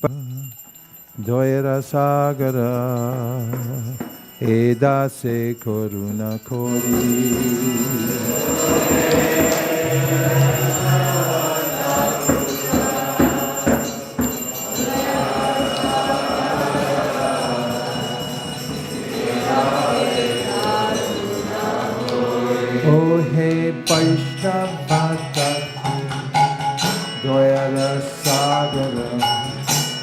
Doyara Sagara Edase Koruna Kori Oh He Vaishnavata Doyara Sagara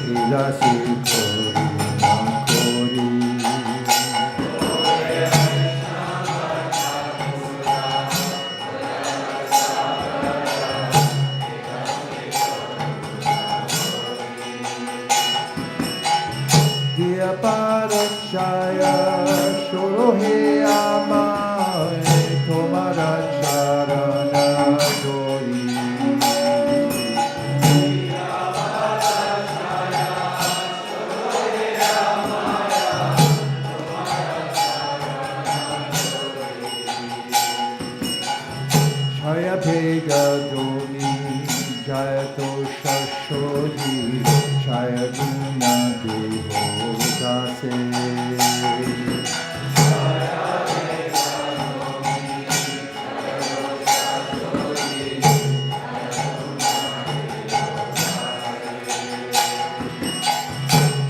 Edase Koruna Kori Diya Parachaya Shorohe Amai Tomara Charana Dori Jaya Bhega Doni Jaya Tosha Shodi Jaya Guna Devo Dase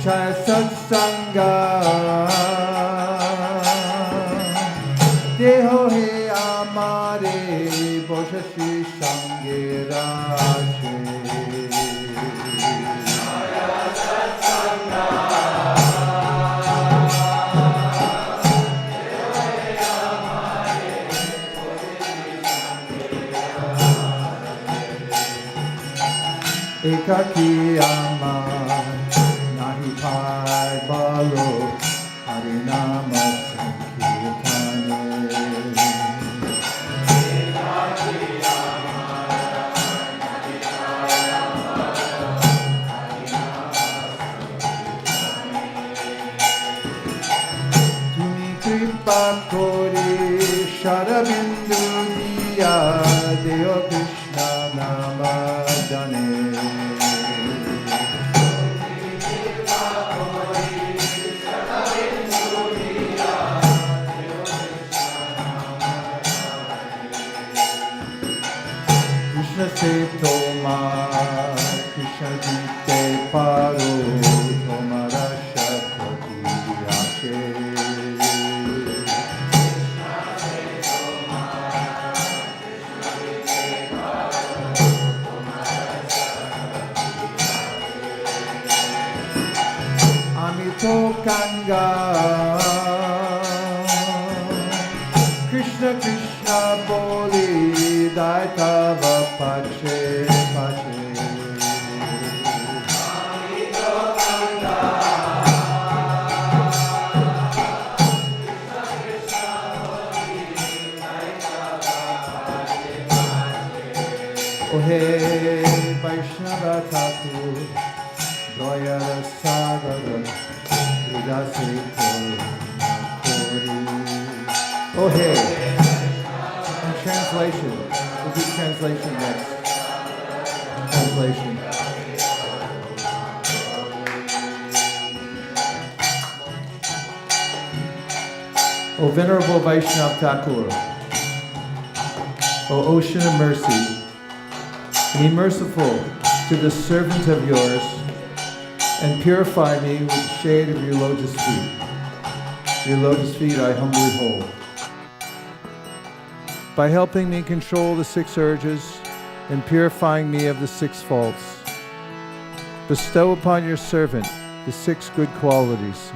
Jaya Satsanga Deho He Amare Boshashi Sange Raje Ekaki Amar Nahi Pai Balo Harinama Sankirtane Tumi Kripa Kori Sharabindu Diya Deo Krishna Nama Jane Krishna se tomar, Krishna jite paro, tomara shakti ache. Amito Kanga, Krishna Krishna Boli, Daitava Pache Pache. Ohe Vaishnava Thakur, Doyara Sagara, Udase Kori. Ohe. Translation. We'll do translation next. Translation. O Venerable Vaishnav Thakur, O Ocean of Mercy, be merciful to this servant of yours and purify me with the shade of your lotus feet. Your lotus feet I humbly hold. By helping me control the 6 urges and purifying me of the 6 faults, bestow upon your servant the 6 good qualities.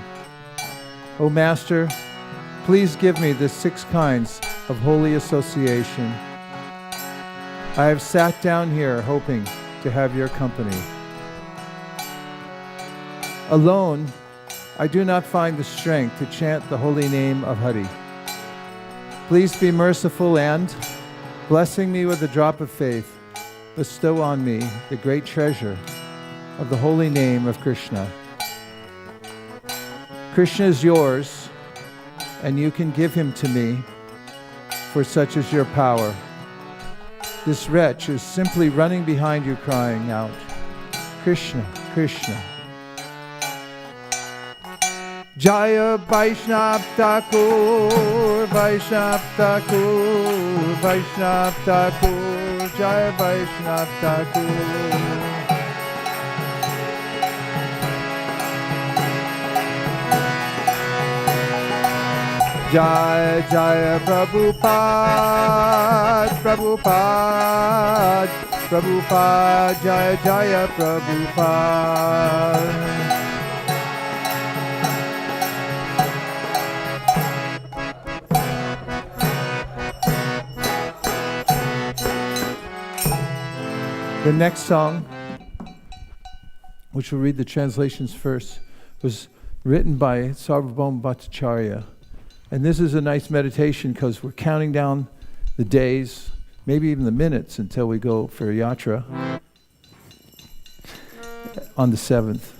O Master, please give me the 6 kinds of holy association. I have sat down here hoping to have your company. Alone, I do not find the strength to chant the holy name of Hari. Please be merciful and, blessing me with a drop of faith, bestow on me the great treasure of the holy name of Krishna. Krishna is yours, and you can give him to me, for such is your power. This wretch is simply running behind you crying out, Krishna, Krishna, Jaya Vaishnav Thakur, Vaishnav Thakur, Vaishnav Thakur, Jaya Vaishnav Thakur. Jaya Jaya Prabhupada, Prabhupada, Prabhupada, Jaya Jaya Prabhupada. The next song, which we'll read the translations first, was written by Sarvabhauma Bhattacharya. And this is a nice meditation because we're counting down the days, maybe even the minutes, until we go for a yatra on the 7th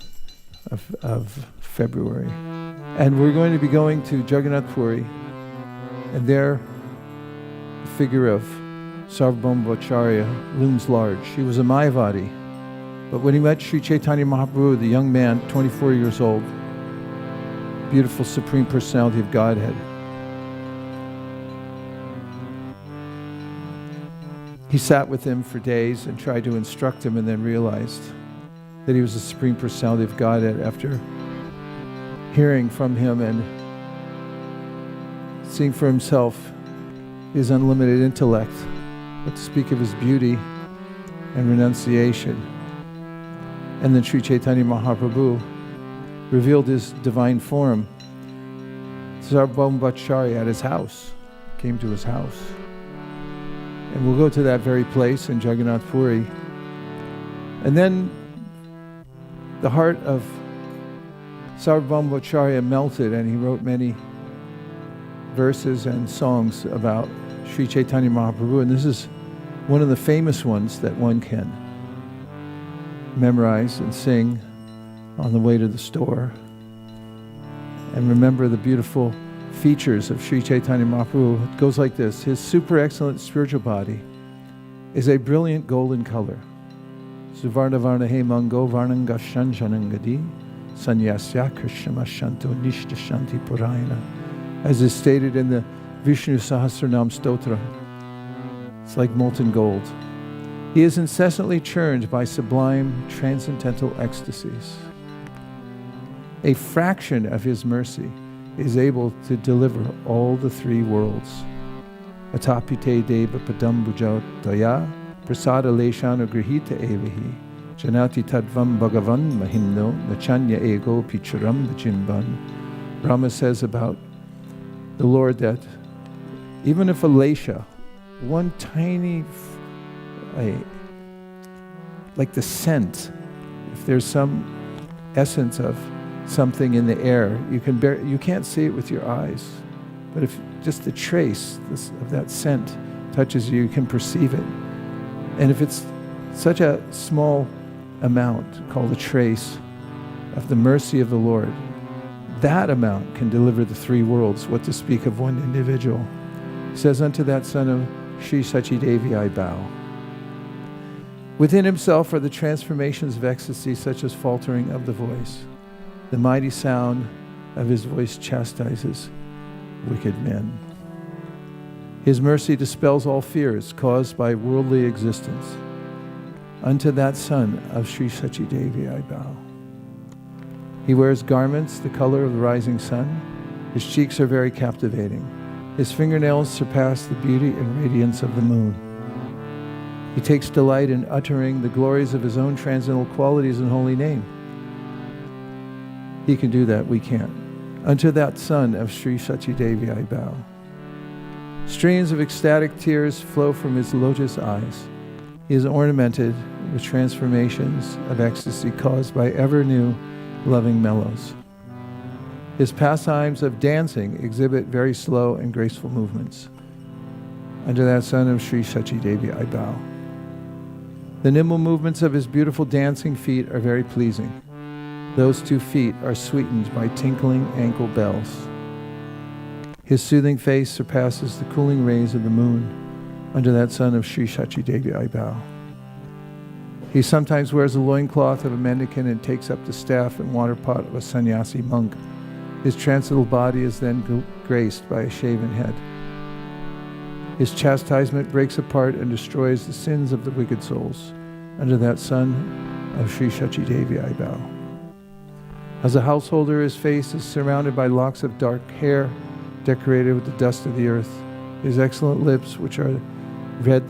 of February. And we're going to be going to Jagannath Puri, and there the figure of Sarvabhauma Bhattacharya looms large. He was a Mayavadi, but when he met Sri Chaitanya Mahaprabhu, the young man, 24 years old, beautiful Supreme Personality of Godhead, he sat with him for days and tried to instruct him, and then realized that he was the Supreme Personality of Godhead after hearing from him and seeing for himself his unlimited intellect, but to speak of his beauty and renunciation. And then Sri Chaitanya Mahaprabhu revealed his divine form. Sarvabhauma Bhattacharya at his house, came to his house. And we'll go to that very place in Jagannath Puri. And then the heart of Sarvabhauma Bhattacharya melted, and he wrote many verses and songs about Sri Chaitanya Mahaprabhu. And this is one of the famous ones that one can memorize and sing on the way to the store. And remember the beautiful features of Sri Chaitanya Mahaprabhu. It goes like this. His super excellent spiritual body is a brilliant golden color. Suvarna varna he mango varnanga shanshanangadi sanyasya krishnama shanto nishta shanti purayana, as is stated in the Vishnu Sahasranam Stotra. It's like molten gold. He is incessantly churned by sublime transcendental ecstasies. A fraction of his mercy is able to deliver all the three worlds. Atapite deva padambuja daya prasada leshana grihita evahi janati tadvam bhagavan mahimno nachanya ego picharam vijimban. Brahma says about the Lord that even if a lesha, one tiny, like the scent, if there's some essence of something in the air, you can't see it with your eyes, but if just the trace of that scent touches you, you can perceive it. And if it's such a small amount, called a trace of the mercy of the Lord, that amount can deliver the three worlds, what to speak of one individual. He says, unto that son of Sri Sachi Devi I bow. Within himself are the transformations of ecstasy, such as faltering of the voice. The mighty sound of his voice chastises wicked men. His mercy dispels all fears caused by worldly existence. Unto that son of Sri Sachi Devi I bow. He wears garments the color of the rising sun. His cheeks are very captivating. His fingernails surpass the beauty and radiance of the moon. He takes delight in uttering the glories of his own transcendental qualities and holy name. He can do that, we can't. Unto that son of Sri Sachi Devi I bow. Streams of ecstatic tears flow from his lotus eyes. He is ornamented with transformations of ecstasy caused by ever new loving mellows. His pastimes of dancing exhibit very slow and graceful movements. Unto that son of Sri Sachi Devi I bow. The nimble movements of his beautiful dancing feet are very pleasing. Those 2 feet are sweetened by tinkling ankle bells. His soothing face surpasses the cooling rays of the moon. Unto that son of Sri Sachi Devi I bow. He sometimes wears the loincloth of a mendicant and takes up the staff and water pot of a sannyasi monk. His transcendental body is then graced by a shaven head. His chastisement breaks apart and destroys the sins of the wicked souls. Under that sun of Sri Shachi Devi I bow. As a householder, his face is surrounded by locks of dark hair, decorated with the dust of the earth. His excellent lips, which are red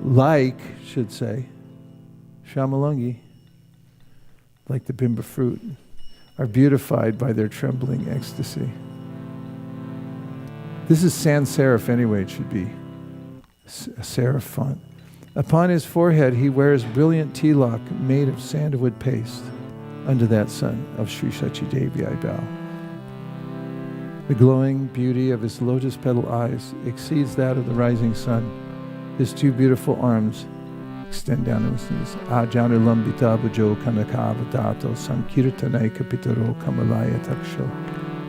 like, Shyamalungi, like the bimba fruit, are beautified by their trembling ecstasy. This is sans serif anyway, it should be a serif font. Upon his forehead he wears brilliant tilak made of sandalwood paste. Under that sun of Sri Shachi Devi I bow. The glowing beauty of his lotus petal eyes exceeds that of the rising sun. His two beautiful arms extend down to his knees. Ajanu lambita bhujo kanakavadato sankirtanai kapitaro kamalaya taksho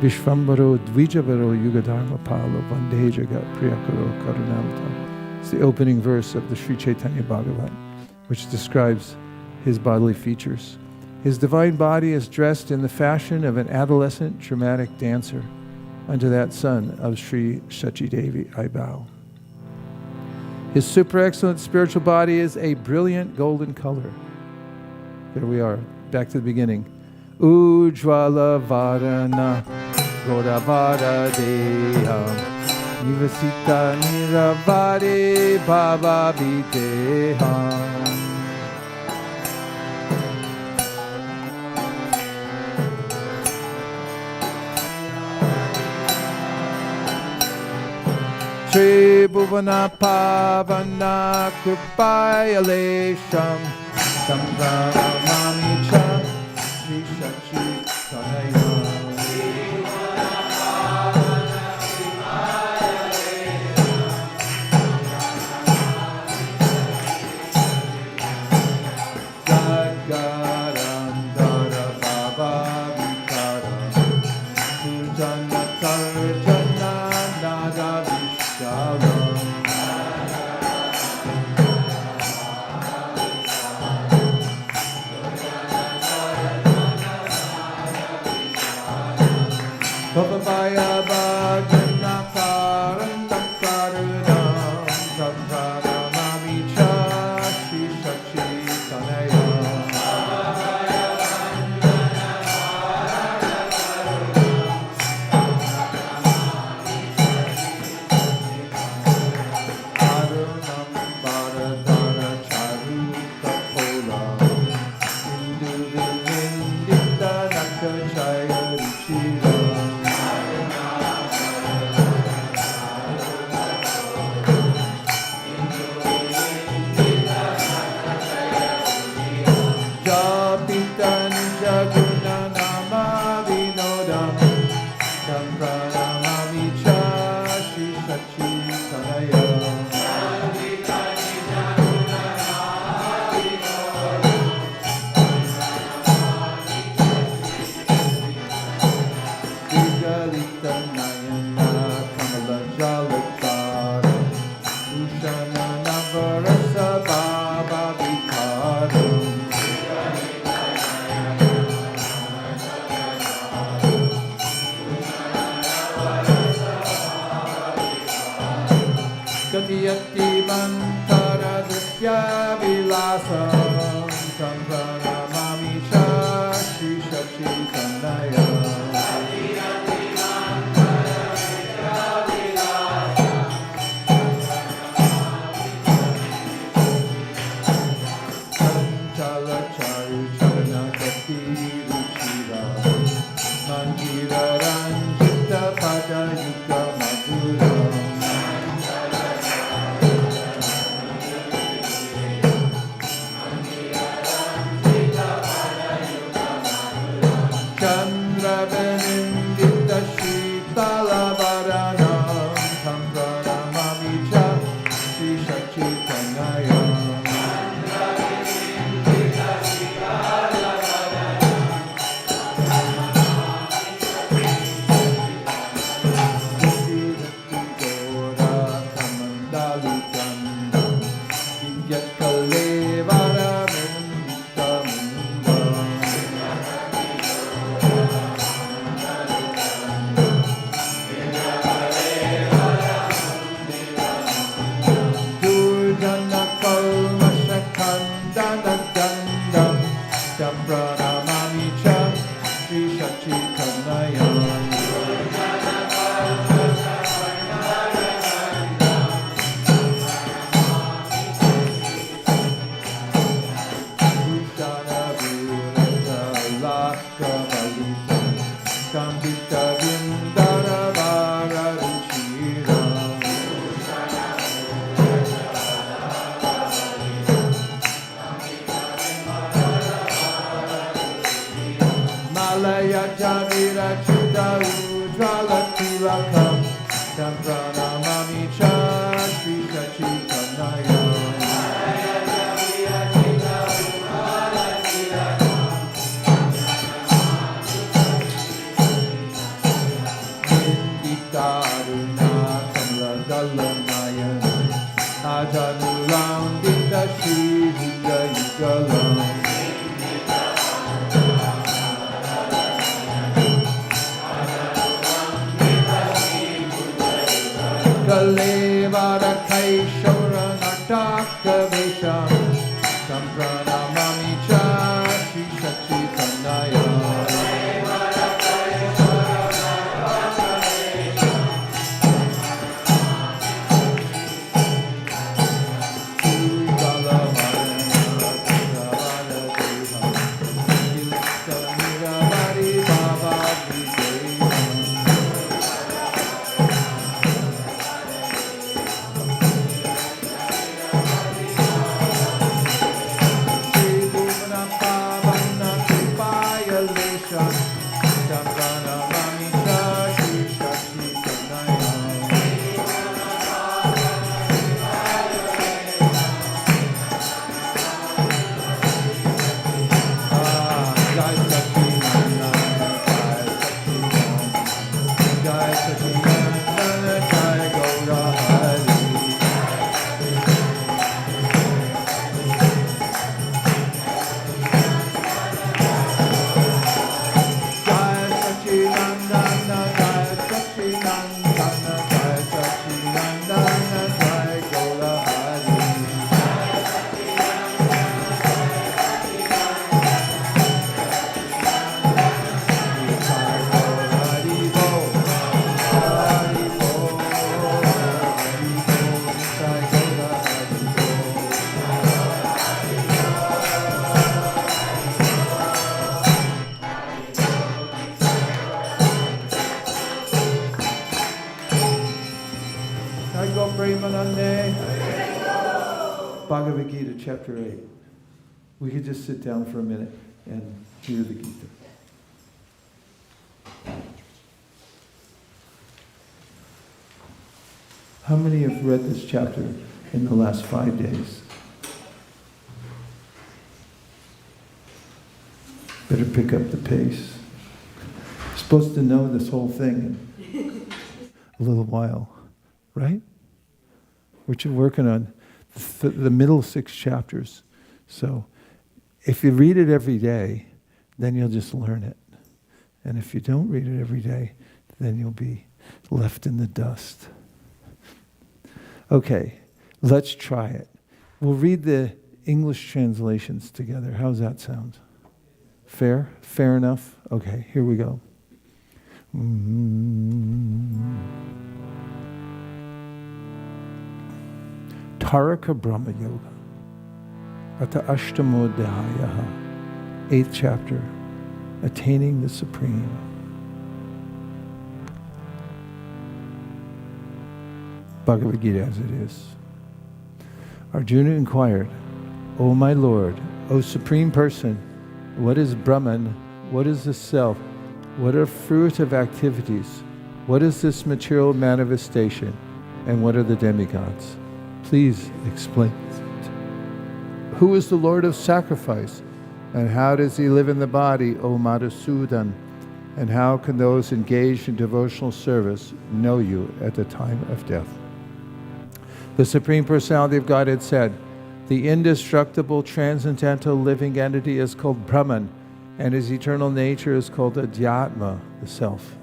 vishvambaro dvijavaro yugadharma palo vande jagat priyakaro karunamata. It's the opening verse of the Sri Chaitanya Bhagavatam, which describes his bodily features. His divine body is dressed in the fashion of an adolescent dramatic dancer. Unto that son of Sri Shachi Devi I bow. His super excellent spiritual body is a brilliant golden color. There we are, back to the beginning. Ujjvala Varana Godavara Deha Nivasita Niravare Bhava Videha. Shri Bhuvana Pavana Kripayalesham Samdhamami Cha Shri Shachi Tanaya. Sadgarandara Baba Vikara Sujana Tarjana Nada Shalom. Bhavaya Bhajana Karandam Karunam Samsara Mamicha Shri Shachi Tanaya. Katiyati Mantara Dritya Vilasam Samsara Mamicha Shri Shachi Tanaya. Sanchala Charu Charana Kati Ruchira Manjira Ranjita Pada Yuka Madhura. Mami Cha Sri Chaitanya. Malaya Javira Chita Ujvala Tilakam Tamprana Mami Cha Sri Chaitanya. Karuna Kamla Dalanayan Ajanulam Dita Shri Hija Yugalam Kalevara Kaishora Nataka Vesham Samprana Mami Cha Shri Chaitanya. Bhagavad Gita, chapter 8. We could just sit down for a minute and hear the Gita. How many have read this chapter in the last 5 days? Better pick up the pace. You're supposed to know this whole thing in a little while, right? We're working on the middle 6 chapters. So if you read it every day, then you'll just learn it. And if you don't read it every day, then you'll be left in the dust. Okay, let's try it. We'll read the English translations together. How's that sound? Fair? Fair enough? Okay, here we go. Taraka Brahma Yoga. Ata Ashtamo Dhyayaha. 8th chapter. Attaining the Supreme. Bhagavad Gita as it is. Arjuna inquired, O my Lord, O Supreme Person, what is Brahman? What is the Self? What are fruitive activities? What is this material manifestation? And what are the demigods? Please explain. Who is the Lord of sacrifice? And how does he live in the body, O Madhusudan? And how can those engaged in devotional service know you at the time of death? The Supreme Personality of Godhead said, the indestructible, transcendental living entity is called Brahman, and his eternal nature is called Adhyatma, the Self.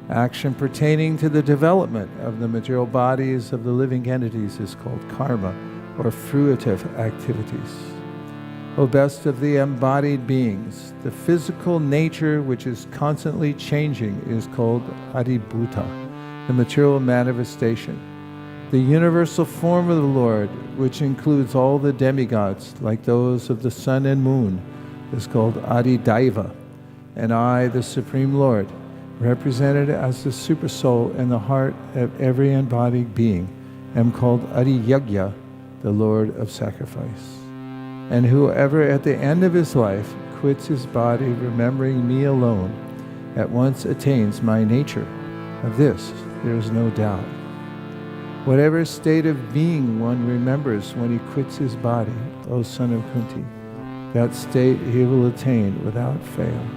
Action pertaining to the development of the material bodies of the living entities is called karma, or fruitive activities. O best of the embodied beings, the physical nature which is constantly changing is called Adibhuta, the material manifestation. The universal form of the Lord, which includes all the demigods, like those of the sun and moon, is called Adidaiva. And I, the Supreme Lord, represented as the Supersoul in the heart of every embodied being, am called Adiyagya, the Lord of Sacrifice. And whoever at the end of his life quits his body remembering me alone, at once attains my nature. Of this there is no doubt. Whatever state of being one remembers when he quits his body, O son of Kunti, that state he will attain without fail.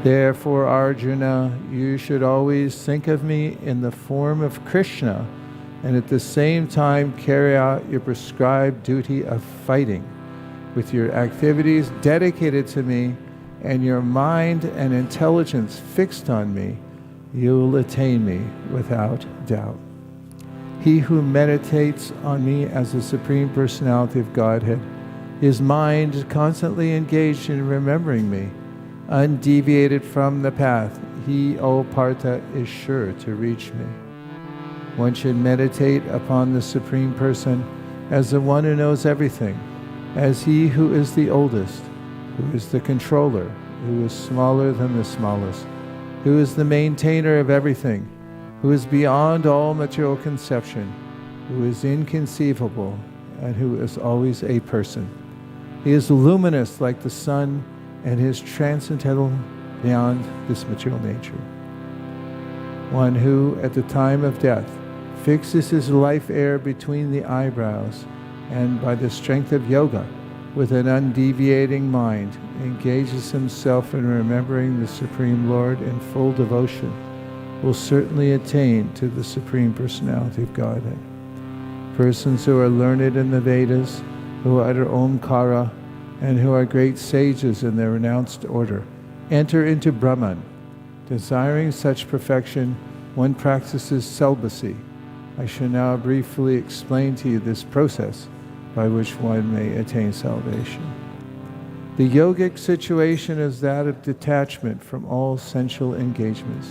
Therefore, Arjuna, you should always think of me in the form of Krishna, and at the same time carry out your prescribed duty of fighting. With your activities dedicated to me, and your mind and intelligence fixed on me, you will attain me without doubt. He who meditates on me as the Supreme Personality of Godhead, his mind constantly engaged in remembering me, undeviated from the path, he, O Partha, is sure to reach me. One should meditate upon the Supreme Person as the one who knows everything, as he who is the oldest, who is the controller, who is smaller than the smallest, who is the maintainer of everything, who is beyond all material conception, who is inconceivable, and who is always a person. He is luminous like the sun, and is transcendental beyond this material nature. One who, at the time of death, fixes his life air between the eyebrows, and by the strength of yoga, with an undeviating mind, engages himself in remembering the Supreme Lord in full devotion, will certainly attain to the Supreme Personality of Godhead. Persons who are learned in the Vedas, who utter Omkara, and who are great sages in their renounced order, enter into Brahman. Desiring such perfection, one practices celibacy. I shall now briefly explain to you this process by which one may attain salvation. The yogic situation is that of detachment from all sensual engagements,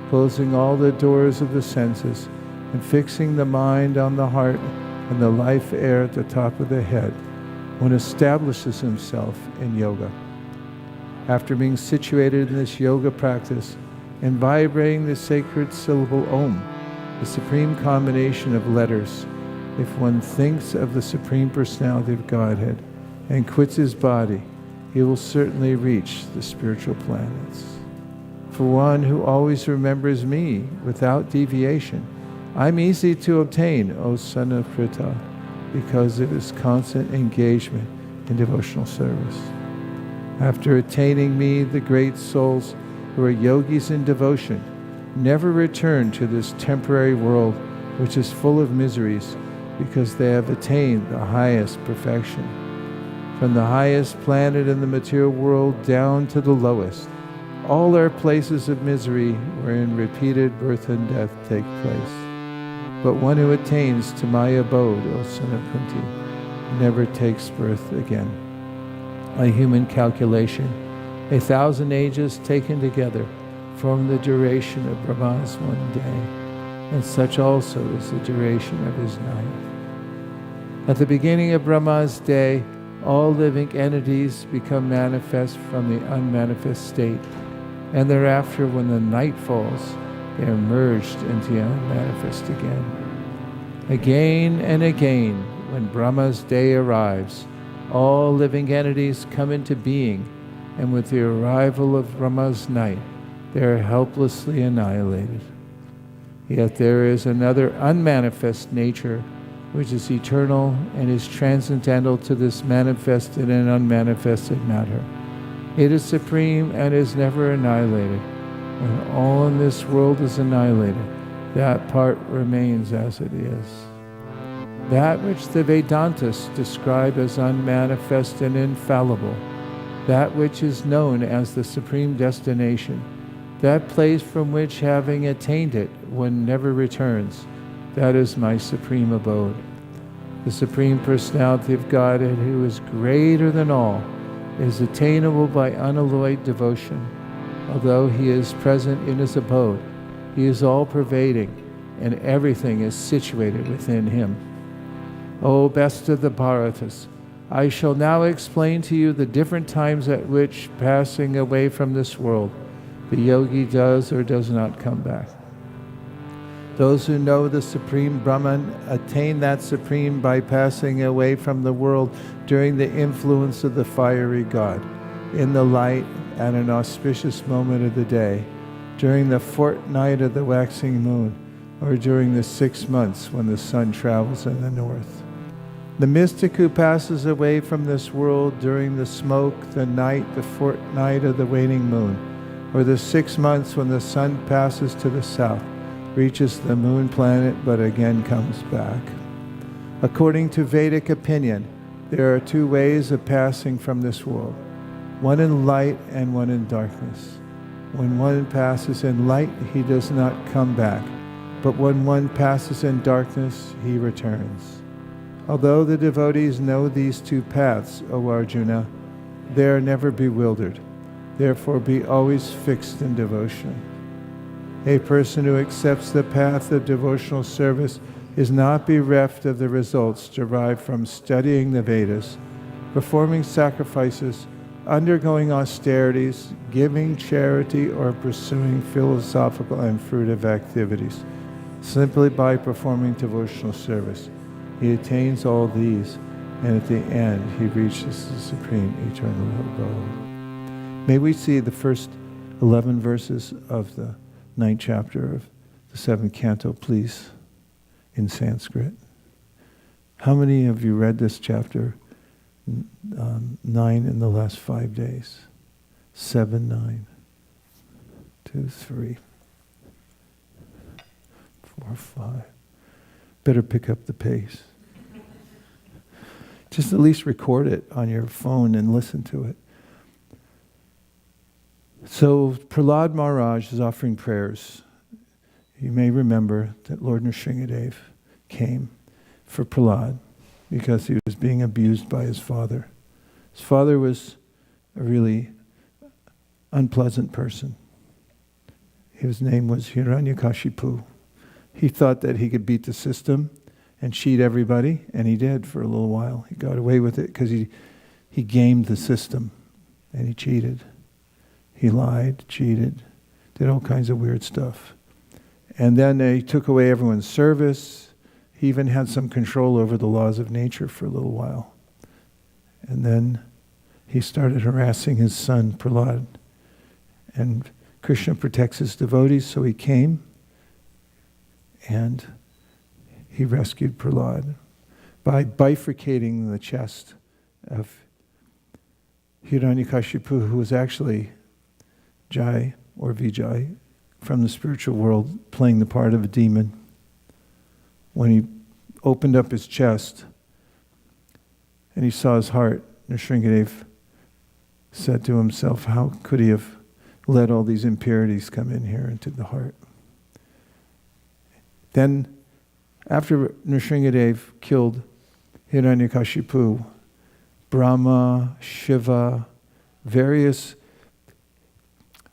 closing all the doors of the senses and fixing the mind on the heart and the life air at the top of the head. One establishes himself in yoga. After being situated in this yoga practice and vibrating the sacred syllable Om, the supreme combination of letters, if one thinks of the Supreme Personality of Godhead and quits his body, he will certainly reach the spiritual planets. For one who always remembers me without deviation, I'm easy to obtain, O son of Pritha, because of his constant engagement in devotional service. After attaining me, the great souls who are yogis in devotion never return to this temporary world which is full of miseries, because they have attained the highest perfection. From the highest planet in the material world down to the lowest, all are places of misery wherein repeated birth and death take place. But one who attains to my abode, O son of Kunti, never takes birth again. A human calculation, 1,000 ages taken together form the duration of Brahma's one day, and such also is the duration of his night. At the beginning of Brahma's day, all living entities become manifest from the unmanifest state, and thereafter, when the night falls, they are merged into the unmanifest again. Again and again, when Brahma's day arrives, all living entities come into being, and with the arrival of Brahma's night, they are helplessly annihilated. Yet there is another unmanifest nature, which is eternal and is transcendental to this manifested and unmanifested matter. It is supreme and is never annihilated. When all in this world is annihilated, that part remains as it is. That which the Vedantas describe as unmanifest and infallible, that which is known as the supreme destination, that place from which, having attained it, one never returns, that is my supreme abode. The Supreme Personality of Godhead, who is greater than all, is attainable by unalloyed devotion. Although he is present in his abode, he is all-pervading, and everything is situated within him. O best of the Bharatas, I shall now explain to you the different times at which, passing away from this world, the yogi does or does not come back. Those who know the Supreme Brahman attain that Supreme by passing away from the world during the influence of the fiery God, in the light at an auspicious moment of the day, during the fortnight of the waxing moon, or during the 6 months when the sun travels in the north. The mystic who passes away from this world during the smoke, the night, the fortnight of the waning moon, or the 6 months when the sun passes to the south, reaches the moon planet but again comes back. According to Vedic opinion, there are 2 ways of passing from this world, one in light and one in darkness. When one passes in light, he does not come back, but when one passes in darkness, he returns. Although the devotees know these 2 paths, O Arjuna, they are never bewildered. Therefore, be always fixed in devotion. A person who accepts the path of devotional service is not bereft of the results derived from studying the Vedas, performing sacrifices, undergoing austerities, giving charity, or pursuing philosophical and fruitive activities. Simply by performing devotional service, he attains all these, and at the end he reaches the supreme eternal abode. May we see the first 11 verses of the 9th chapter of the 7th canto, please, in Sanskrit. How many of you read this chapter 9 in the last 5 days? 7, 9, 2, 3, 4, 5. Better pick up the pace. Just at least record it on your phone and listen to it. So Prahlad Maharaj is offering prayers. You may remember that Lord Nrsingadev came for Prahlad because he was being abused by his father. His father was a really unpleasant person. His name was Hiranyakashipu. He thought that he could beat the system and cheat everybody, and he did for a little while. He got away with it because he gamed the system, and he cheated. He lied, cheated, did all kinds of weird stuff. And then he took away everyone's service. He even had some control over the laws of nature for a little while. And then he started harassing his son, Prahlad. And Krishna protects his devotees, so he came and he rescued Prahlad by bifurcating the chest of Hiranyakashipu, who was actually Jai or Vijay from the spiritual world, playing the part of a demon. When he opened up his chest and he saw his heart, Nrsingadev said to himself, how could he have let all these impurities come in here into the heart? Then, after Nrsingadev killed Hiranyakashipu, Brahma, Shiva, various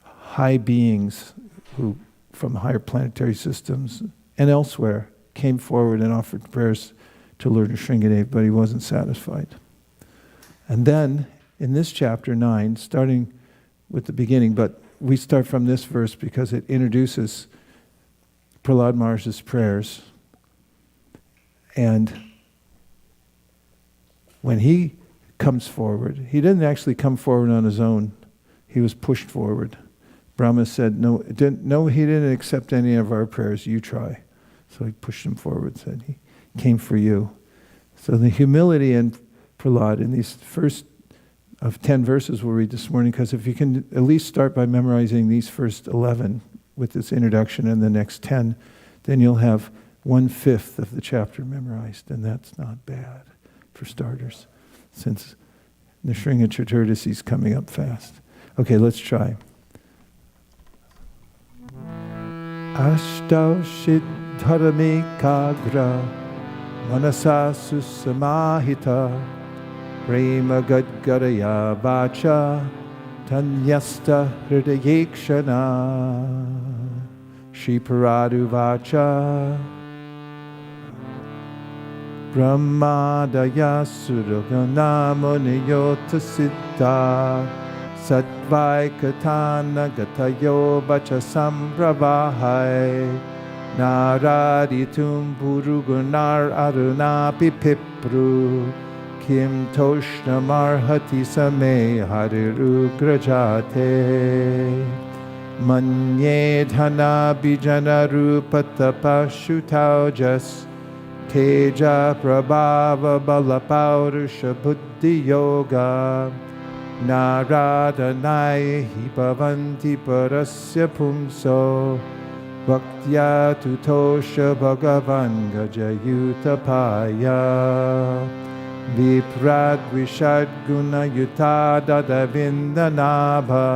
high beings who from higher planetary systems and elsewhere came forward and offered prayers to Lord Nrsingadev, but he wasn't satisfied. And then, in this chapter 9, starting with the beginning, but we start from this verse because it introduces Prahlad Maharaj's prayers. And when he comes forward, he didn't actually come forward on his own. He was pushed forward. Brahma said, no, he didn't accept any of our prayers, you try. So he pushed him forward, said he came for you. So the humility in Prahlad in these first of 10 verses we'll read this morning, because if you can at least start by memorizing these first 11 with this introduction and the next 10, then you'll have 1/5 of the chapter memorized, and that's not bad for starters, since Nrsinga Chaturdashi is coming up fast. Okay, let's try. Ashtau Siddharami Kagra Manasa susamahita prema gadgadaya vacha tanyasta hridayekshana Shri Paradu vacha Brahmadaya suragana muniyota siddha Sattvaikatana gatayo bacha sampravahai Naraditum purugunar arunapi pipru Kim toshnamarhati same harirugrajate Manye dhana bijana rupatapashutaujas Teja prabhava balapaurusha buddhi yoga Naradanai hi bhavanti parasya pumso Bhaktya tutosha bhagavan gajayutapaya Viprat vishad guna yuta dadavindanabha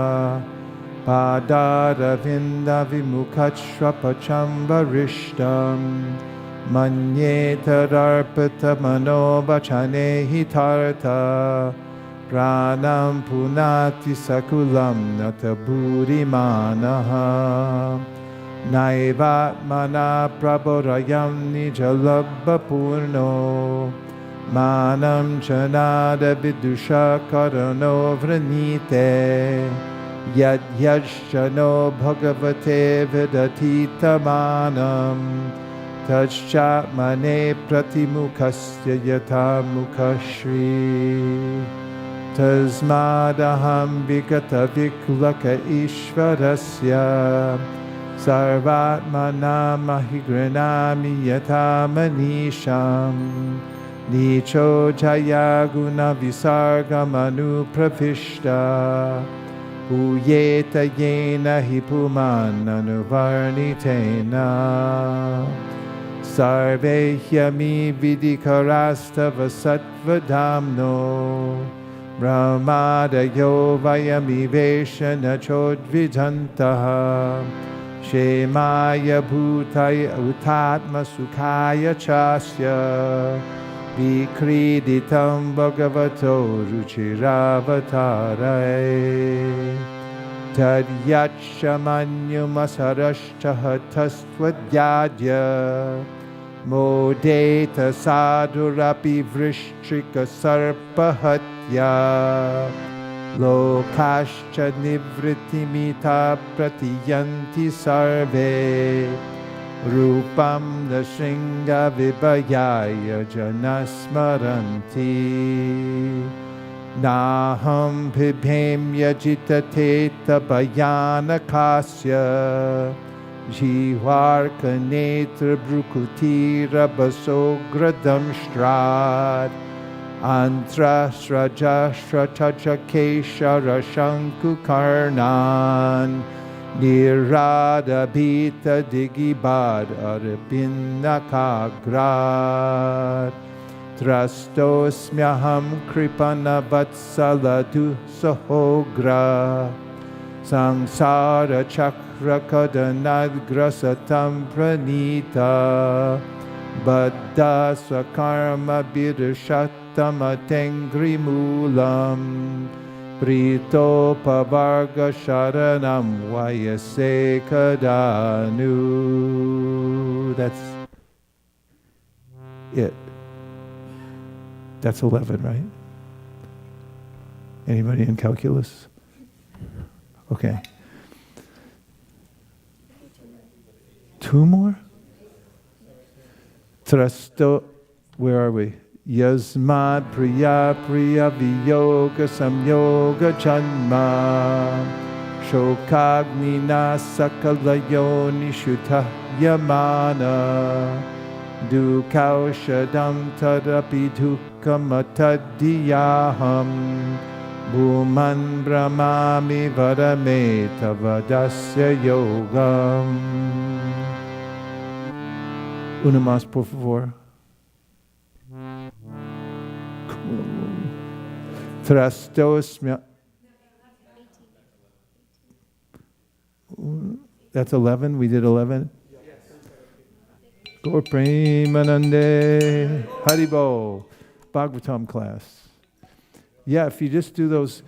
Padaravinda vimukhashrapachambarishtam Manyetararpata manobachane hitarta Pranam punati sakulam nataburimanaha Naivatmana prabhorayam nijalabha purno Manam chanada vidusha karano vranite Yad yajshano bhagavate vidatita manam Tajcha mane pratimukhasya yatha mukhashri Tasmadaham vikata viklaka ishvarasya Sarvatmana mahigranami yatha manisham Nicho jaya guna visarga manu pravishta Uyeta yena hipuman anuvarnitena Sarve hyami vidikarastava sattvadamno Brahmadayo vayami veshana chodvijantaha Shemaya bhutaya utatma sukhaya chasya Vikriditam bhagavato ruchiravatare Tadyachamanyumasarashtahatastvadhyadya Modeta sadhurapi vrishtrika sarpahatya Lokascha nivritimita pratiyanti sarve Rupam nasringa vibhayaya janasmaranti Naham bhibhemya jitate tapayanakasya Jivarka netra brukuti rabasogradam shtrat Antra sraja shrataja keshara shanku karnan Nirada bhita digibad arabindakagrat Trastosmyaham kripana vatsaladu sahogra Samsara chakra kadanadgrasatam pranita Baddha swakarma bidushatama mulam Prito pavarga sharanam Vaisesika danu That's it. That's 11, right? Anybody in calculus? Okay. 2 more? Trasto, where are we? Yasmad priya priya viyoga samyoga janma Shokagnina sakalayo nishuta yamana Dukaushadam tadapi dukkhamatadiyaham Bhuman brahmami vadame tavadasya yogam. Una más, por favor. Trastosmya. That's 11. We did 11. Gaur Premanande. Haribo. Bhagavatam class. Yeah, if you just do those,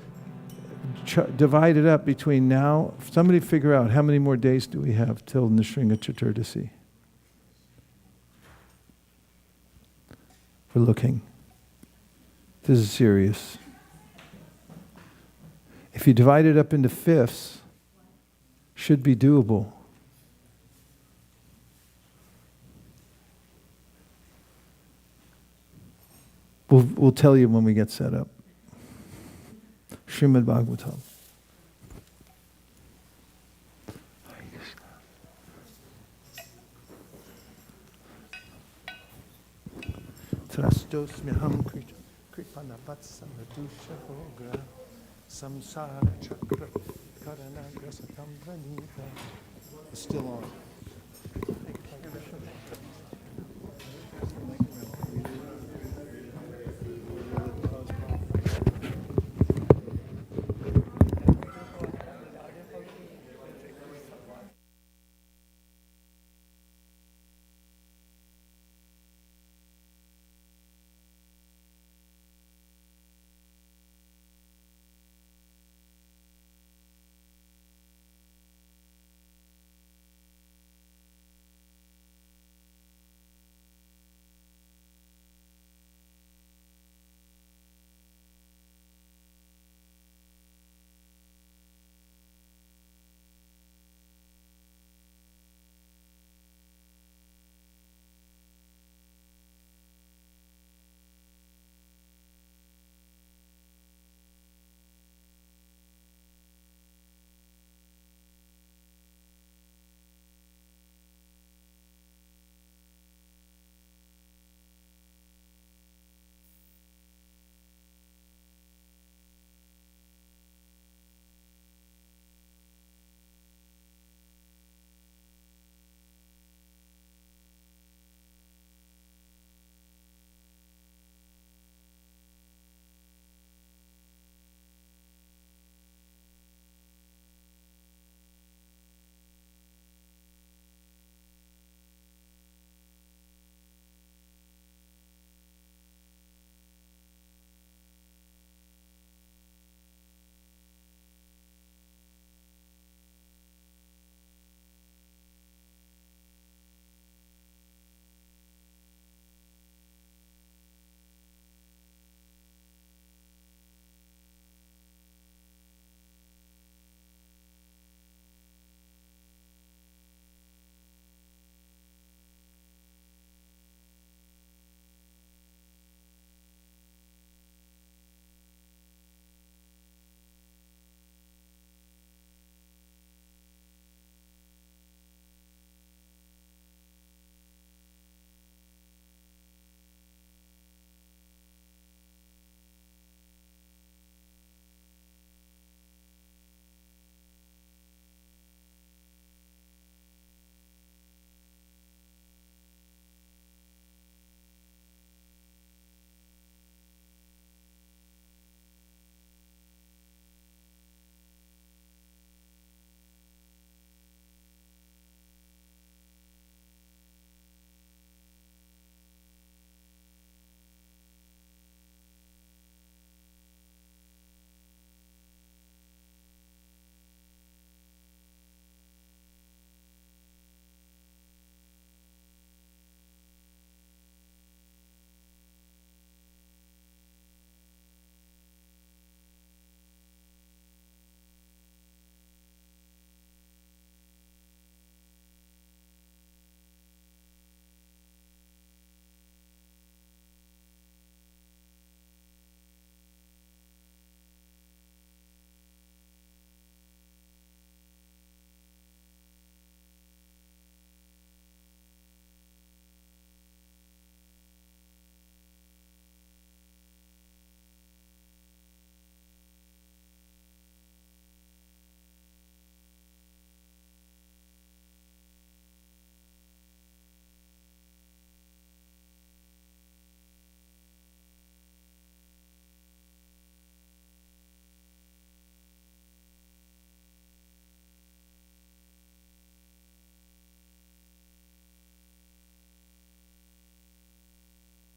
divide it up between now. Somebody figure out how many more days do we have till Nrsimha Chaturdasi. We're looking. This is serious. If you divide it up into fifths, should be doable. We'll tell you when we get set up. Srimad Bhagavatam. Trastosmyaham kripanavatsamadusha hogra samsara chakra karanagrasatam pranita. It's still on.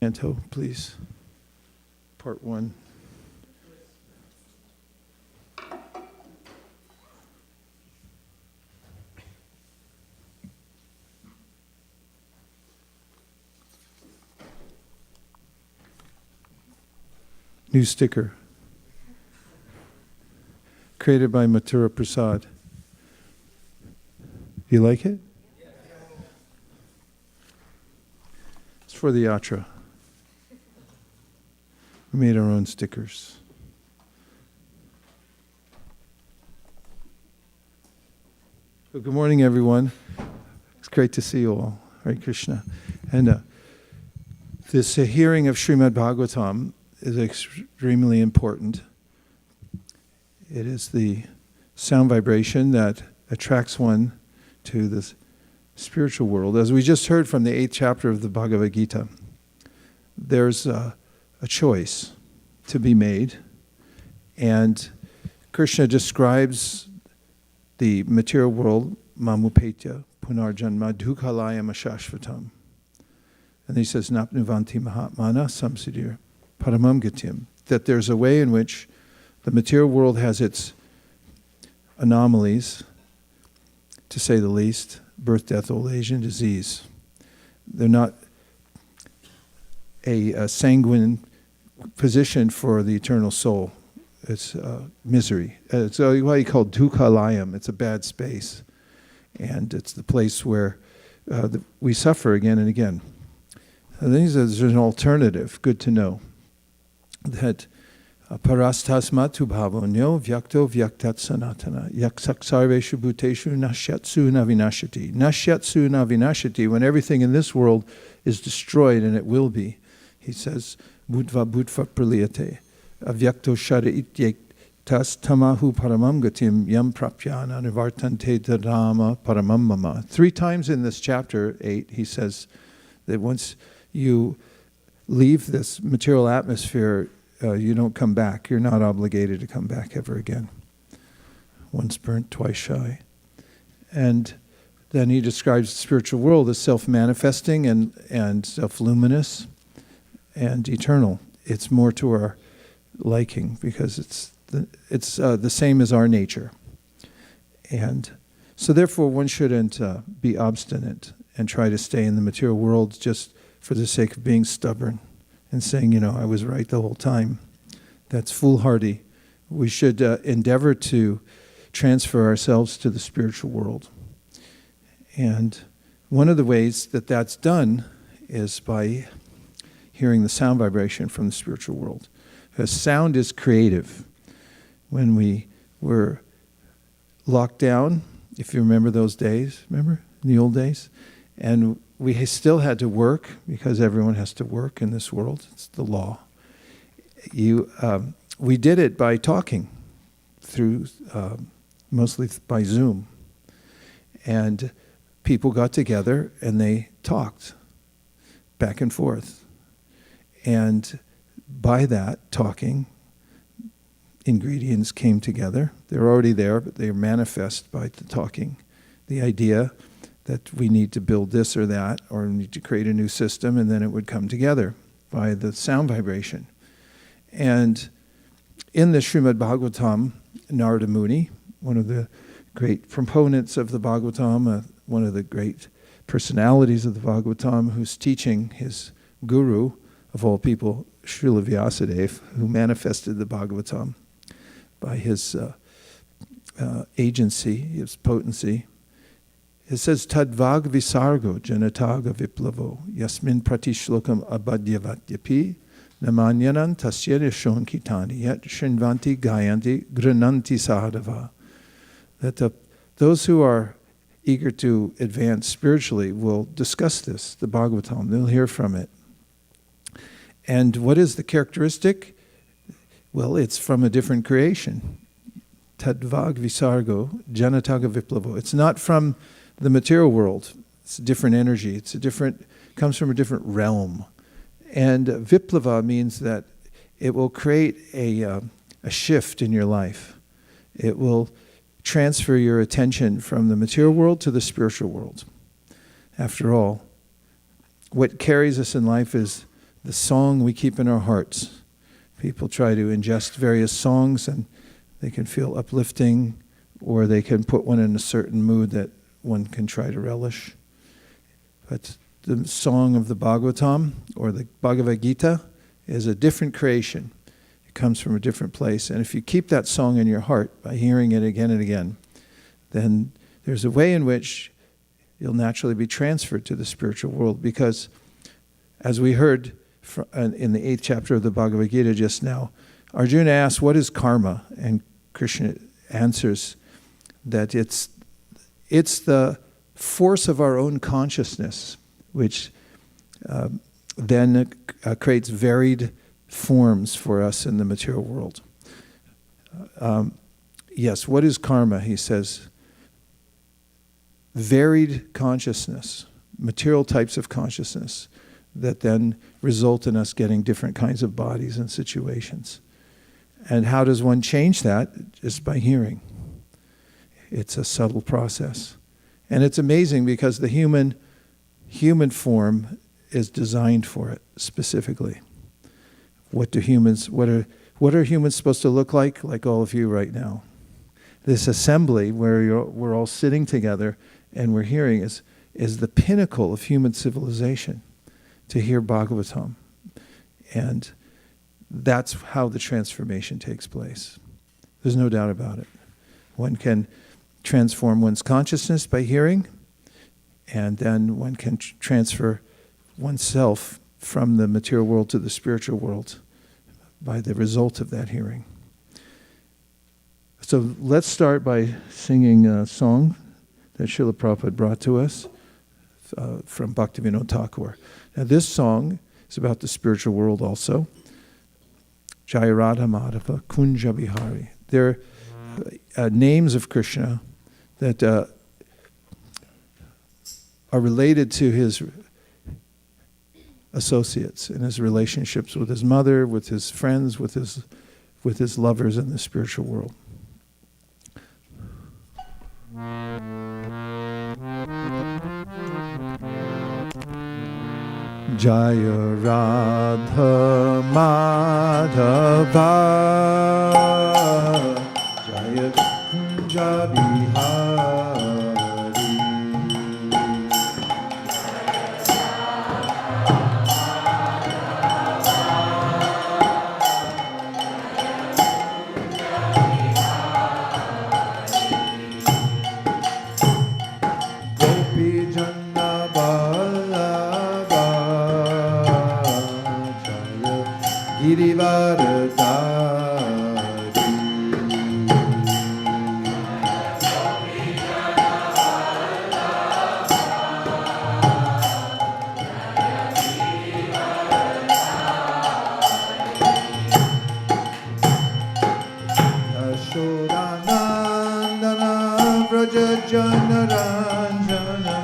Canto, please. Part 1. New sticker. Created by Mathura Prasad. You like it? It's for the yatra. We made our own stickers. So good morning, everyone. It's great to see you all. Hare Krishna. And this hearing of Srimad Bhagavatam is extremely important. It is the sound vibration that attracts one to the spiritual world. As we just heard from the 8th chapter of the Bhagavad Gita, there's a choice to be made. And Krishna describes the material world, mamupetya, punarjanma, dukhalayam ashashvatam. And he says, napnuvanti mahatmana samsiddhir paramam gatyam, that there's a way in which the material world has its anomalies, to say the least, birth, death, old age, and disease. They're not a sanguine position for the eternal soul. It's misery. It's what he called dukhalayam. It's a bad space. And it's the place where we suffer again and again. And then he says there's an alternative, good to know, that parastasmatu bhavonyo vyakto vyaktat sanatana yaksak sarveshu bhuteshu nashyatsu navinashati. Nashyatsu navinashati, when everything in this world is destroyed, and it will be. He says, budva praliyate avyakto shara ityektas tamahu paramam gatim yam prapyana nivartante dharma paramam mama. 3 times in this chapter 8, he says that once you leave this material atmosphere, you don't come back. You're not obligated to come back ever again. Once burnt, twice shy. And then he describes the spiritual world as self-manifesting and self-luminous and eternal. It's more to our liking because it's the same as our nature. And so therefore one shouldn't be obstinate and try to stay in the material world just for the sake of being stubborn and saying, I was right the whole time. That's foolhardy. We should endeavor to transfer ourselves to the spiritual world. And one of the ways that that's done is by hearing the sound vibration from the spiritual world. Because sound is creative. When we were locked down, if you remember those days, in the old days? And we still had to work, because everyone has to work in this world. It's the law. We did it by talking through, mostly by Zoom. And people got together and they talked back and forth. And by that talking, ingredients came together. They're already there, but they manifest by the talking. The idea that we need to build this or that, or we need to create a new system, and then it would come together by the sound vibration. And in the Srimad Bhagavatam, Narada Muni, one of the great proponents of the Bhagavatam, one of the great personalities of the Bhagavatam, who's teaching his guru, of all people, Srila Vyasadeva, who manifested the Bhagavatam by his agency, his potency. It says, Tadvag visargo janataga viplavo yasmin pratishlokam abadyavatyapi namanyanan tasya nishon kitani yet shinvanti gayanti grananti sahadava. That those who are eager to advance spiritually will discuss this, the Bhagavatam. They'll hear from it. And what is the characteristic? Well, it's from a different creation. Tadvag visargo janataga viplavo. It's not from the material world. It's a different energy. Comes from a different realm. And viplava means that it will create a shift in your life. It will transfer your attention from the material world to the spiritual world. After all, what carries us in life is the song we keep in our hearts. People try to ingest various songs and they can feel uplifting, or they can put one in a certain mood that one can try to relish. But the song of the Bhagavatam or the Bhagavad Gita is a different creation. It comes from a different place. And if you keep that song in your heart by hearing it again and again, then there's a way in which you'll naturally be transferred to the spiritual world. Because as we heard in the 8th chapter of the Bhagavad Gita just now, Arjuna asks, what is karma? And Krishna answers that it's the force of our own consciousness which then creates varied forms for us in the material world. Yes, what is karma? He says, varied consciousness, material types of consciousness that then result in us getting different kinds of bodies and situations. And how does one change that? Just by hearing. It's a subtle process. And it's amazing because the human form is designed for it specifically. What are humans supposed to look like? Like all of you right now. This assembly where we're all sitting together and we're hearing is the pinnacle of human civilization, to hear Bhagavatam. And that's how the transformation takes place. There's no doubt about it. One can transform one's consciousness by hearing, and then one can transfer oneself from the material world to the spiritual world by the result of that hearing. So let's start by singing a song that Srila Prabhupada brought to us from Bhaktivinoda Thakur. Now this song is about the spiritual world also. Jaya Radha Madhava Kunja Bihari. They're names of Krishna that are related to his associates and his relationships with his mother, with his friends, with his lovers in the spiritual world. Jaya Radha Madhava Jaya Kunja Bihari. Gopi Janna Vallabha Jaya Girivardhari. Yashodanandana Vraja Janaranjana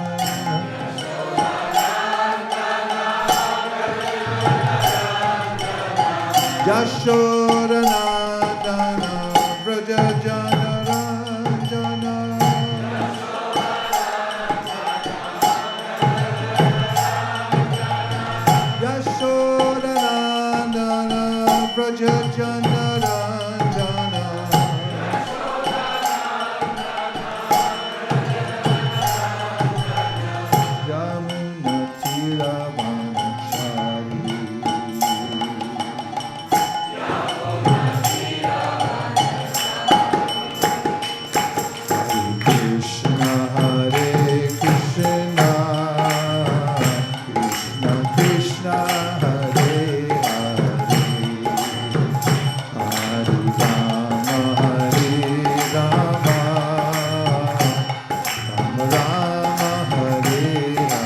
Yashodanandana Vraja Janaranjana Yashodanandana Vraja Janaranjana Yamuna Tiravanachari. Krishna Hare Krishna Krishna Krishna Hare Hare Hare Rama Rama Rama Hare Hare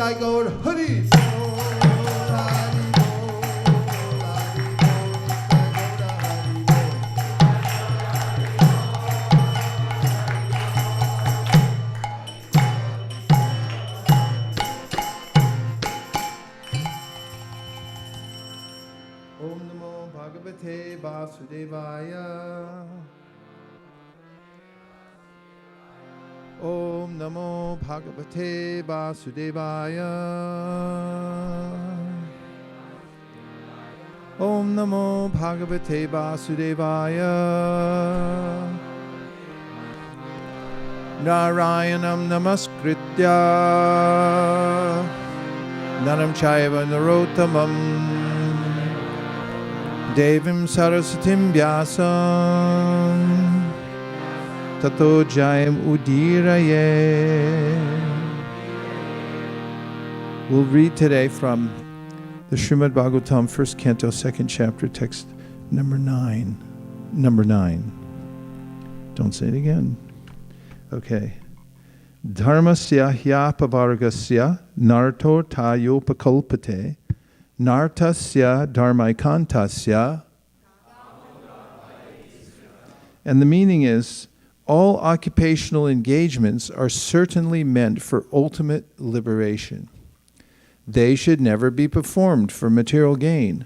Jai Gaur Hari Bol, Hari Bol. Om Namo Bhagavate Vasudevaya. Om Namo Bhagavate Vasudevaya. Om Namo Bhagavate Vasudevaya. Narayanam Namaskritya Naram Chaiva Narottamam Devim Sarasatim Vyasam Tato Jayam Udiraye. We'll read today from the Srimad Bhagavatam, 1st Canto, 2nd chapter, text number 9. Number 9. Don't say it again. Okay. Dharmasya hyapavargasya narto tayopakalpate nartasya dharmaikantasya. And the meaning is, all occupational engagements are certainly meant for ultimate liberation. They should never be performed for material gain.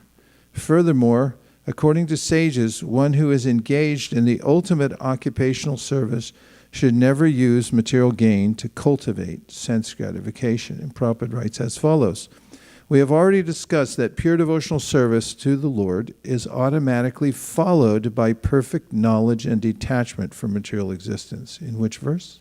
Furthermore, according to sages, one who is engaged in the ultimate occupational service should never use material gain to cultivate sense gratification. And Prabhupada writes as follows: we have already discussed that pure devotional service to the Lord is automatically followed by perfect knowledge and detachment from material existence. In which verse?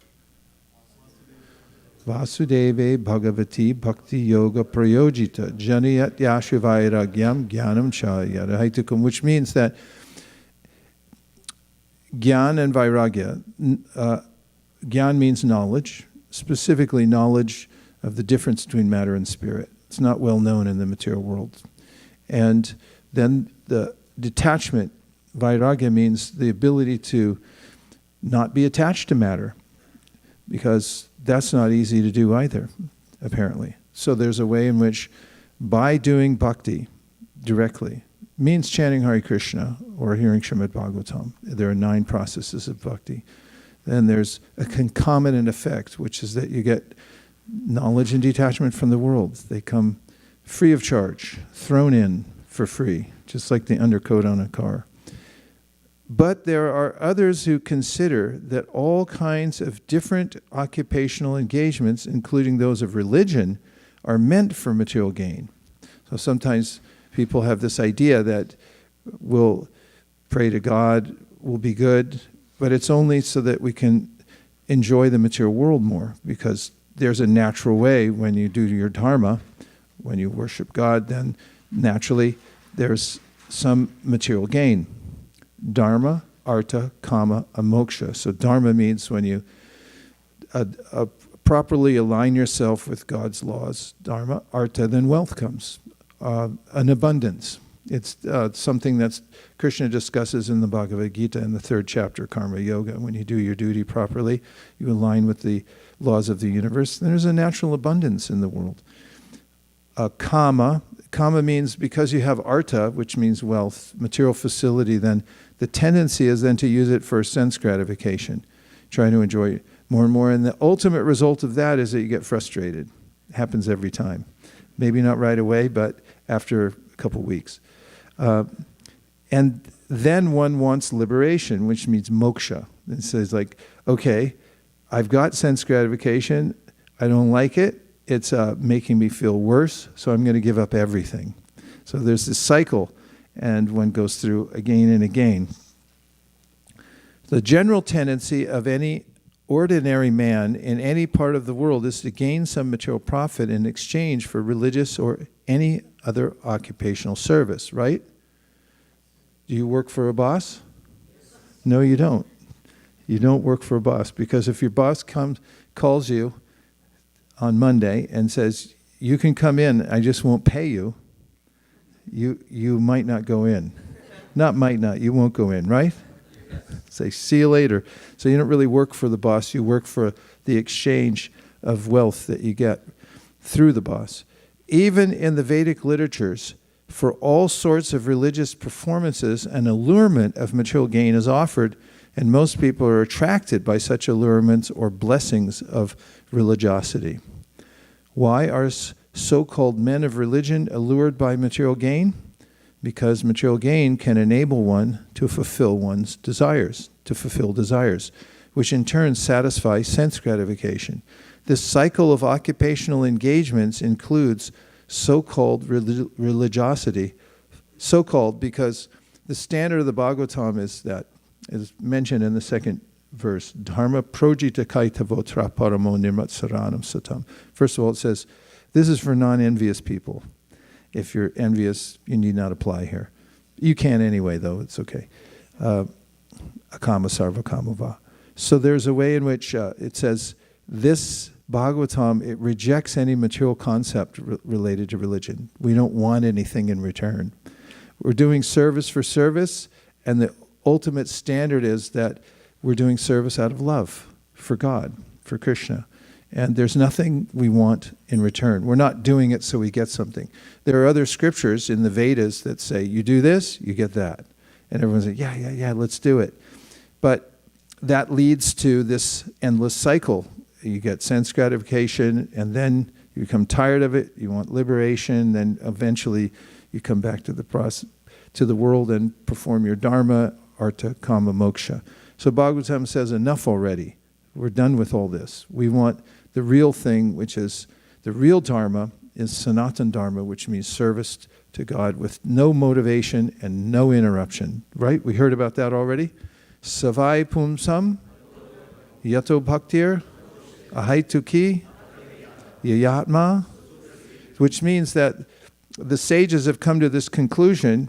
Vasudeve Bhagavati Bhakti Yoga Prayojita Janiyat Yashivairagyam Jnanam Cha Yadahaitukam, which means that Gyan and Vairagya, Gyan means knowledge, specifically knowledge of the difference between matter and spirit. It's not well known in the material world. And then the detachment, Vairagya, means the ability to not be attached to matter, because that's not easy to do either, apparently. So there's a way in which, by doing bhakti directly, means chanting Hare Krishna or hearing Srimad Bhagavatam. There are 9 processes of bhakti. Then there's a concomitant effect, which is that you get knowledge and detachment from the world. They come free of charge, thrown in for free, just like the undercoat on a car. But there are others who consider that all kinds of different occupational engagements, including those of religion, are meant for material gain. So sometimes people have this idea that we'll pray to God, we'll be good, but it's only so that we can enjoy the material world more, because there's a natural way when you do your dharma, when you worship God, then naturally there's some material gain. Dharma, artha, kama, and moksha. So dharma means when you properly align yourself with God's laws. Dharma, artha, then wealth comes. An abundance. It's something that Krishna discusses in the Bhagavad Gita in the 3rd chapter, Karma Yoga. When you do your duty properly, you align with the laws of the universe, then there's a natural abundance in the world. Kama means, because you have artha, which means wealth, material facility, then the tendency is then to use it for sense gratification, trying to enjoy it more and more. And the ultimate result of that is that you get frustrated. It happens every time. Maybe not right away, but after a couple weeks. And then one wants liberation, which means moksha. It says like, okay, I've got sense gratification. I don't like it. It's making me feel worse, so I'm going to give up everything. So there's this cycle, and one goes through again and again. The general tendency of any ordinary man in any part of the world is to gain some material profit in exchange for religious or any other occupational service, right? Do you work for a boss? No, you don't. You don't work for a boss, because if your boss calls you on Monday and says, you can come in, I just won't pay you, you might not go in. Not might not, you won't go in, right? Say, see you later. So you don't really work for the boss, you work for the exchange of wealth that you get. through the boss. Even in the Vedic literatures, for all sorts of religious performances, an allurement of material gain is offered, and most people are attracted by such allurements or blessings of religiosity. Why are so-called men of religion allured by material gain? Because material gain can enable one to fulfill one's desires, which in turn satisfy sense gratification. This cycle of occupational engagements includes so-called religiosity, so-called because the standard of the Bhagavatam is mentioned in the second verse, Dharma projita kaitavotra paramo nirmatsaranam satam. First of all, it says, this is for non-envious people. If you're envious, you need not apply here. You can anyway, though, it's okay. Akama sarva kamava. So there's a way in which it says, this Bhagavatam, it rejects any material concept related to religion. We don't want anything in return. We're doing service for service, and the ultimate standard is that we're doing service out of love for God, for Krishna. And there's nothing we want in return. We're not doing it so we get something. There are other scriptures in the Vedas that say, you do this, you get that. And everyone's like, yeah, let's do it. But that leads to this endless cycle. You get sense gratification, and then you become tired of it, you want liberation, then eventually you come back to the world and perform your dharma, artha, kama, moksha. So Bhagavatam says, enough already. We're done with all this. We want the real thing, which is the real dharma, is Sanatan Dharma, which means service to God with no motivation and no interruption. Right? We heard about that already. Savai pumsam, yato bhaktir, ahaituki, yayatma, which means that the sages have come to this conclusion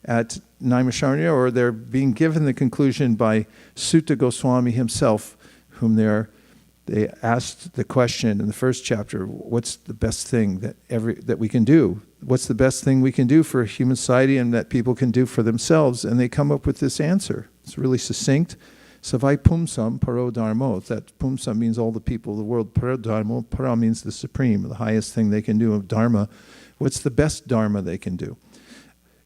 at Naimisharanya, or they're being given the conclusion by Sutta Goswami himself, whom they asked the question in the first chapter, what's the best thing that we can do? What's the best thing we can do for human society and that people can do for themselves? And they come up with this answer. It's really succinct. Savai pumsam paro dharmo. That pumsam means all the people of the world. Paro dharmo. Para means the supreme, the highest thing they can do of dharma. What's the best dharma they can do?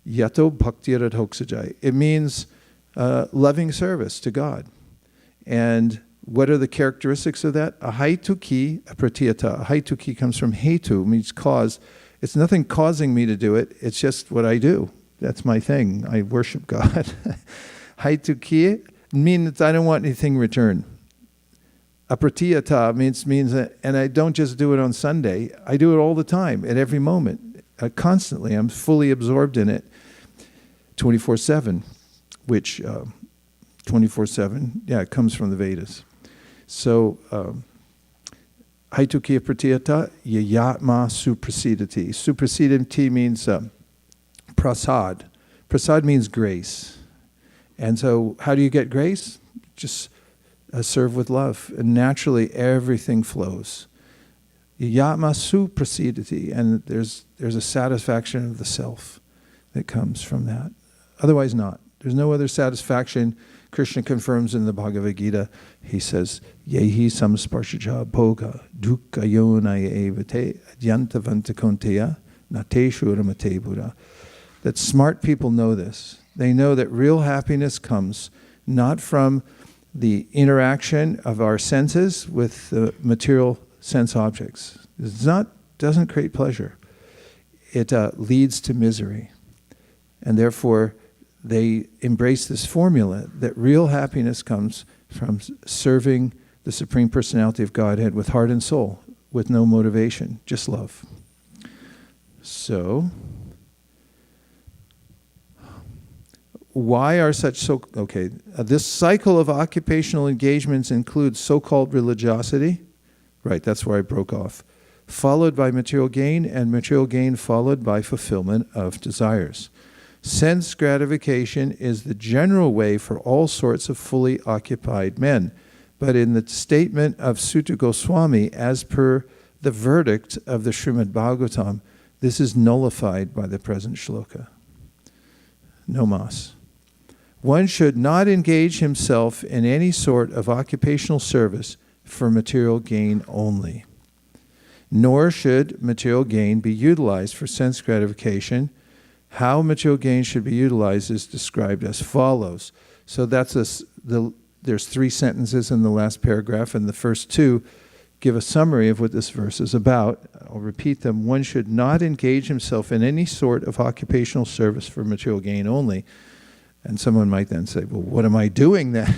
Yato bhaktirat hoksajai. It means loving service to God. And what are the characteristics of that? Ahaituki apratiyata. Ahaituki comes from hetu, means cause. It's nothing causing me to do it. It's just what I do. That's my thing. I worship God. Haituki means I don't want anything in return. Apratiyata means and I don't just do it on Sunday. I do it all the time, at every moment, constantly. I'm fully absorbed in it 24/7, which 24/7, it comes from the Vedas. So, Haitukiya pratiyata yayatma suprasidati. Suprasidati means prasad. Prasad means grace. And so, how do you get grace? Just serve with love. And naturally, everything flows. Yayatma suprasidati. And there's a satisfaction of the self that comes from that. Otherwise not. There's no other satisfaction. Krishna confirms in the Bhagavad Gita, he says, Yehi samsparshaja bhoga dukkha yonaya evate adyantavanta konteya nateshu ramate buddha. That smart people know this. They know that real happiness comes not from the interaction of our senses with the material sense objects. It doesn't create pleasure. It leads to misery. And therefore, they embrace this formula that real happiness comes from serving the Supreme Personality of Godhead with heart and soul, with no motivation, just love. So, why are this cycle of occupational engagements includes so-called religiosity. Right, that's where I broke off. Followed by material gain, and material gain followed by fulfillment of desires. Sense gratification is the general way for all sorts of fully occupied men. But in the statement of Sutta Goswami, as per the verdict of the Srimad Bhagavatam, this is nullified by the present shloka. No mas. One should not engage himself in any sort of occupational service for material gain only. nor should material gain be utilized for sense gratification. How material gain should be utilized is described as follows. So that's there's 3 sentences in the last paragraph, and the first 2 give a summary of what this verse is about. I'll repeat them. One should not engage himself in any sort of occupational service for material gain only. And someone might then say, well, what am I doing then?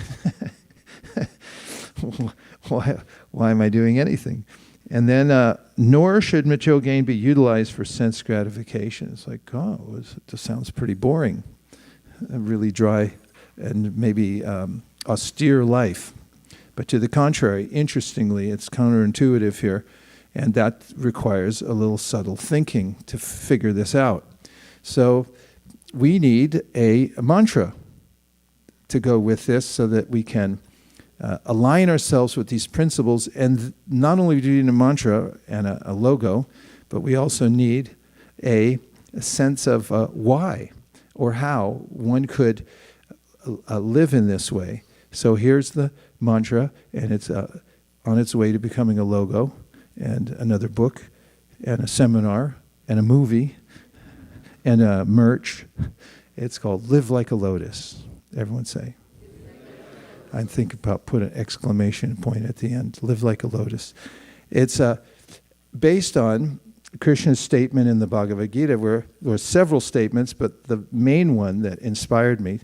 Why am I doing anything? And then, nor should material gain be utilized for sense gratification. It's like, oh, it just sounds pretty boring. A really dry and maybe austere life. But to the contrary, interestingly, it's counterintuitive here, and that requires a little subtle thinking to figure this out. So we need a mantra to go with this so that we can align ourselves with these principles. And not only do we need a mantra and a logo, but we also need a sense of why or how one could live in this way. So here's the mantra, and it's on its way to becoming a logo, and another book, and a seminar, and a movie, and a merch. It's called Live Like a Lotus. Everyone say. I think about put an exclamation point at the end. Live like a lotus. It's based on Krishna's statement in the Bhagavad Gita, where there were several statements, but the main one that inspired me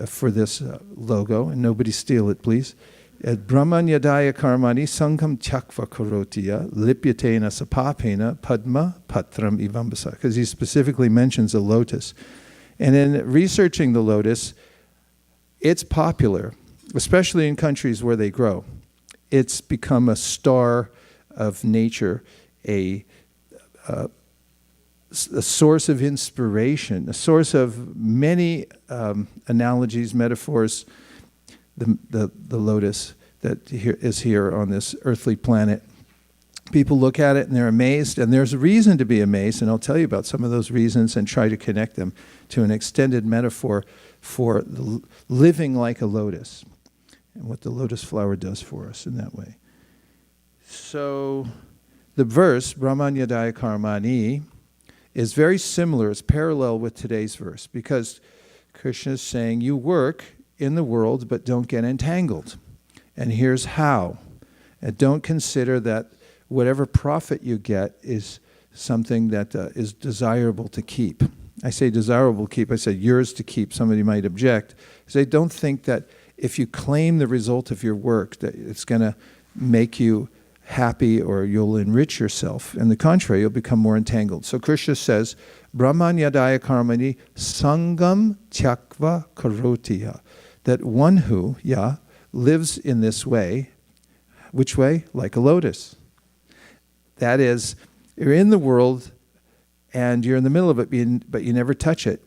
for this logo, and nobody steal it, please. Brahmanyadaya karmani sangham tyakva karotiya lipyatena sapapena padma patram ivambasa. Because he specifically mentions a lotus. And in researching the lotus, it's popular, especially in countries where they grow. It's become a star of nature, a source of inspiration, a source of many analogies, metaphors. The lotus that is here on this earthly planet. People look at it and they're amazed, and there's a reason to be amazed, and I'll tell you about some of those reasons and try to connect them to an extended metaphor for living like a lotus and what the lotus flower does for us in that way. So the verse, Brahmanyadaya karmani, is very similar, it's parallel with today's verse, because Krishna is saying you work in the world, but don't get entangled. And here's how. And don't consider that whatever profit you get is something that is desirable to keep. I say desirable to keep, I say yours to keep. Somebody might object. I say don't think that if you claim the result of your work that it's going to make you happy or you'll enrich yourself. On the contrary, you'll become more entangled. So Krishna says, Brahmanyadaya karmani sangam tyakva karotiya. That one who, lives in this way. Which way? Like a lotus. That is, you're in the world and you're in the middle of it, but you never touch it.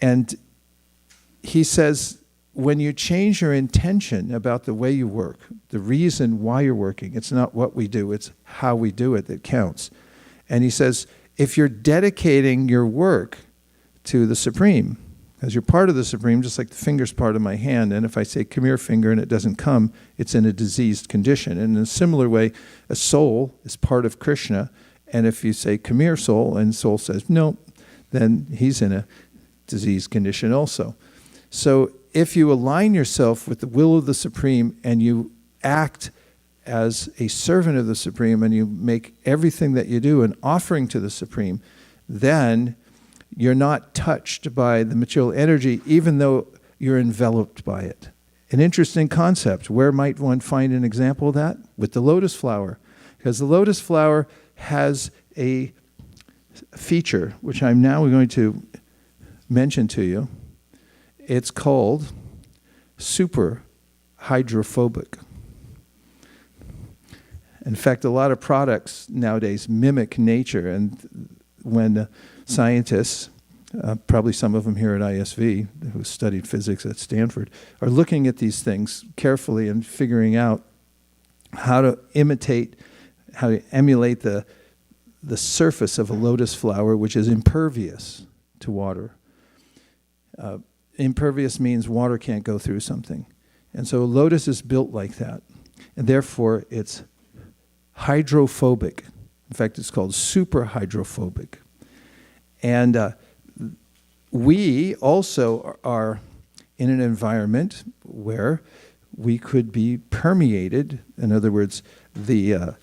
And he says, when you change your intention about the way you work, the reason why you're working, it's not what we do, it's how we do it that counts. And he says, if you're dedicating your work to the Supreme, because you're part of the Supreme, just like the finger's part of my hand, and if I say, come here, finger, and it doesn't come, it's in a diseased condition. And in a similar way, a soul is part of Krishna, and if you say, come here, soul, and soul says, no, then he's in a diseased condition also. So if you align yourself with the will of the Supreme, and you act as a servant of the Supreme, and you make everything that you do an offering to the Supreme, then you're not touched by the material energy, even though you're enveloped by it. An interesting concept. Where might one find an example of that? With the lotus flower. Because the lotus flower has a feature, which I'm now going to mention to you. It's called super hydrophobic. In fact, a lot of products nowadays mimic nature, and when scientists, probably some of them here at ISV, who studied physics at Stanford, are looking at these things carefully and figuring out how to emulate the surface of a lotus flower, which is impervious to water. Impervious means water can't go through something. And so a lotus is built like that. And therefore, it's hydrophobic. In fact, it's called super hydrophobic. And we also are in an environment where we could be permeated. In other words, the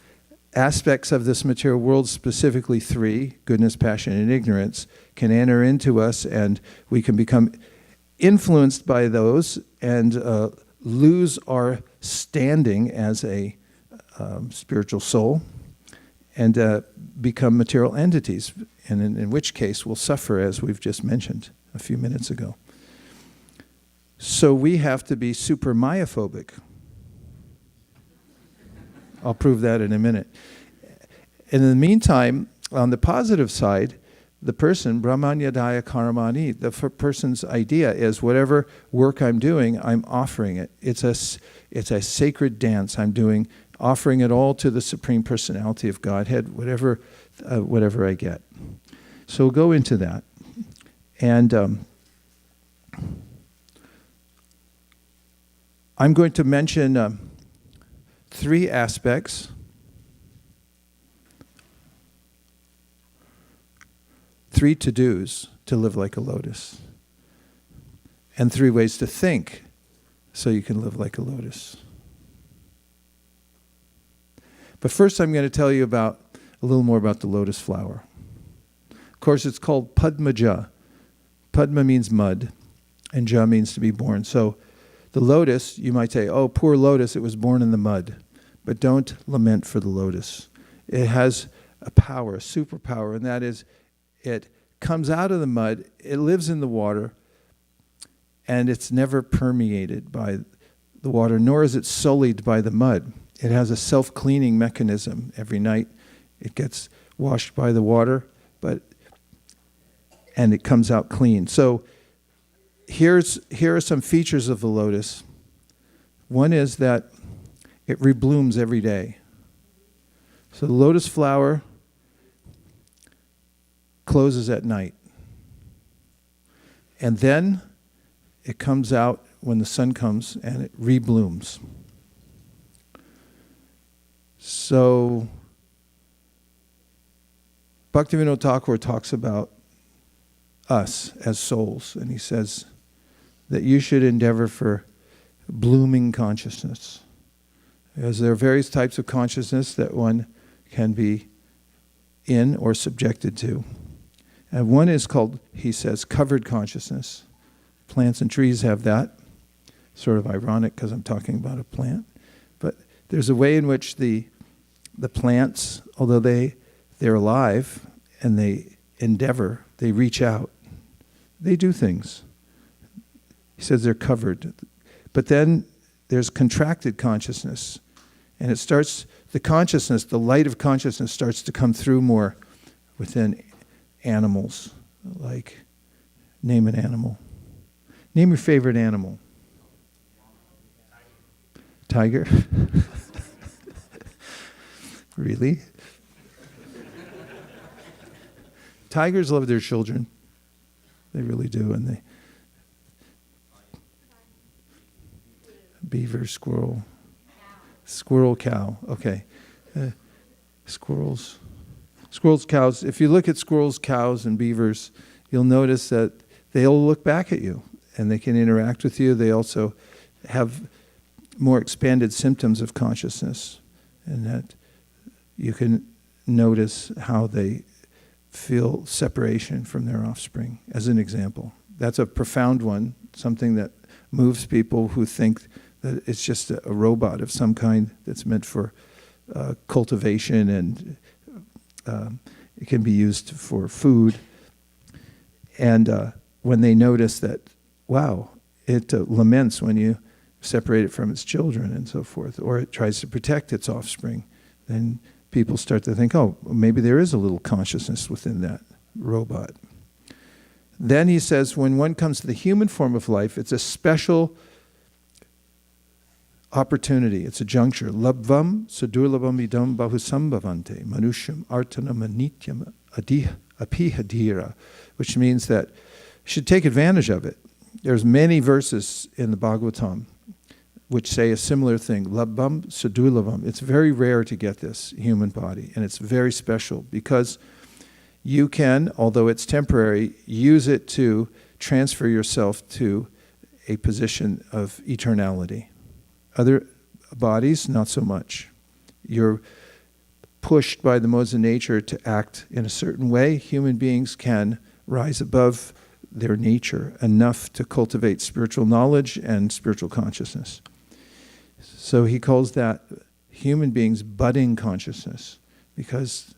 aspects of this material world, specifically three, goodness, passion, and ignorance, can enter into us, and we can become influenced by those and lose our standing as a spiritual soul and become material entities, and in which case we'll suffer, as we've just mentioned a few minutes ago. So we have to be super myophobic. I'll prove that in a minute. And in the meantime, on the positive side, the person, Brahmanyadaya Karamani, the person's idea is whatever work I'm doing, I'm offering it. It's a sacred dance I'm doing, offering it all to the Supreme Personality of Godhead, whatever I get. So we'll go into that. And I'm going to mention three aspects. Three to-dos to live like a lotus. And three ways to think so you can live like a lotus. But first I'm going to tell you a little more about the lotus flower. Of course, it's called Padmaja. Padma means mud, and Ja means to be born. So the lotus, you might say, oh, poor lotus, it was born in the mud. But don't lament for the lotus. It has a power, a superpower, and that is it comes out of the mud, it lives in the water, and it's never permeated by the water, nor is it sullied by the mud. It has a self-cleaning mechanism. Every night it gets washed by the water, and it comes out clean. So here are some features of the lotus. One is that it reblooms every day. So the lotus flower closes at night. And then it comes out when the sun comes and it reblooms. So Bhaktivinoda Thakur talks about us as souls, and he says that you should endeavor for blooming consciousness. Because there are various types of consciousness that one can be in or subjected to. And one is called, he says, covered consciousness. Plants and trees have that. Sort of ironic because I'm talking about a plant. But there's a way in which the plants, although they're alive and they endeavor, they reach out, they do things. He says they're covered. But then there's contracted consciousness. And it starts, the consciousness, the light of consciousness starts to come through more within animals. Like, name an animal. Name your favorite animal. Tiger? Really? Tigers love their children. They really do. And they beaver, squirrel. Squirrel, cow. Okay. Squirrels. Squirrels, cows. If you look at squirrels, cows, and beavers, you'll notice that they all look back at you and they can interact with you. They also have more expanded symptoms of consciousness, and that you can notice how they feel separation from their offspring, as an example. That's a profound one, something that moves people who think that it's just a robot of some kind that's meant for cultivation, and it can be used for food. And when they notice that, wow, it laments when you separate it from its children and so forth, or it tries to protect its offspring, then people start to think, oh, maybe there is a little consciousness within that robot. Then he says, when one comes to the human form of life, it's a special opportunity. It's a juncture. Labvam sadurlabam idam bahusambhavante manusham artanam anityam apihadira, which means that you should take advantage of it. There's many verses in the Bhagavatam which say a similar thing, labham sadulavam. It's very rare to get this human body, and it's very special because you can, although it's temporary, use it to transfer yourself to a position of eternality. Other bodies, not so much. You're pushed by the modes of nature to act in a certain way. Human beings can rise above their nature enough to cultivate spiritual knowledge and spiritual consciousness. So he calls that human beings budding consciousness, because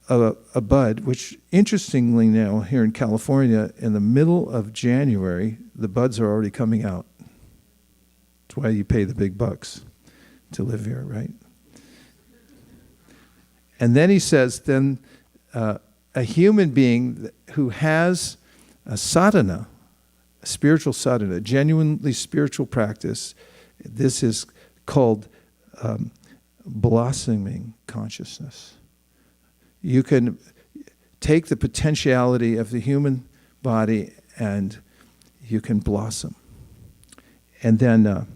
a bud, which interestingly now here in California, in the middle of January, the buds are already coming out. That's why you pay the big bucks to live here, right? And then he says, a human being who has a sadhana, a spiritual sadhana, genuinely spiritual practice, this is called blossoming consciousness. You can take the potentiality of the human body and you can blossom. And then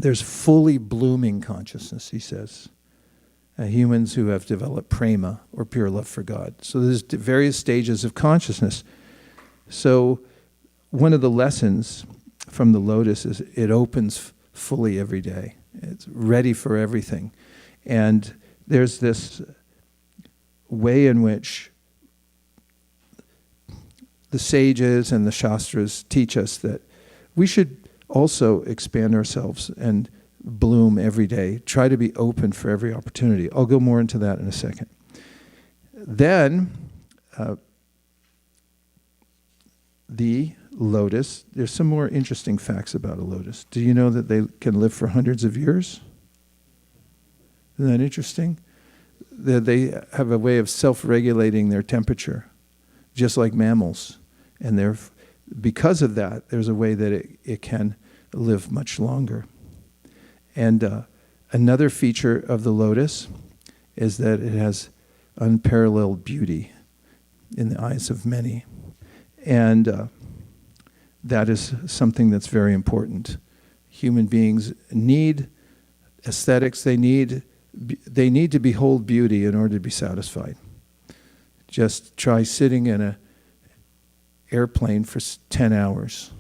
there's fully blooming consciousness, he says. Humans who have developed prema, or pure love for God. So there's various stages of consciousness. So one of the lessons from the lotus is it opens fully every day. It's ready for everything. And there's this way in which the sages and the shastras teach us that we should also expand ourselves and bloom every day. Try to be open for every opportunity. I'll go more into that in a second. Then, the lotus, there's some more interesting facts about a lotus. Do you know that they can live for hundreds of years? Isn't that interesting? That they have a way of self-regulating their temperature, just like mammals. And because of that, there's a way that it can live much longer. And another feature of the lotus is that it has unparalleled beauty in the eyes of many. And that is something that's very important. Human beings need aesthetics. They need to behold beauty in order to be satisfied. Just try sitting in an airplane for 10 hours.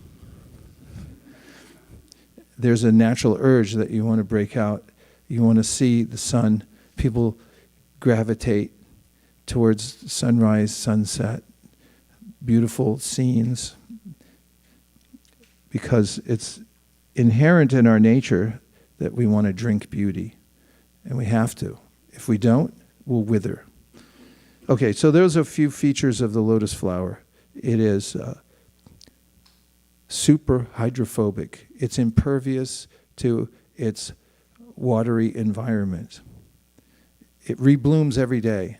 There's a natural urge that you want to break out. You want to see the sun. People gravitate towards sunrise, sunset, beautiful scenes, because it's inherent in our nature that we want to drink beauty, and we have to. If we don't, we'll wither. Okay, so those are a few features of the lotus flower. It is super hydrophobic. It's impervious to its watery environment. It reblooms every day.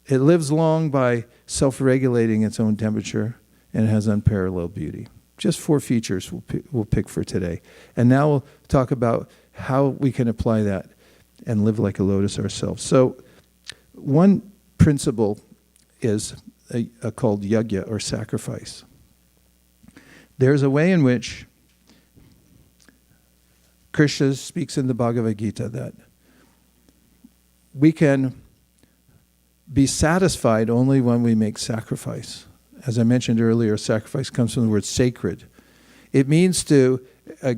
It lives long by self-regulating its own temperature, and it has unparalleled beauty. Just 4 features we'll pick for today. And now we'll talk about how we can apply that and live like a lotus ourselves. So one principle is called yajna, or sacrifice. There's a way in which Krishna speaks in the Bhagavad Gita that we can be satisfied only when we make sacrifice. As I mentioned earlier, sacrifice comes from the word sacred. It means to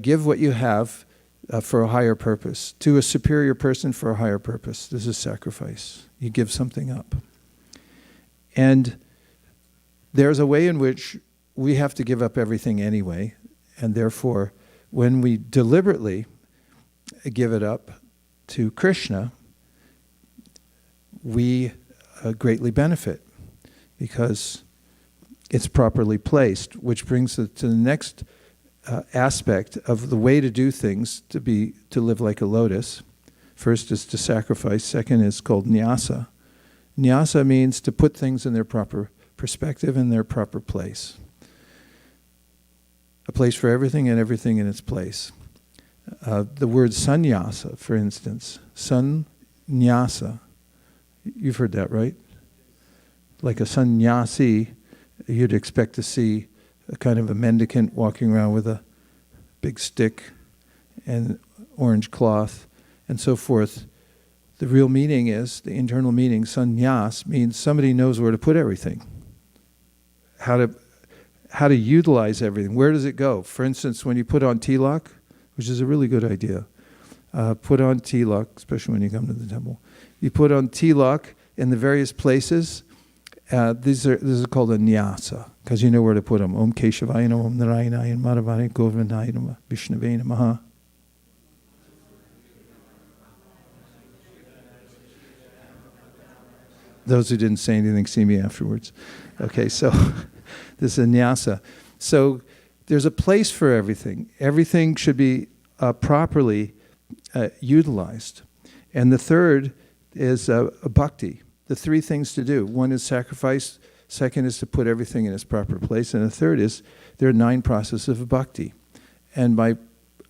give what you have for a higher purpose, to a superior person for a higher purpose. This is sacrifice. You give something up. And there's a way in which we have to give up everything anyway, and therefore, when we deliberately give it up to Krishna, we greatly benefit because it's properly placed, which brings us to the next aspect of the way to do things to live like a lotus. First is to sacrifice. Second is called nyasa. Nyasa means to put things in their proper perspective, in their proper place. A place for everything and everything in its place. The word sannyasa, for instance, sannyasa, you've heard that, right? Like a sannyasi, you'd expect to see a kind of a mendicant walking around with a big stick and orange cloth and so forth. The real meaning is, the internal meaning, sannyas, means somebody knows where to put everything. How to utilize everything. Where does it go? For instance, when you put on tilak, which is a really good idea, put on tilak, especially when you come to the temple. You put on tilak in the various places. This is called a nyasa, because you know where to put them. Om Keshavaya Namo, Om Narayanaaya Namo, Madhavaya Govindaya Namo, Vishnavaya Namaha. Those who didn't say anything, see me afterwards. Okay, so this is a nyasa. So there's a place for everything. Everything should be properly utilized. And the third is bhakti. The three things to do. One is sacrifice. Second is to put everything in its proper place. And the third is there are 9 processes of bhakti. And by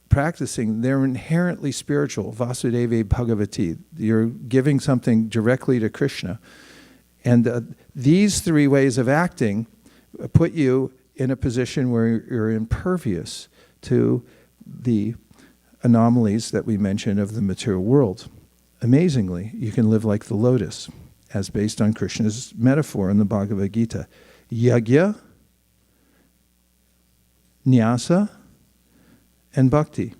practicing, they're inherently spiritual. Vasudeva Bhagavati. You're giving something directly to Krishna. And these 3 ways of acting put you in a position where you're impervious to the anomalies that we mentioned of the material world. Amazingly, you can live like the lotus, as based on Krishna's metaphor in the Bhagavad Gita. Yagya, nyasa, and bhakti.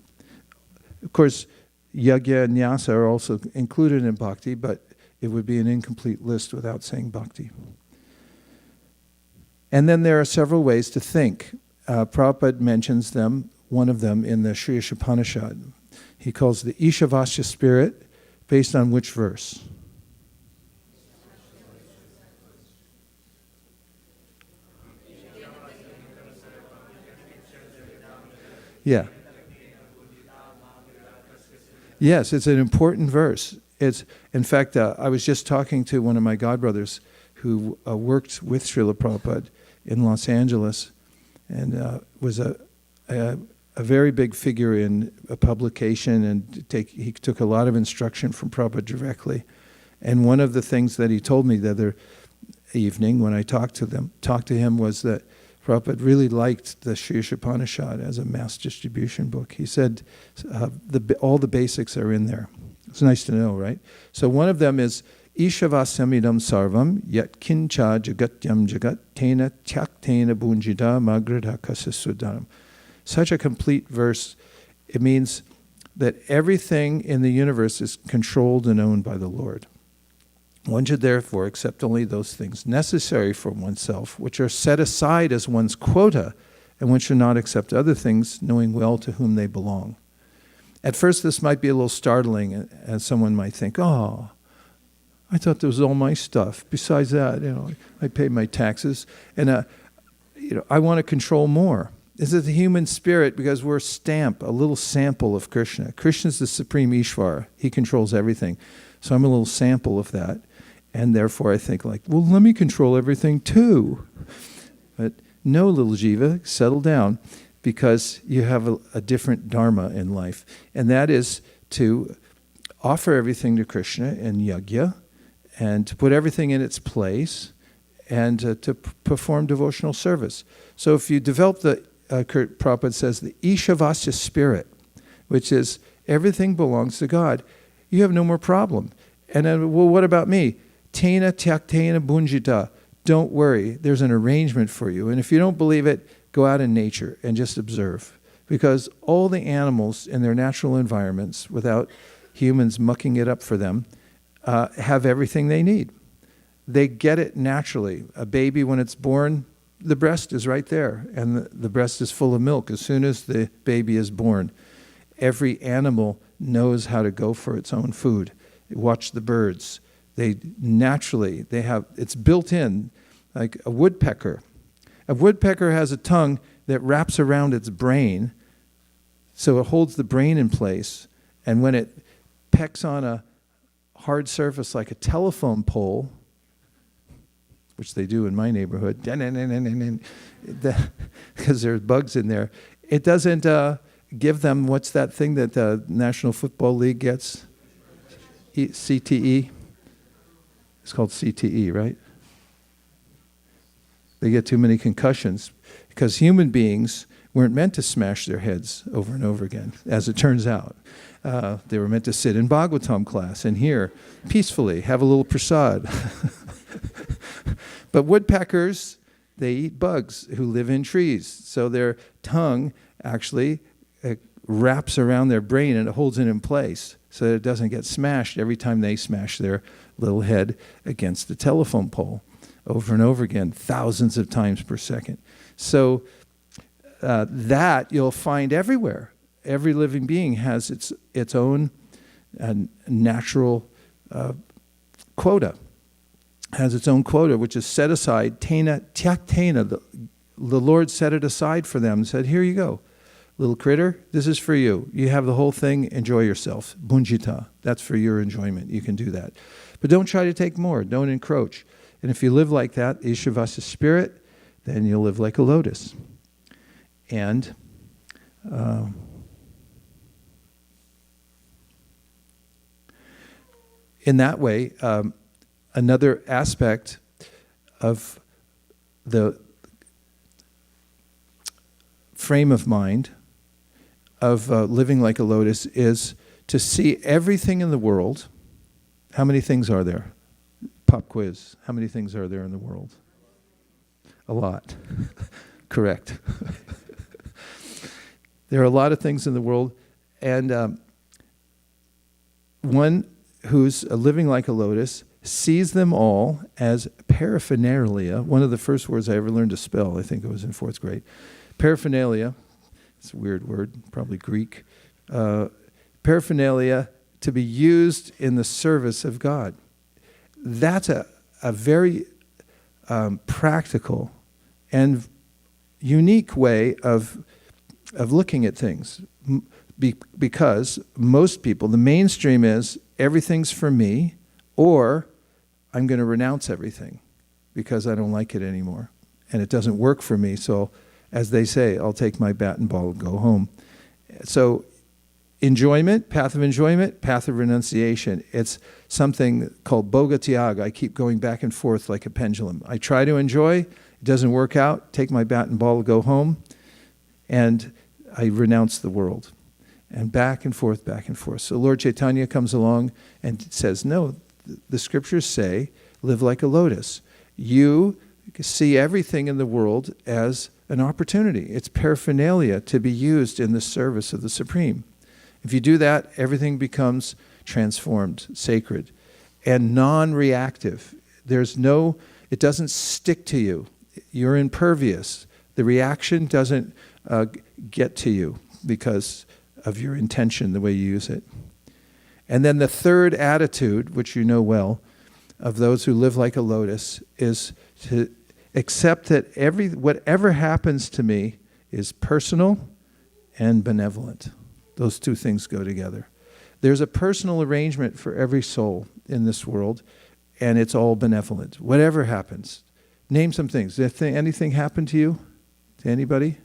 Of course, yagya and nyasa are also included in bhakti, but it would be an incomplete list without saying bhakti. And then there are several ways to think. Prabhupada mentions them, one of them in the Sri Ishopanishad. He calls the Ishavasya spirit, based on which verse? Yeah. Yes, it's an important verse. It's, in fact, I was just talking to one of my godbrothers who worked with Srila Prabhupada in Los Angeles and was a very big figure in a publication, and he took a lot of instruction from Prabhupada directly. And one of the things that he told me the other evening when I talked to him was that Prabhupada really liked the Sri Ishopanishad as a mass distribution book. He said all the basics are in there. It's nice to know, right? So one of them is Ishavasamidam sarvam yat kincha jagatyam jagat tena tyaktena bunjita magradha kasasudanam. Such a complete verse. It means that everything in the universe is controlled and owned by the Lord. One should therefore accept only those things necessary for oneself, which are set aside as one's quota, and one should not accept other things, knowing well to whom they belong. At first, this might be a little startling, as someone might think, oh, I thought this was all my stuff. Besides that, I pay my taxes, and I want to control more. This is the human spirit because we're a little sample of Krishna. Krishna's the supreme Ishvara. He controls everything. So I'm a little sample of that, and therefore I think well, let me control everything too. But no, little jiva, settle down, because you have a different dharma in life, and that is to offer everything to Krishna in yajna, and to put everything in its place, and to perform devotional service. So if you develop Prabhupada says, the Ishavasya spirit, which is everything belongs to God, you have no more problem. And then, well, what about me? Tena tyaktena bunjita. Don't worry, there's an arrangement for you. And if you don't believe it, go out in nature and just observe. Because all the animals in their natural environments, without humans mucking it up for them, have everything they need. They get it naturally. A baby, when it's born, the breast is right there, and the breast is full of milk as soon as the baby is born. Every animal knows how to go for its own food. Watch the birds. It's built in, like a woodpecker. A woodpecker has a tongue that wraps around its brain, so it holds the brain in place, and when it pecks on a hard surface like a telephone pole, which they do in my neighborhood, because there's bugs in there, it doesn't give them, what's that thing that the National Football League gets? CTE? It's called CTE, right? They get too many concussions. Because human beings, weren't meant to smash their heads over and over again, as it turns out. They were meant to sit in Bhagavatam class and hear peacefully, have a little prasad. But woodpeckers, they eat bugs who live in trees. So their tongue actually wraps around their brain and it holds it in place so that it doesn't get smashed every time they smash their little head against the telephone pole over and over again, thousands of times per second. So that you'll find everywhere. Every living being has its own natural quota, has its own quota, which is set aside. Tena tyaktena, the Lord set it aside for them and said, here you go. Little critter, this is for you. You have the whole thing, enjoy yourself. Bunjita, that's for your enjoyment. You can do that. But don't try to take more, don't encroach. And if you live like that, Ishavasa spirit, then you'll live like a lotus. And in that way, another aspect of the frame of mind of living like a lotus is to see everything in the world. How many things are there? Pop quiz. How many things are there in the world? A lot. Correct. There are a lot of things in the world, and one who's living like a lotus sees them all as paraphernalia. One of the first words I ever learned to spell, I think it was in 4th grade. Paraphernalia, it's a weird word, probably Greek. Paraphernalia to be used in the service of God. That's a very practical and unique way of looking at things. Because most people, the mainstream is everything's for me, or I'm going to renounce everything because I don't like it anymore. And it doesn't work for me, so as they say, I'll take my bat and ball and go home. So enjoyment, path of renunciation. It's something called Bhoga Tyaga. I keep going back and forth like a pendulum. I try to enjoy, it doesn't work out, take my bat and ball, go home, and I renounce the world. And back and forth, back and forth. So Lord Chaitanya comes along and says, no, the scriptures say, live like a lotus. You see everything in the world as an opportunity. It's paraphernalia to be used in the service of the Supreme. If you do that, everything becomes transformed, sacred, and non-reactive. It doesn't stick to you. You're impervious. The reaction doesn't get to you because of your intention, the way you use it. And then the third attitude, which you know well, of those who live like a lotus, is to accept that whatever happens to me is personal and benevolent. Those two things go together. There's a personal arrangement for every soul in this world, and it's all benevolent. Whatever happens. Name some things. Did anything happen to you? To anybody?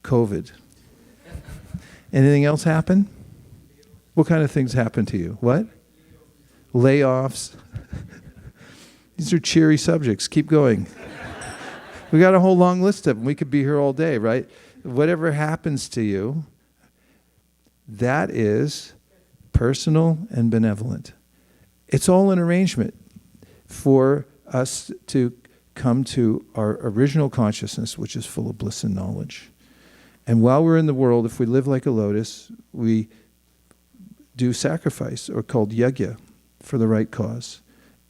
COVID. Anything else happen? What kind of things happen to you? What? Layoffs. These are cheery subjects. Keep going. We got a whole long list of them. We could be here all day, right? Whatever happens to you, that is personal and benevolent. It's all an arrangement for us to come to our original consciousness, which is full of bliss and knowledge. And while we're in the world, if we live like a lotus, we do sacrifice, or called yajna, for the right cause.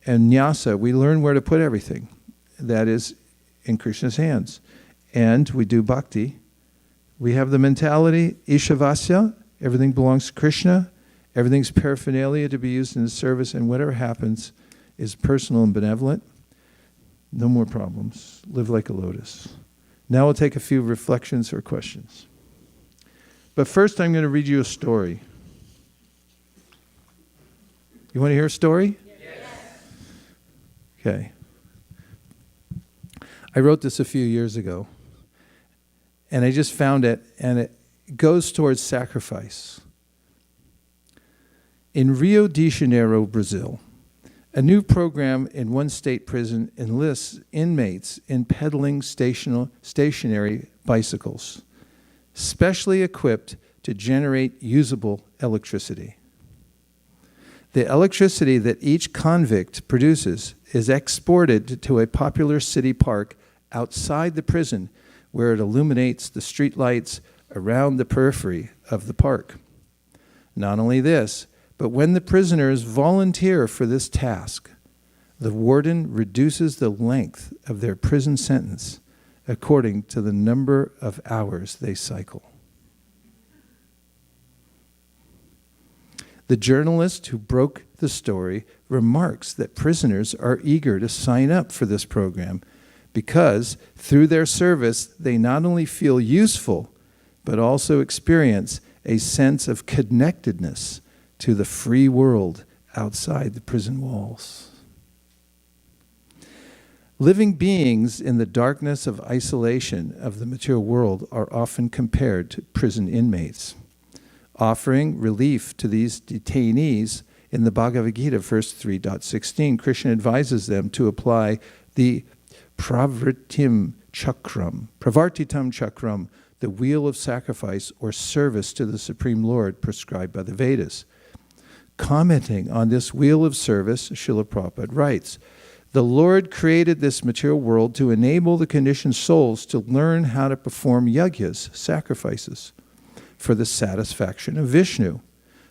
And nyasa, we learn where to put everything. That is in Krishna's hands. And we do bhakti. We have the mentality, ishavasya, everything belongs to Krishna, everything's paraphernalia to be used in the service, and whatever happens is personal and benevolent. No more problems. Live like a lotus. Now we'll take a few reflections or questions. But first I'm going to read you a story. You want to hear a story? Yes. Okay. I wrote this a few years ago, and I just found it, and it goes towards sacrifice. In Rio de Janeiro, Brazil, A new program in one state prison enlists inmates in pedaling stationary bicycles, specially equipped to generate usable electricity. The electricity that each convict produces is exported to a popular city park outside the prison, where it illuminates the streetlights around the periphery of the park. Not only this, but when the prisoners volunteer for this task, the warden reduces the length of their prison sentence according to the number of hours they cycle. The journalist who broke the story remarks that prisoners are eager to sign up for this program because through their service they not only feel useful, but also experience a sense of connectedness to the free world outside the prison walls. Living beings in the darkness of isolation of the material world are often compared to prison inmates. Offering relief to these detainees, in the Bhagavad Gita, verse 3.16, Krishna advises them to apply the pravartitam chakram, the wheel of sacrifice or service to the Supreme Lord prescribed by the Vedas. Commenting on this wheel of service, Srila Prabhupada writes, the Lord created this material world to enable the conditioned souls to learn how to perform yagyas, sacrifices, for the satisfaction of Vishnu,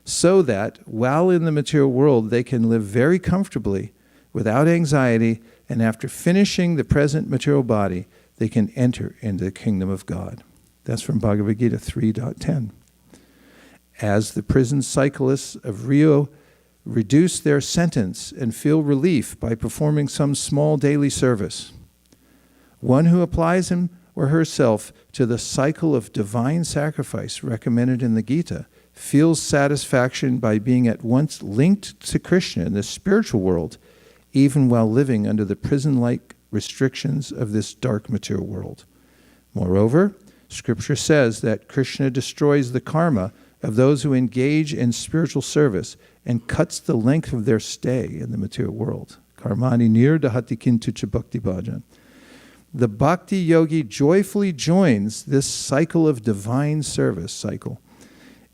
so that while in the material world they can live very comfortably, without anxiety, and after finishing the present material body, they can enter into the kingdom of God. That's from Bhagavad Gita 3.10. As the prison cyclists of Rio reduce their sentence and feel relief by performing some small daily service, one who applies him or herself to the cycle of divine sacrifice recommended in the Gita feels satisfaction by being at once linked to Krishna in the spiritual world, even while living under the prison-like restrictions of this dark material world. Moreover, Scripture says that Krishna destroys the karma of those who engage in spiritual service and cuts the length of their stay in the material world. Karmani nirdahati kintu cha bhakti bhajan. The bhakti yogi joyfully joins this cycle of divine service cycle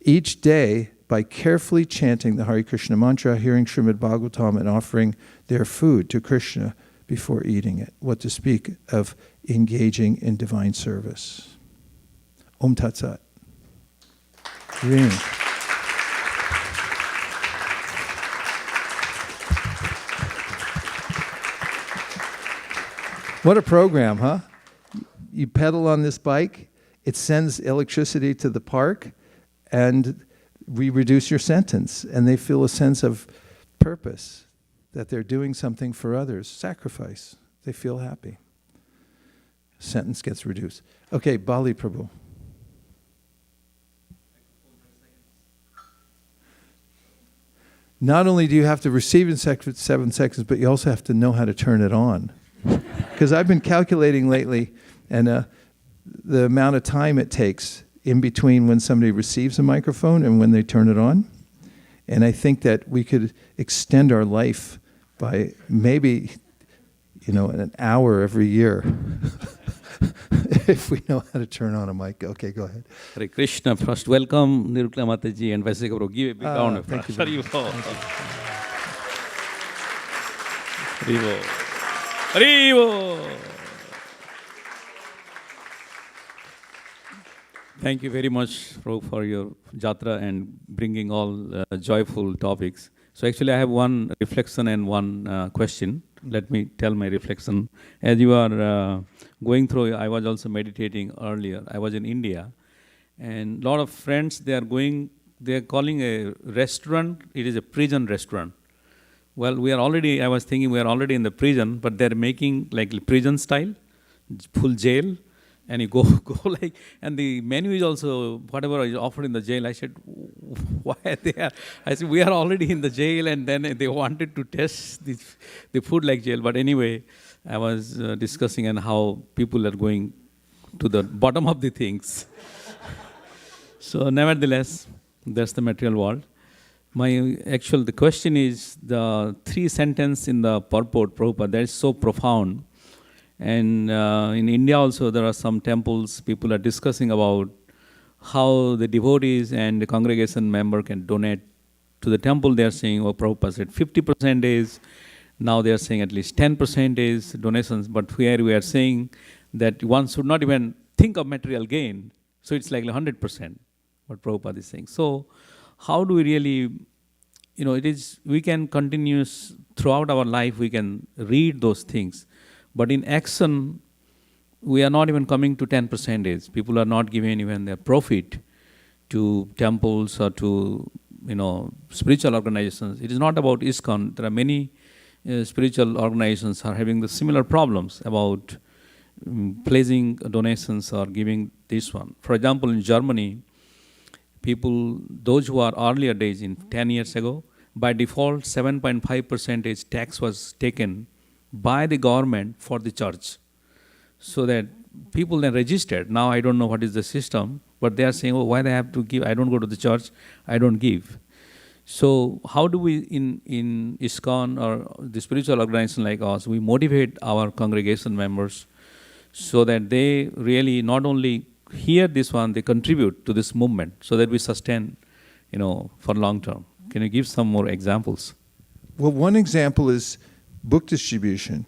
each day by carefully chanting the Hare Krishna mantra, hearing Srimad Bhagavatam, and offering their food to Krishna before eating it. What to speak of engaging in divine service. Om Tat Sat. Ring. What a program, huh? You pedal on this bike, it sends electricity to the park, and we reduce your sentence, and they feel a sense of purpose, that they're doing something for others, sacrifice. They feel happy. Sentence gets reduced. Okay, Bali Prabhu. Not only do you have to receive in 7 seconds, but you also have to know how to turn it on. Because I've been calculating lately, and the amount of time it takes in between when somebody receives a microphone and when they turn it on. And I think that we could extend our life by maybe, an hour every year if we know how to turn on a mic. Okay, go ahead. Hare Krishna. First, welcome Nirukla Mataji and Vaisesika Prabhu. Give a big round of applause. Haribo. Haribo. Thank you very much, Prabhu, for your jatra and bringing all joyful topics. So actually, I have one reflection and one question. Let me tell my reflection. As you are going through, I was also meditating earlier. I was in India, and a lot of friends, they are calling a restaurant, it is a prison restaurant. Well, I was thinking we are already in the prison, but they're making like prison style, full jail. And you go like, and the menu is also whatever is offered in the jail. I said, why are they are? I said, we are already in the jail, and then they wanted to test the food like jail. But anyway, I was discussing and how people are going to the bottom of the things. So nevertheless, that's the material world. The question is the 3 sentence in the purport, Prabhupada, that is so profound. And in India also there are some temples, people are discussing about how the devotees and the congregation member can donate to the temple. They are saying, oh, Prabhupada said 50% is, now they are saying at least 10% is donations, but here we are saying that one should not even think of material gain. So it's like 100%, what Prabhupada is saying. So how do we really, we can continue throughout our life, we can read those things, but in action, we are not even coming to 10%. People are not giving even their profit to temples or to, spiritual organizations. It is not about ISKCON. There are many spiritual organizations are having the similar problems about placing donations or giving this one. For example, in Germany, people, those who are earlier days, in 10 years ago, by default, 7.5% tax was taken by the government for the church. So that people then registered. Now I don't know what is the system, but they are saying, oh, why they have to give? I don't go to the church, I don't give. So how do we, in ISKCON or the spiritual organization like us, we motivate our congregation members so that they really not only hear this one, they contribute to this movement so that we sustain, for long term. Can you give some more examples? Well, one example is book distribution.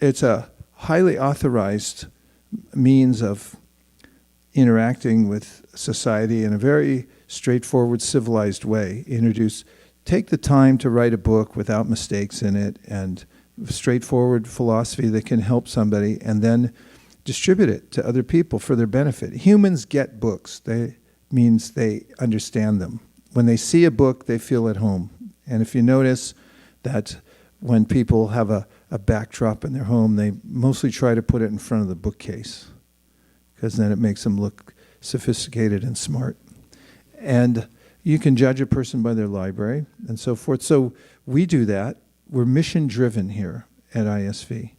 It's a highly authorized means of interacting with society in a very straightforward, civilized way. Take the time to write a book without mistakes in it and straightforward philosophy that can help somebody, and then distribute it to other people for their benefit. Humans get books. Means they understand them. When they see a book, they feel at home. And if you notice that when people have a backdrop in their home, they mostly try to put it in front of the bookcase, because then it makes them look sophisticated and smart. And you can judge a person by their library and so forth. So we do that. We're mission-driven here at ISV.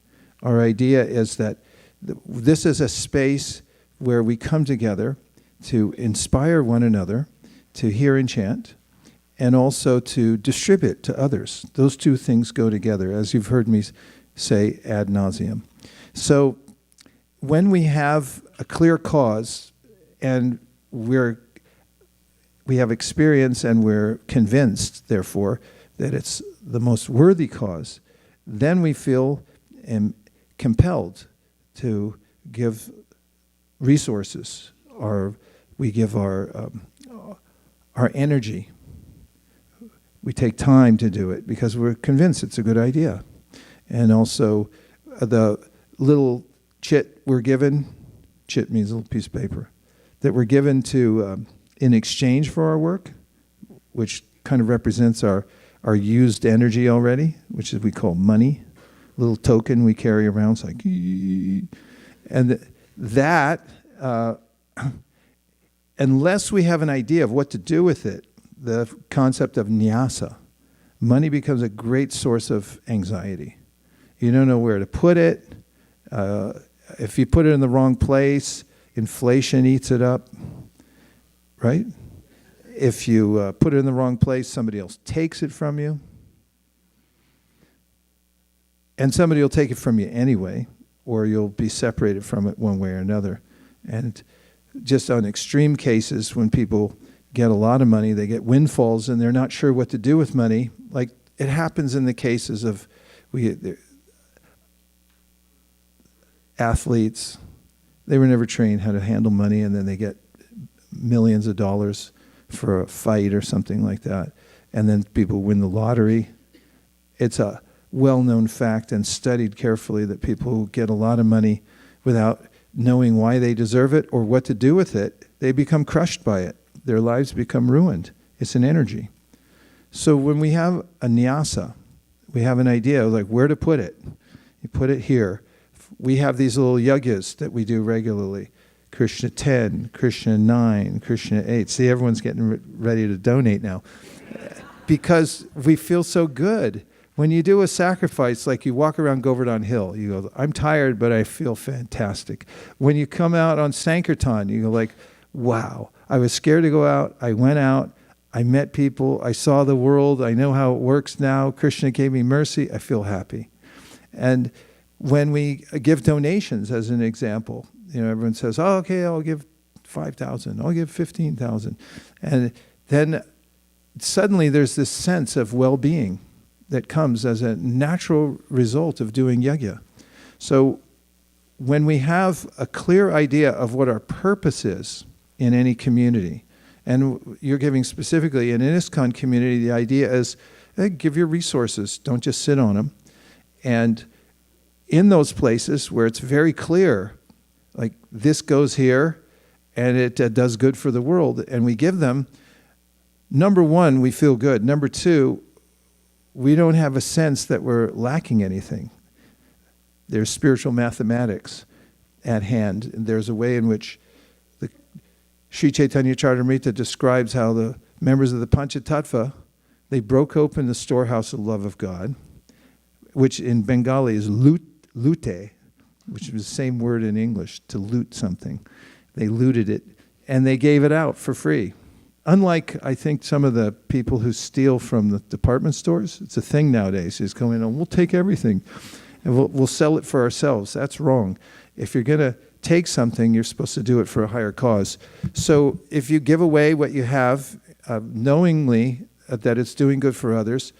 Our idea is that this is a space where we come together to inspire one another, to hear and chant, and also to distribute to others. Those two things go together, as you've heard me say ad nauseum. So when we have a clear cause and we have experience and we're convinced, therefore, that it's the most worthy cause, then we feel compelled to give resources, or we give our energy. We take time to do it because we're convinced it's a good idea. And also the little chit we're given, chit means a little piece of paper, that we're given to in exchange for our work, which kind of represents our used energy already, which is we call money, little token we carry around. It's like, and that, unless we have an idea of what to do with it, the concept of nyasa, money becomes a great source of anxiety. You don't know where to put it. If you put it in the wrong place, inflation eats it up, right? If you put it in the wrong place, somebody else takes it from you. And somebody will take it from you anyway, or you'll be separated from it one way or another. And just on extreme cases, when people get a lot of money, they get windfalls and they're not sure what to do with money. Like it happens in the cases of athletes. They were never trained how to handle money, and then they get millions of dollars for a fight or something like that. And then people win the lottery. It's a well-known fact and studied carefully that people who get a lot of money without knowing why they deserve it or what to do with it, they become crushed by it. Their lives become ruined. It's an energy. So when we have a nyasa, we have an idea of like where to put it. You put it here. We have these little yagyas that we do regularly. Krishna 10, Krishna 9, Krishna 8. See, everyone's getting ready to donate now. Because we feel so good. When you do a sacrifice, like you walk around Govardhan Hill, you go, I'm tired, but I feel fantastic. When you come out on Sankirtan, you go like, wow, I was scared to go out. I went out. I met people, I saw the world, I know how it works now, Krishna gave me mercy, I feel happy. And when we give donations, as an example, everyone says, oh, okay, I'll give 5,000, I'll give 15,000. And then suddenly there's this sense of well-being that comes as a natural result of doing yajna. So when we have a clear idea of what our purpose is in any community, and you're giving specifically in an ISKCON community, the idea is, hey, give your resources, don't just sit on them. And in those places where it's very clear, like this goes here, and it does good for the world, and we give them, number one, we feel good. Number two, we don't have a sense that we're lacking anything. There's spiritual mathematics at hand. And there's a way in which the Sri Chaitanya Charitamrita describes how the members of the Panchatattva, they broke open the storehouse of love of God, which in Bengali is lute, which is the same word in English, to loot something. They looted it, and they gave it out for free. Unlike, I think, some of the people who steal from the department stores. It's a thing nowadays. Is going in, we'll take everything, and we'll sell it for ourselves. That's wrong. If you're going to take something, you're supposed to do it for a higher cause. So if you give away what you have, knowingly that it's doing good for others,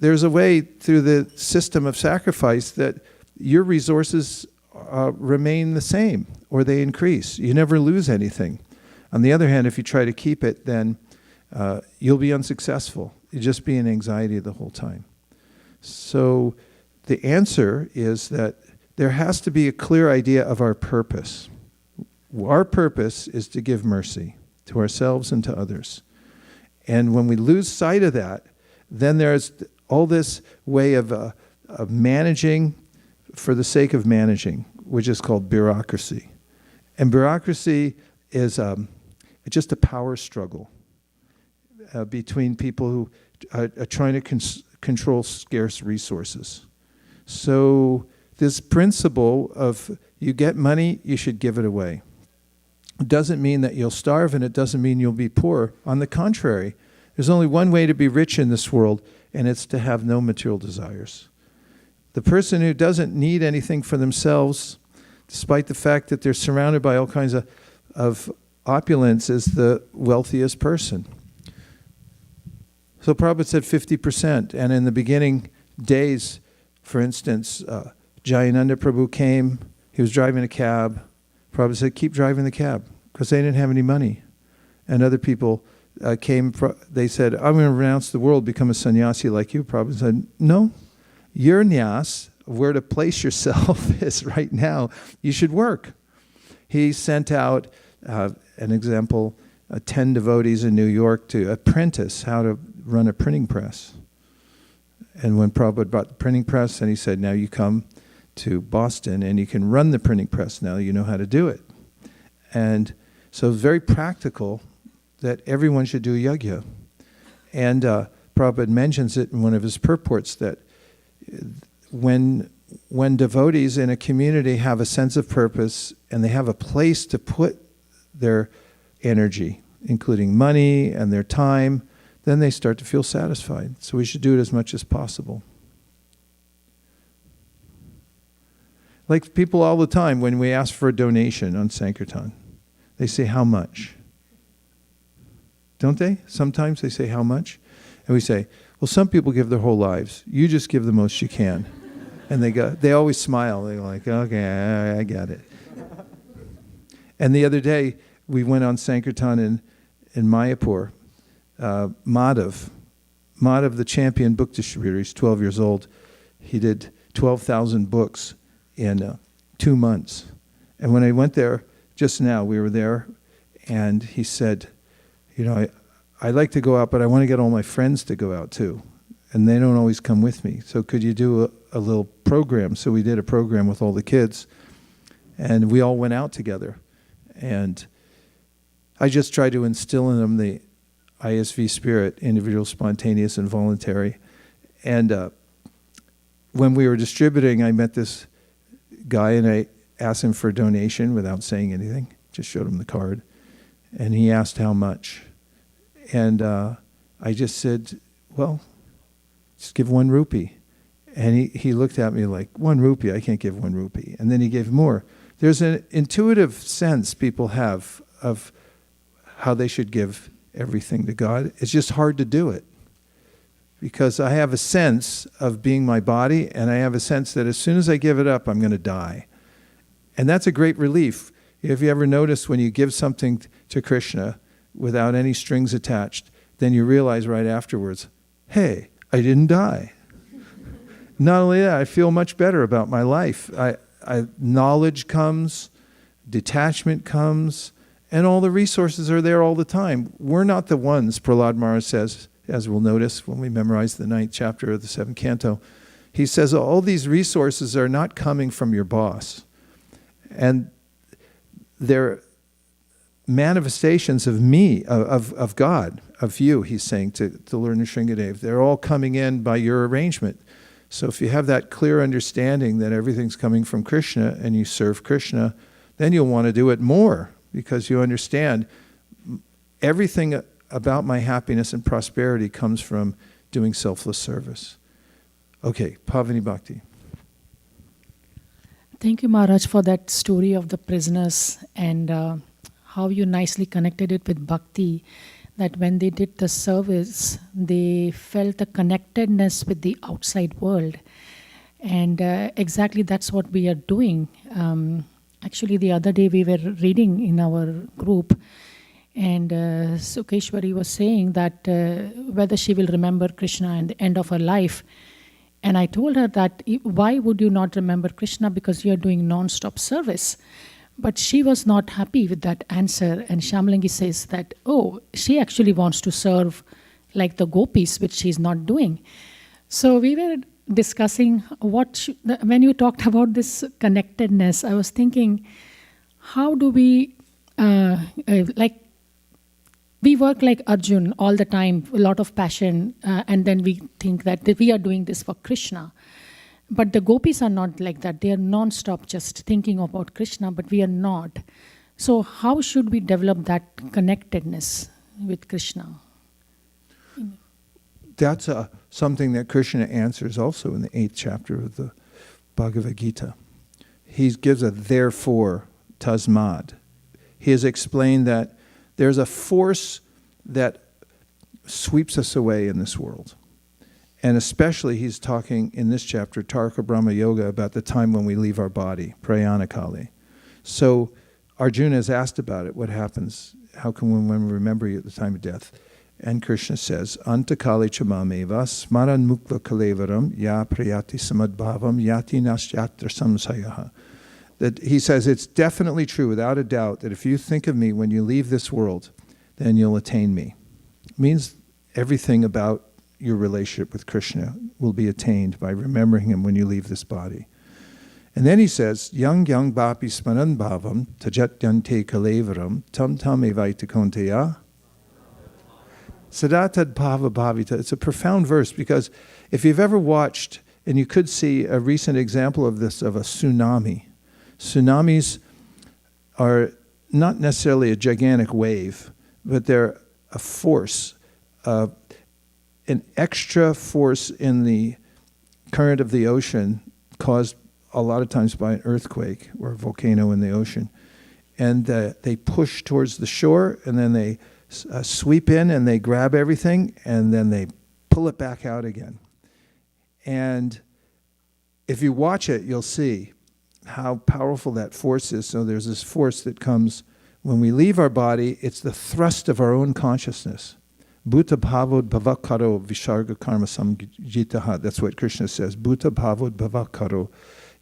there's a way through the system of sacrifice that your resources remain the same, or they increase. You never lose anything. On the other hand, if you try to keep it, then you'll be unsuccessful. You'll just be in anxiety the whole time. So the answer is that there has to be a clear idea of our purpose. Our purpose is to give mercy to ourselves and to others. And when we lose sight of that, then there's all this way of managing for the sake of managing, which is called bureaucracy. And bureaucracy is just a power struggle between people who are trying to control scarce resources. So this principle of you get money, you should give it away. It doesn't mean that you'll starve, and it doesn't mean you'll be poor. On the contrary, there's only one way to be rich in this world, and it's to have no material desires. The person who doesn't need anything for themselves, despite the fact that they're surrounded by all kinds of opulence, is the wealthiest person. So Prabhupada said 50%, and in the beginning days, for instance, Jayananda Prabhu came, he was driving a cab. Prabhupada said, keep driving the cab, because they didn't have any money. And other people came, they said, I'm going to renounce the world, become a sannyasi like you. Prabhupada said, no, your nyas, where to place yourself is right now, you should work. He sent out, an example, 10 devotees in New York to apprentice how to run a printing press. And when Prabhupada brought the printing press, and he said, now you come to Boston and you can run the printing press. Now you know how to do it. And so it's very practical that everyone should do yajna. And Prabhupada mentions it in one of his purports that when devotees in a community have a sense of purpose and they have a place to put their energy, including money and their time, then they start to feel satisfied. So we should do it as much as possible. Like people all the time, when we ask for a donation on Sankirtan, they say, how much? Don't they? Sometimes they say, how much? And we say, well, some people give their whole lives. You just give the most you can. And they always smile. They're like, okay, I get it. And the other day, we went on Sankirtan in Mayapur. Madhav, the champion book distributor, he's 12 years old. He did 12,000 books in 2 months. And when I went there, just now, we were there, and he said, I'd like to go out, but I want to get all my friends to go out too. And they don't always come with me. So could you do a little program? So we did a program with all the kids, and we all went out together. And I just tried to instill in them the ISV spirit, individual, spontaneous, and voluntary. And when we were distributing, I met this guy, and I asked him for a donation without saying anything. Just showed him the card. And he asked how much. And I just said, well, just give 1 rupee. And he looked at me like, 1 rupee, I can't give 1 rupee. And then he gave more. There's an intuitive sense people have of how they should give everything to God. It's just hard to do it. Because I have a sense of being my body, and I have a sense that as soon as I give it up, I'm going to die. And that's a great relief. If you ever notice when you give something to Krishna without any strings attached, then you realize right afterwards, hey, I didn't die. Not only that, I feel much better about my life. Knowledge comes, detachment comes, and all the resources are there all the time. We're not the ones, Prahlad Maharaj says, as we'll notice when we memorize the 9th chapter of the 7th canto. He says all these resources are not coming from your boss. And they're manifestations of me, of God, of you, he's saying to Lord Nrsingadev. They're all coming in by your arrangement. So if you have that clear understanding that everything's coming from Krishna and you serve Krishna, then you'll want to do it more because you understand everything about my happiness and prosperity comes from doing selfless service. Okay, Pavani Bhakti. Thank you, Maharaj, for that story of the prisoners and how you nicely connected it with bhakti, that when they did the service, they felt the connectedness with the outside world. And exactly that's what we are doing. Actually, the other day we were reading in our group, and Sukeshwari was saying that whether she will remember Krishna at the end of her life. And I told her that, why would you not remember Krishna? Because you are doing non-stop service. But she was not happy with that answer. And Shyamalangi says that, oh, she actually wants to serve like the gopis, which she's not doing. So we were discussing when you talked about this connectedness, I was thinking, how do we, we work like Arjun all the time, a lot of passion, and then we think that we are doing this for Krishna. But the gopis are not like that. They are non-stop just thinking about Krishna, but we are not. So how should we develop that connectedness with Krishna? That's something that Krishna answers also in the 8th chapter of the Bhagavad Gita. He gives a therefore, tasmad. He has explained that there's a force that sweeps us away in this world. And especially he's talking in this chapter, Tarka Brahma Yoga, about the time when we leave our body, Prayanakali. So Arjuna is asked about it, what happens, how can one remember you at the time of death? And Krishna says, Antakali chamameva smaran mukva kalevaram ya prayati samadbhavam yati nasyatra samsayaha. That he says it's definitely true, without a doubt, that if you think of me when you leave this world, then you'll attain me. It means everything about your relationship with Krishna will be attained by remembering him when you leave this body. And then he says, Yang yang bapi smaran bhavam tajatyante kalevaram tam tam evaita konteya sadatad bhava bhavita. It's a profound verse because if you've ever watched, and you could see a recent example of this, of a tsunami. Tsunamis are not necessarily a gigantic wave, but they're a force, an extra force in the current of the ocean caused a lot of times by an earthquake or a volcano in the ocean. And they push towards the shore, and then they sweep in and they grab everything, and then they pull it back out again. And if you watch it, you'll see how powerful that force is. So there's this force that comes when we leave our body. It's the thrust of our own consciousness. Bhuta bhavod bhavakaro visharga karma samjitaha. That's what Krishna says. Bhuta bhavod bhavakaro.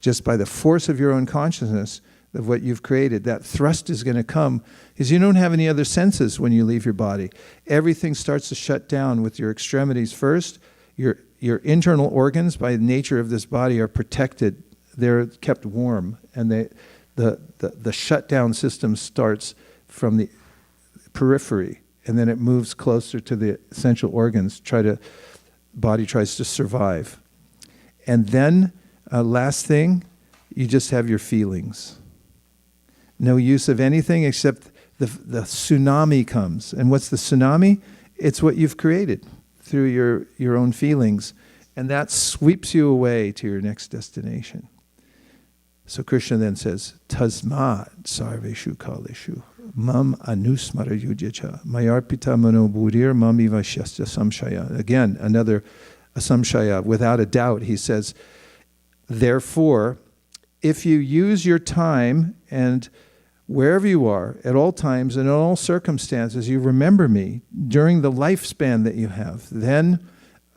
Just by the force of your own consciousness of what you've created, that thrust is going to come, because you don't have any other senses when you leave your body. Everything starts to shut down with your extremities first. Your internal organs, by the nature of this body, are protected. They're kept warm, and the shutdown system starts from the periphery, and then it moves closer to the essential organs. Body tries to survive, and then last thing, you just have your feelings. No use of anything except the tsunami comes, and what's the tsunami? It's what you've created through your own feelings. And that sweeps you away to your next destination. So Krishna then says, Tasmat sarveshu kaleshu mam anusmara yujyacha mayarpita mano buddhir mamiva shasya samshaya. Again, another samshaya. Without a doubt, he says, therefore, if you use your time and wherever you are, at all times and in all circumstances, you remember me during the lifespan that you have, then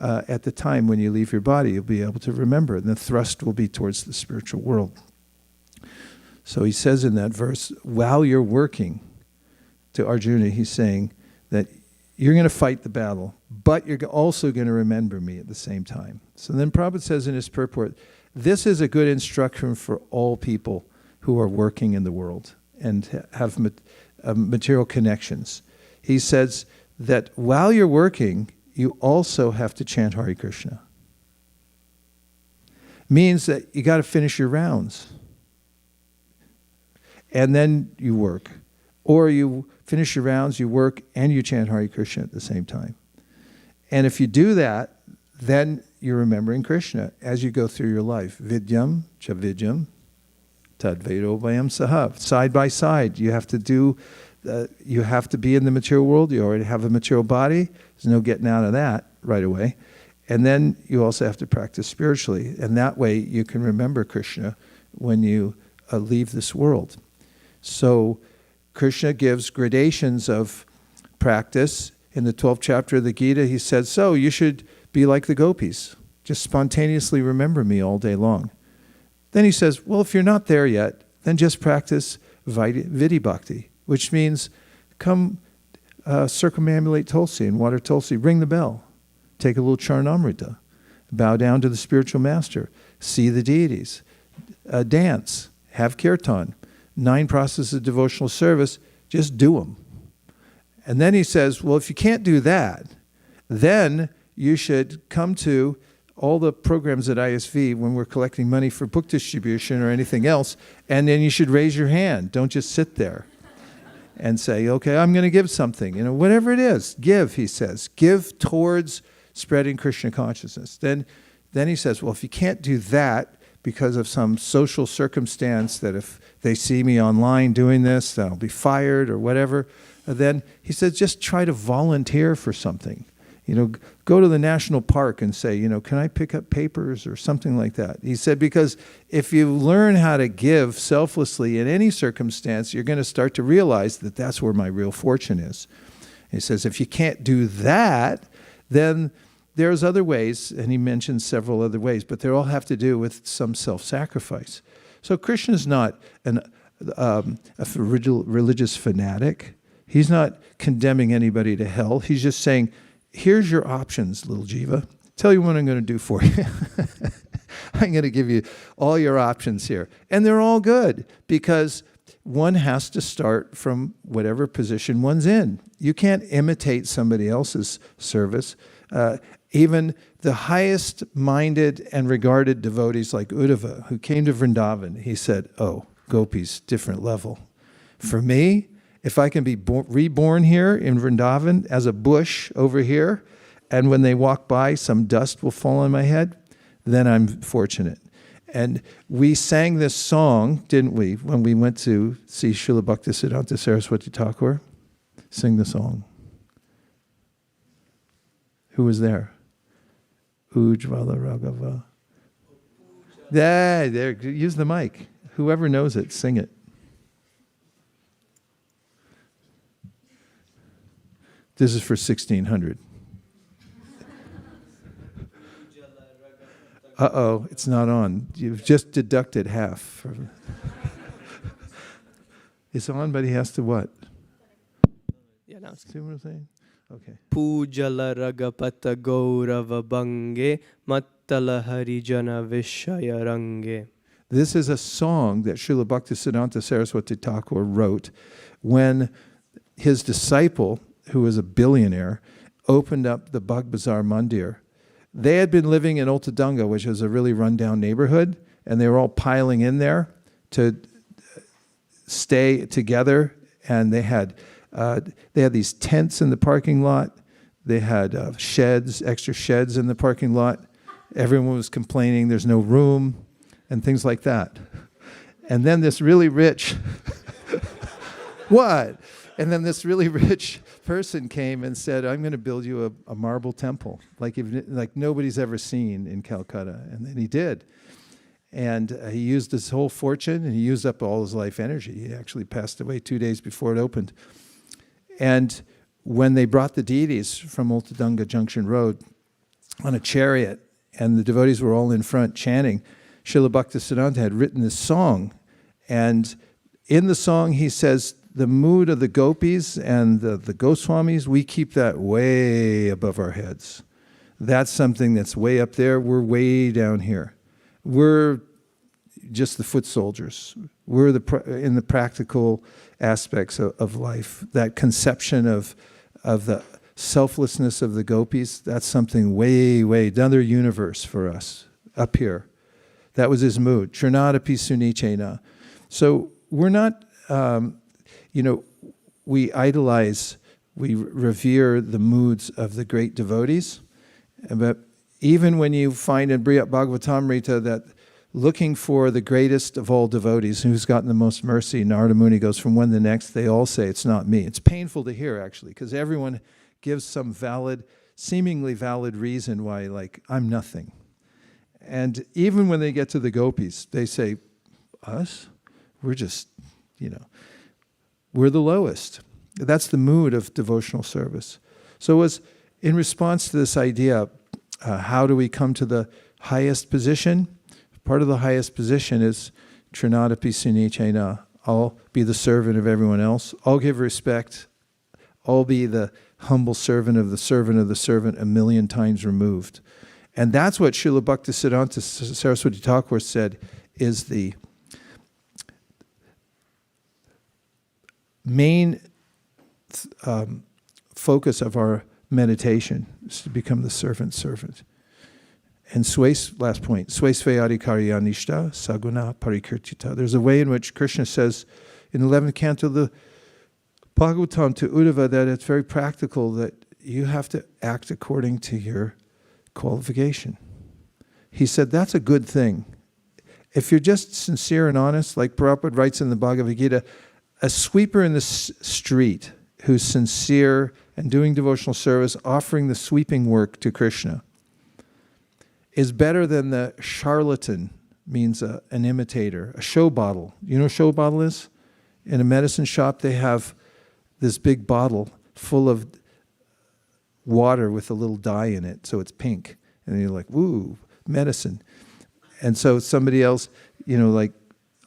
at the time when you leave your body, you'll be able to remember, and the thrust will be towards the spiritual world. So he says in that verse, while you're working, to Arjuna, he's saying that you're going to fight the battle, but you're also going to remember me at the same time. So then Prabhupada says in his purport, this is a good instruction for all people who are working in the world and have material connections. He says that while you're working, you also have to chant Hare Krishna. Means that you got to finish your rounds. And then you work. Or you finish your rounds, you work, and you chant Hare Krishna at the same time. And if you do that, then you're remembering Krishna as you go through your life. Vidyam cha vidyam tadvedo vayam sahav. Side by side, you have to be in the material world. You already have a material body. There's no getting out of that right away. And then you also have to practice spiritually. And that way you can remember Krishna when you leave this world. So Krishna gives gradations of practice. In the 12th chapter of the Gita, he said, so you should be like the gopis. Just spontaneously remember me all day long. Then he says, well, if you're not there yet, then just practice Vidhi Bhakti, which means come circumambulate Tulsi and water Tulsi, ring the bell, take a little Charnamrita, bow down to the spiritual master, see the deities, dance, have kirtan, 9 processes of devotional service, just do them. And then he says, well, if you can't do that, then you should come to all the programs at ISV when we're collecting money for book distribution or anything else, and then you should raise your hand. Don't just sit there and say, okay, I'm going to give something. You know, whatever it is, give, he says. Give towards spreading Krishna consciousness. Then he says, well, if you can't do that because of some social circumstance, that if they see me online doing this, then I'll be fired or whatever, then he says, just try to volunteer for something. You know, go to the national park and say, you know, can I pick up papers or something like that? He said, because if you learn how to give selflessly in any circumstance, you're going to start to realize that that's where my real fortune is. He says, if you can't do that, then there's other ways, and he mentions several other ways, but they all have to do with some self-sacrifice. So Krishna's not a religious fanatic. He's not condemning anybody to hell. He's just saying, here's your options, little jiva. Tell you what I'm going to do for you. I'm going to give you all your options here. And they're all good, because one has to start from whatever position one's in. You can't imitate somebody else's service. Even the highest-minded and regarded devotees like Uddhava, who came to Vrindavan, he said, oh, gopis, different level. For me, if I can be reborn here in Vrindavan as a bush over here, and when they walk by, some dust will fall on my head, then I'm fortunate. And we sang this song, didn't we, when we went to see Srila Bhaktisiddhanta Saraswati Thakur? Sing the song. Who was there? Ujjvala Raghava. There, use the mic. Whoever knows it, sing it. This is for 1600. Uh-oh, it's not on. You've just deducted half. It's on, but he has to what? Yeah, now it's See what I'm saying? Okay. Pujala ragapata gaurava bange mattala harijana vishaya range. This is a song that Srila Bhaktisiddhanta Saraswati Thakur wrote when his disciple, who was a billionaire, opened up the Bhag Bazar Mandir. They had been living in Ultadanga, which is a really rundown neighborhood, and they were all piling in there to stay together. And they had these tents in the parking lot. They had sheds, extra sheds in the parking lot. Everyone was complaining there's no room and things like that. And then this really rich, what? And then this really rich person came and said, I'm going to build you a marble temple, like nobody's ever seen in Calcutta. And then he did. And he used his whole fortune, and he used up all his life energy. He actually passed away 2 days before it opened. And when they brought the deities from Ultadunga Junction Road on a chariot, and the devotees were all in front chanting, Srila Bhaktisiddhanta had written this song. And in the song, he says, the mood of the gopis and the Goswamis, we keep that way above our heads. That's something that's way up there. We're way down here. We're just the foot soldiers. We're in the practical aspects of life. That conception of the selflessness of the gopis, that's something way, way, another universe for us up here. That was his mood. Trinadapi sunichena. So we're not, we idolize, we revere the moods of the great devotees. But even when you find in Bhagavatamrita that looking for the greatest of all devotees, who's gotten the most mercy, Narada Muni goes from one to the next, they all say, it's not me. It's painful to hear, actually, because everyone gives some valid, seemingly valid reason why, like, I'm nothing. And even when they get to the gopis, they say, us? We're just, we're the lowest. That's the mood of devotional service. So it was in response to this idea, how do we come to the highest position? Part of the highest position is Trinadapi Sunichena. I'll be the servant of everyone else. I'll give respect. I'll be the humble servant of the servant of the servant 1,000,000 times removed. And that's what Srila Bhaktisiddhanta Saraswati Thakur said is the main focus of our meditation, is to become the servant. And last point, Swesvayadi karyanishta saguna parikirtita. There's a way in which Krishna says in the 11th canto of the Bhagavatam to Uddhava that it's very practical, that you have to act according to your qualification. He said that's a good thing. If you're just sincere and honest, like Prabhupada writes in the Bhagavad Gita, a sweeper in the street who's sincere and doing devotional service, offering the sweeping work to Krishna, is better than the charlatan, means an imitator, a show bottle. You know what a show bottle is? In a medicine shop, they have this big bottle full of water with a little dye in it, so it's pink. And you're like, woo, medicine. And so somebody else, like,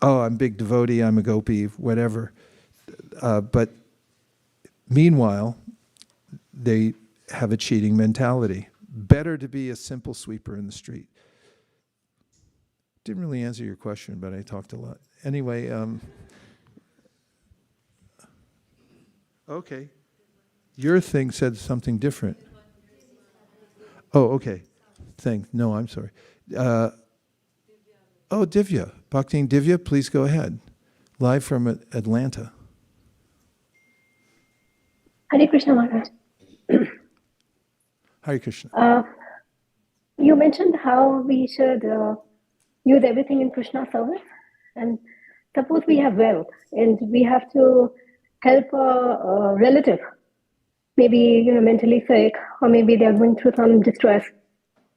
oh, I'm a big devotee, I'm a gopi, whatever. But meanwhile, they have a cheating mentality. Better to be a simple sweeper in the street. Didn't really answer your question, but I talked a lot. Anyway, okay. Your thing said something different. Oh, okay. No, I'm sorry. Divya. Bhakti and Divya, please go ahead. Live from Atlanta. Hare Krishna Maharaj. Hare Krishna. You mentioned how we should use everything in Krishna's service. And suppose we have wealth and we have to help a relative, maybe mentally sick, or maybe they're going through some distress,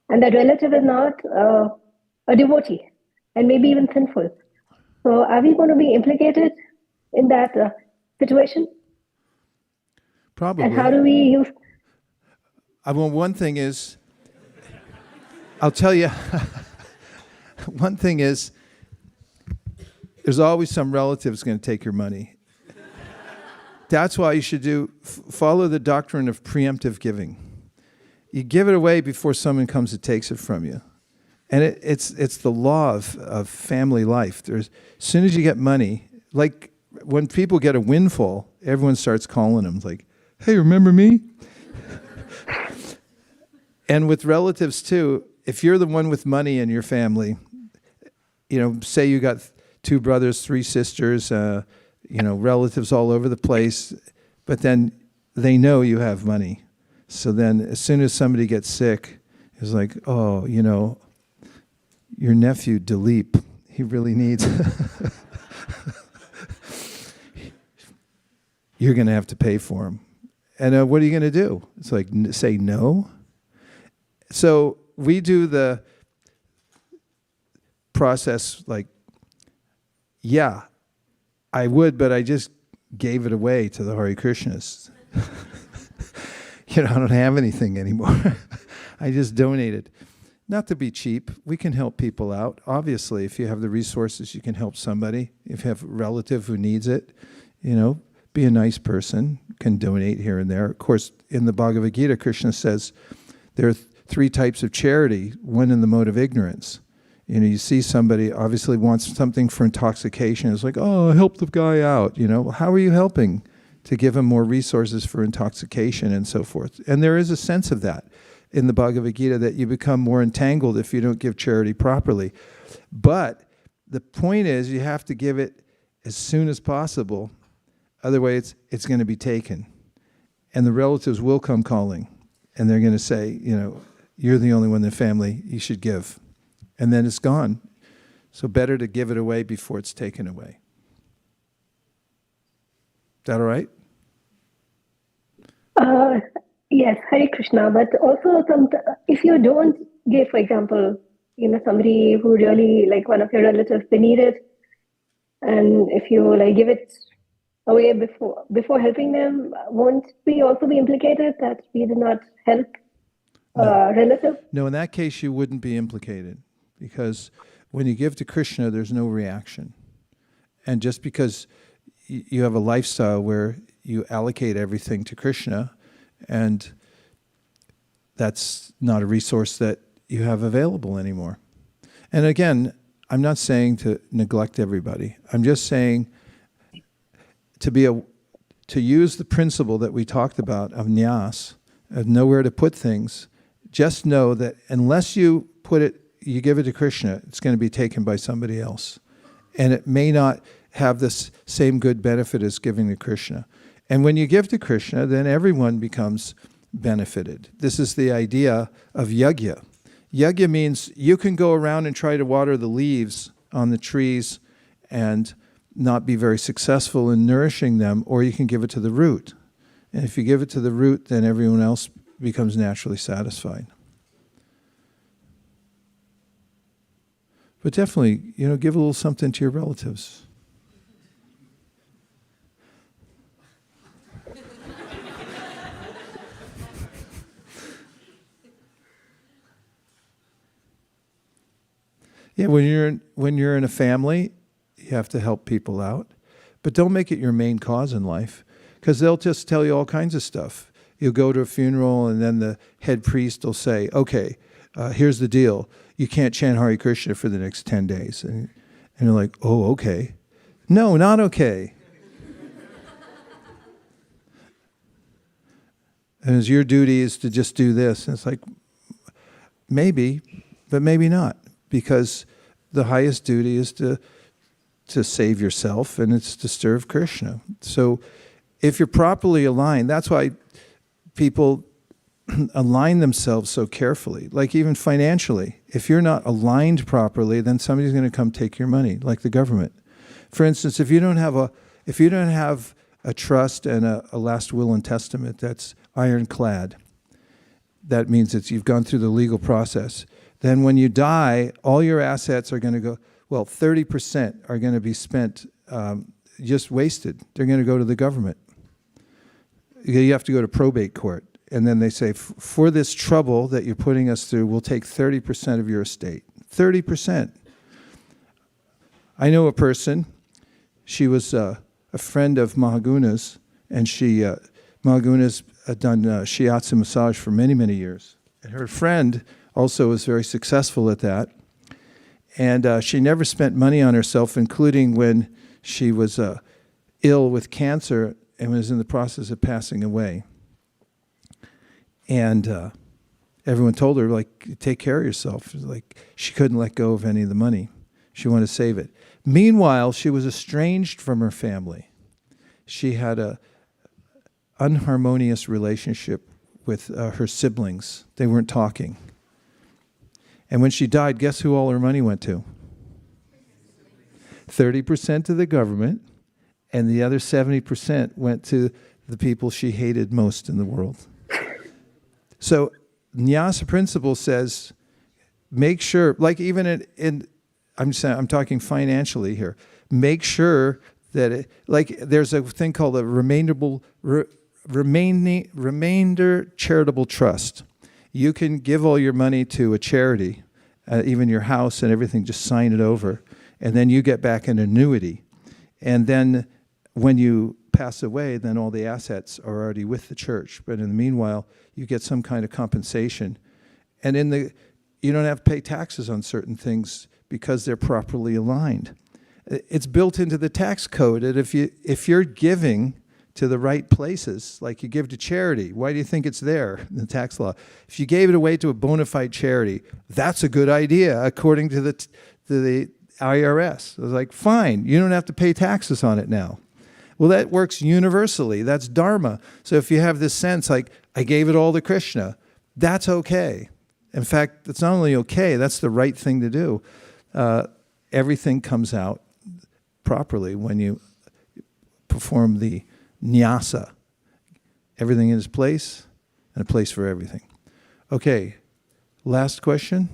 and that relative is not a devotee and maybe even sinful. So are we going to be implicated in that situation? Probably. And how do we use... one thing is, I'll tell you, one thing is, there's always some relative who's going to take your money. That's why you should follow the doctrine of preemptive giving. You give it away before someone comes and takes it from you. And it's the law of family life. As soon as you get money, like when people get a windfall, everyone starts calling them like, hey, remember me? And with relatives too, if you're the one with money in your family, say you got 2 brothers, 3 sisters, relatives all over the place, but then they know you have money. So then as soon as somebody gets sick, it's like, oh, you know, your nephew, Dilip, he really needs... You're going to have to pay for him. And what are you going to do? It's like, say no? So we do the process like, yeah, I would, but I just gave it away to the Hare Krishnas. You know, I don't have anything anymore. I just donated. Not to be cheap. We can help people out. Obviously, if you have the resources, you can help somebody. If you have a relative who needs it, you know, be a nice person, can donate here and there. Of course, in the Bhagavad Gita, Krishna says there are three types of charity, one in the mode of ignorance. You know, you see somebody obviously wants something for intoxication. It's like, oh, help the guy out. You know, well, how are you helping to give him more resources for intoxication and so forth? And there is a sense of that in the Bhagavad Gita, that you become more entangled if you don't give charity properly. But the point is, you have to give it as soon as possible. Otherwise, it's going to be taken. And the relatives will come calling. And they're going to say, you know, you're the only one in the family, you should give. And then it's gone. So better to give it away before it's taken away. Is that all right? Yes, Hare Krishna. But also, if you don't give, for example, you know, somebody who really, like one of your relatives, they need it, and if you like give it away before helping them, won't we also be implicated that we did not help a relative? No, in that case you wouldn't be implicated, because when you give to Krishna, there's no reaction. And just because you have a lifestyle where you allocate everything to Krishna, and that's not a resource that you have available anymore. And again, I'm not saying to neglect everybody. I'm just saying to use the principle that we talked about of nyas, of nowhere to put things. Just know that unless you give it to Krishna, it's going to be taken by somebody else. And it may not have this same good benefit as giving to Krishna. And when you give to Krishna, then everyone becomes benefited. This is the idea of yajna. Yajna means you can go around and try to water the leaves on the trees and not be very successful in nourishing them, or you can give it to the root. And if you give it to the root, then everyone else becomes naturally satisfied. But definitely, you know, give a little something to your relatives. Yeah, when you're in a family, you have to help people out, but don't make it your main cause in life, because they'll just tell you all kinds of stuff. You'll go to a funeral, and then the head priest will say, "Okay, here's the deal: you can't chant Hare Krishna for the next 10 days." And you're like, "Oh, okay." No, not okay. And your duty is to just do this. And it's like, maybe, but maybe not. Because the highest duty is to save yourself, and it's to serve Krishna. So if you're properly aligned, that's why people align themselves so carefully. Like even financially, if you're not aligned properly, then somebody's going to come take your money, like the government. For instance, if you don't have a trust and a last will and testament that's ironclad, that means that you've gone through the legal process. Then when you die, all your assets are going to go, 30% are going to be spent, just wasted. They're going to go to the government. You have to go to probate court. And then they say, for this trouble that you're putting us through, we'll take 30% of your estate. 30%. I know a person, she was a friend of Mahaguna's, and Mahaguna's had done shiatsu massage for many, many years. And her friend also was very successful at that. And she never spent money on herself, including when she was ill with cancer and was in the process of passing away. And everyone told her, like, take care of yourself. Like, she couldn't let go of any of the money. She wanted to save it. Meanwhile, she was estranged from her family. She had a unharmonious relationship with her siblings. They weren't talking. And when she died, guess who all her money went to? 30% to the government, and the other 70% went to the people she hated most in the world. So Nyasa principle says, make sure, like even I'm talking financially here, make sure that there's a thing called a remainder charitable trust. You can give all your money to a charity, even your house and everything, just sign it over, and then you get back an annuity. And then when you pass away, then all the assets are already with the church. But in the meanwhile, you get some kind of compensation. And you don't have to pay taxes on certain things because they're properly aligned. It's built into the tax code that if you're giving to the right places, like you give to charity, why do you think it's there in the tax law? If you gave it away to a bona fide charity, that's a good idea according to the IRS. I was like, fine, you don't have to pay taxes on it now. Well, that works universally. That's dharma. So if you have this sense, like, I gave it all to Krishna, that's okay. In fact, it's not only okay, that's the right thing to do. Everything comes out properly when you perform the nyasa. Everything in its place, and a place for everything. Okay, last question.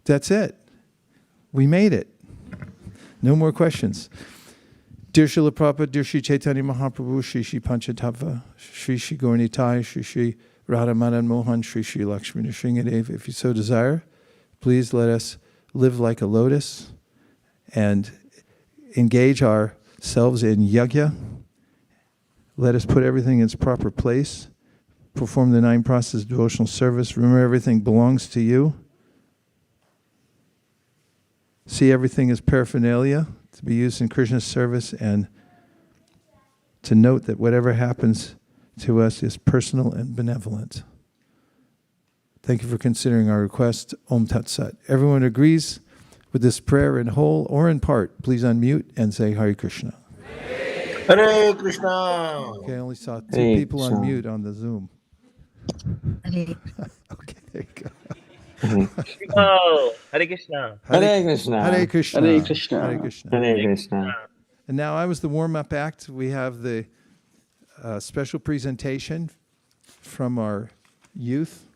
That's it. We made it. No more questions. Dear Srila Prabhupada, dear Sri Chaitanya Mahaprabhu, Shri Shri Panchatattva, Shri Shri Gauranitai, Shri Shri Radha Madan Mohan, Shri Shri Lakshmi Nrsingadev, if you so desire, please let us live like a lotus and engage ourselves in yajna. Let us put everything in its proper place, perform the 9 processes of devotional service, remember everything belongs to you. See everything as paraphernalia to be used in Krishna's service, and to note that whatever happens to us is personal and benevolent. Thank you for considering our request. Om Tat Sat. Everyone agrees with this prayer in whole or in part. Please unmute and say Hare Krishna. Hare Krishna. Okay, I only saw 2 Hare people on Krishna. mute on the Zoom. Okay, there you go. Oh, Hare Krishna. Hare Krishna. Hare Krishna. Hare Krishna. Hare Krishna. Hare Krishna. And now I was the warm-up act. We have the special presentation from our youth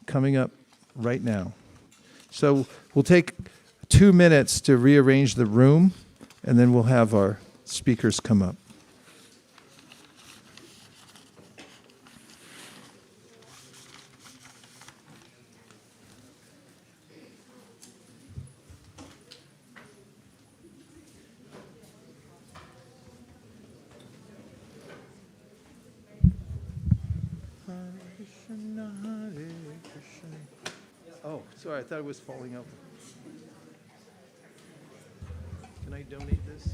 coming up right now. So we'll take 2 minutes to rearrange the room, and then we'll have our speakers come up. Oh, sorry, I thought it was falling out. Can I donate this?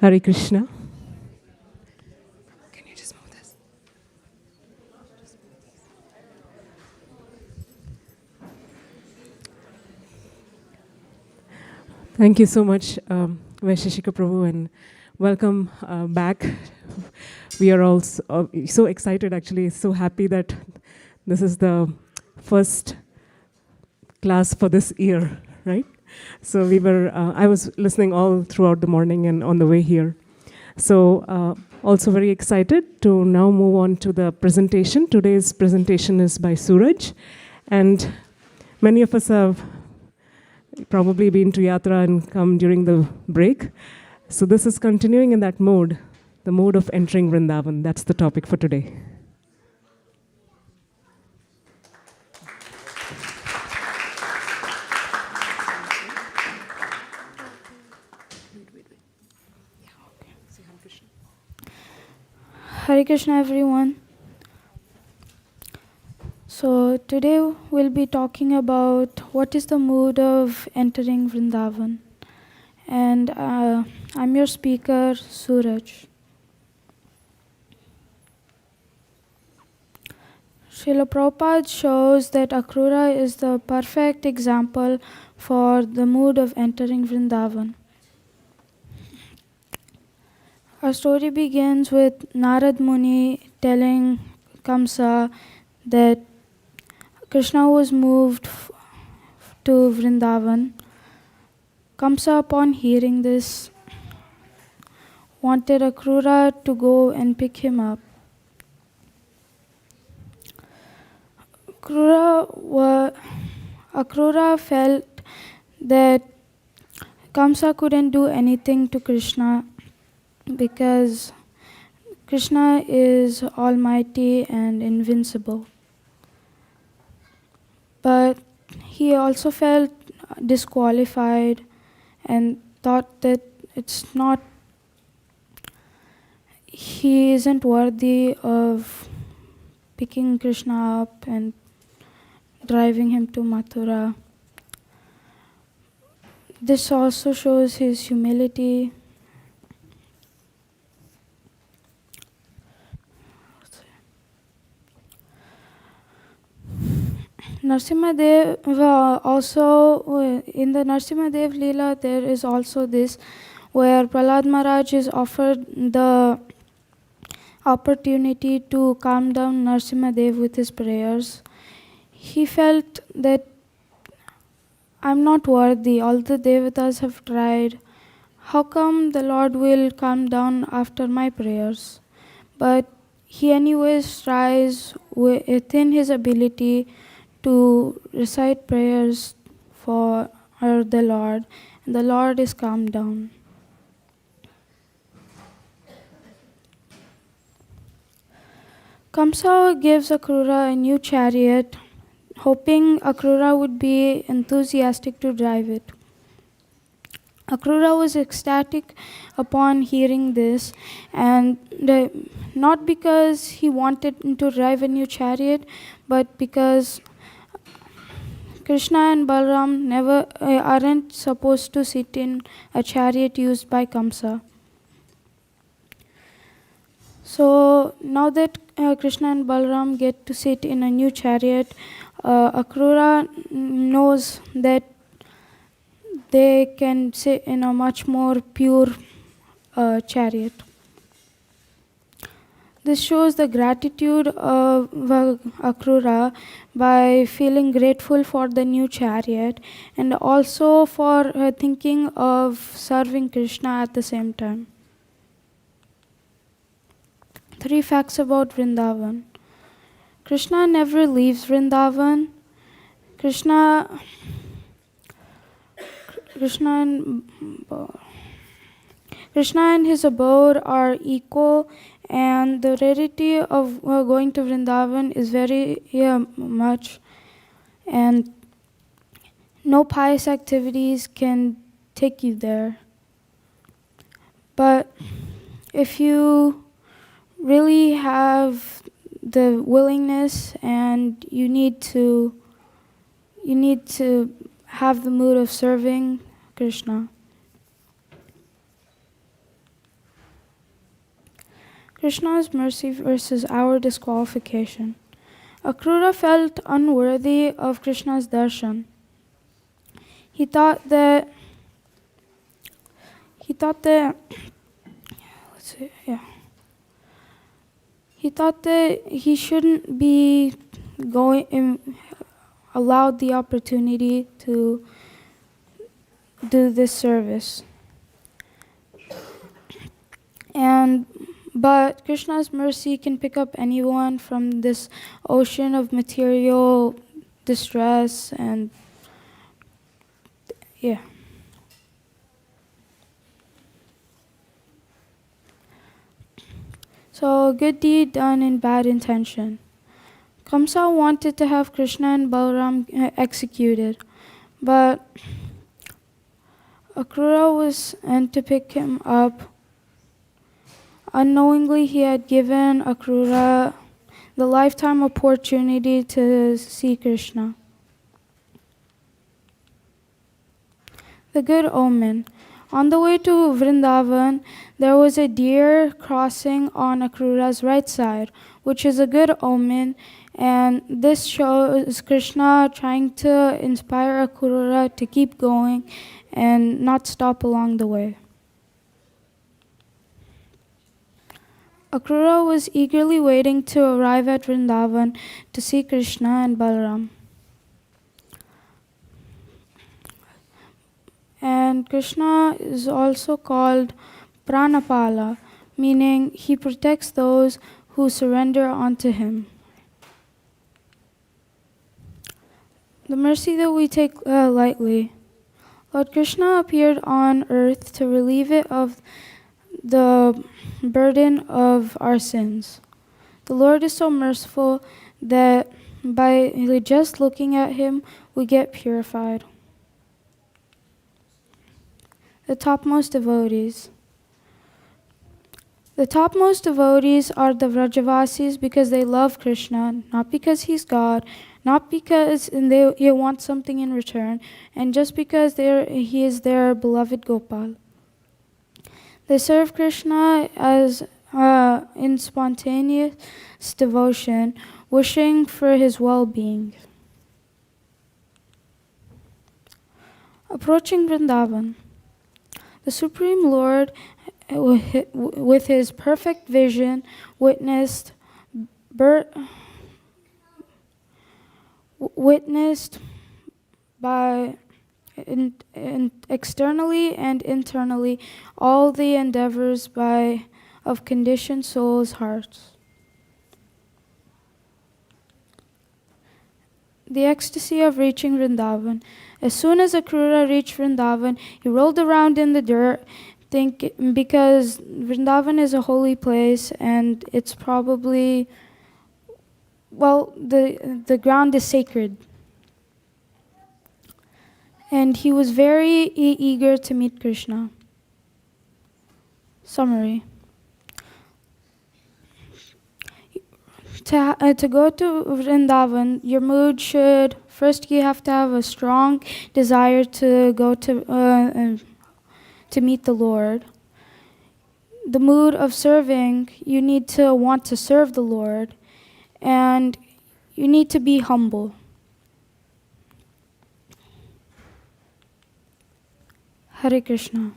Hare Krishna. Can you just move this? Thank you so much, Vaisesika Prabhu, and welcome back. We are all so excited, actually, so happy that this is the first class for this year, right? So I was listening all throughout the morning and on the way here. So also very excited to now move on to the presentation. Today's presentation is by Suraj. And many of us have probably been to Yatra and come during the break. So this is continuing in that mode, the mode of entering Vrindavan. That's the topic for today. Hare Krishna, everyone. So today we'll be talking about what is the mood of entering Vrindavan? And I'm your speaker, Suraj. Srila Prabhupada shows that Akrura is the perfect example for the mood of entering Vrindavan. Our story begins with Narad Muni telling Kamsa that Krishna was moved to Vrindavan. Kamsa, upon hearing this, wanted Akrura to go and pick him up. Akrura felt that Kamsa couldn't do anything to Krishna because Krishna is almighty and invincible. But he also felt disqualified and thought that he isn't worthy of picking Krishna up and driving him to Mathura. This also shows his humility. Narasimhadev also, in the Narasimhadev Leela, there is also this where Prahlad Maharaj is offered the opportunity to calm down Narasimhadev with his prayers. He felt that I'm not worthy, all the Devatas have tried. How come the Lord will calm down after my prayers? But he anyways tries within his ability to recite prayers for the Lord, and the Lord is calmed down. Kamsa gives Akrura a new chariot, hoping Akrura would be enthusiastic to drive it. Akrura was ecstatic upon hearing this, and not because he wanted to drive a new chariot, but because Krishna and Balram aren't supposed to sit in a chariot used by Kamsa. So now that Krishna and Balram get to sit in a new chariot, Akrura knows that they can sit in a much more pure chariot. This shows the gratitude of Akrura by feeling grateful for the new chariot and also for thinking of serving Krishna at the same time. 3 facts about Vrindavan. Krishna never leaves Vrindavan. Krishna and his abode are equal, and the rarity of going to Vrindavan is very much, and no pious activities can take you there. But if you really have the willingness and you need to have the mood of serving Krishna. Krishna's mercy versus our disqualification. Akrura felt unworthy of Krishna's darshan. He thought that he shouldn't be allowed the opportunity to do this service. But Krishna's mercy can pick up anyone from this ocean of material distress and So, good deed done in bad intention. Kamsa wanted to have Krishna and Balram executed, but Akrura was sent to pick him up. Unknowingly, he had given Akrura the lifetime opportunity to see Krishna. The good omen. On the way to Vrindavan, there was a deer crossing on Akrura's right side, which is a good omen, and this shows Krishna trying to inspire Akrura to keep going and not stop along the way. Akrura was eagerly waiting to arrive at Vrindavan to see Krishna and Balaram. And Krishna is also called Pranapala, meaning he protects those who surrender unto him. The mercy that we take lightly. Lord Krishna appeared on earth to relieve it of the burden of our sins. The Lord is so merciful that by just looking at him, we get purified. The topmost devotees. The topmost devotees are the Vrajavasis because they love Krishna, not because he's God, not because they want something in return, and just because he is their beloved Gopal. They serve Krishna as in spontaneous devotion, wishing for his well-being. Approaching Vrindavan. The Supreme Lord, with his perfect vision, witnessed by externally and internally all the endeavors of conditioned souls' hearts. The ecstasy of reaching Vrindavan. As soon as Akrura reached Vrindavan, he rolled around in the dirt, because Vrindavan is a holy place and it's probably, the ground is sacred. And he was very eager to meet Krishna. Summary. To go to Vrindavan, your mood should, first you have to have a strong desire to go to meet the Lord. The mood of serving, you need to want to serve the Lord, and you need to be humble. Hare Krishna.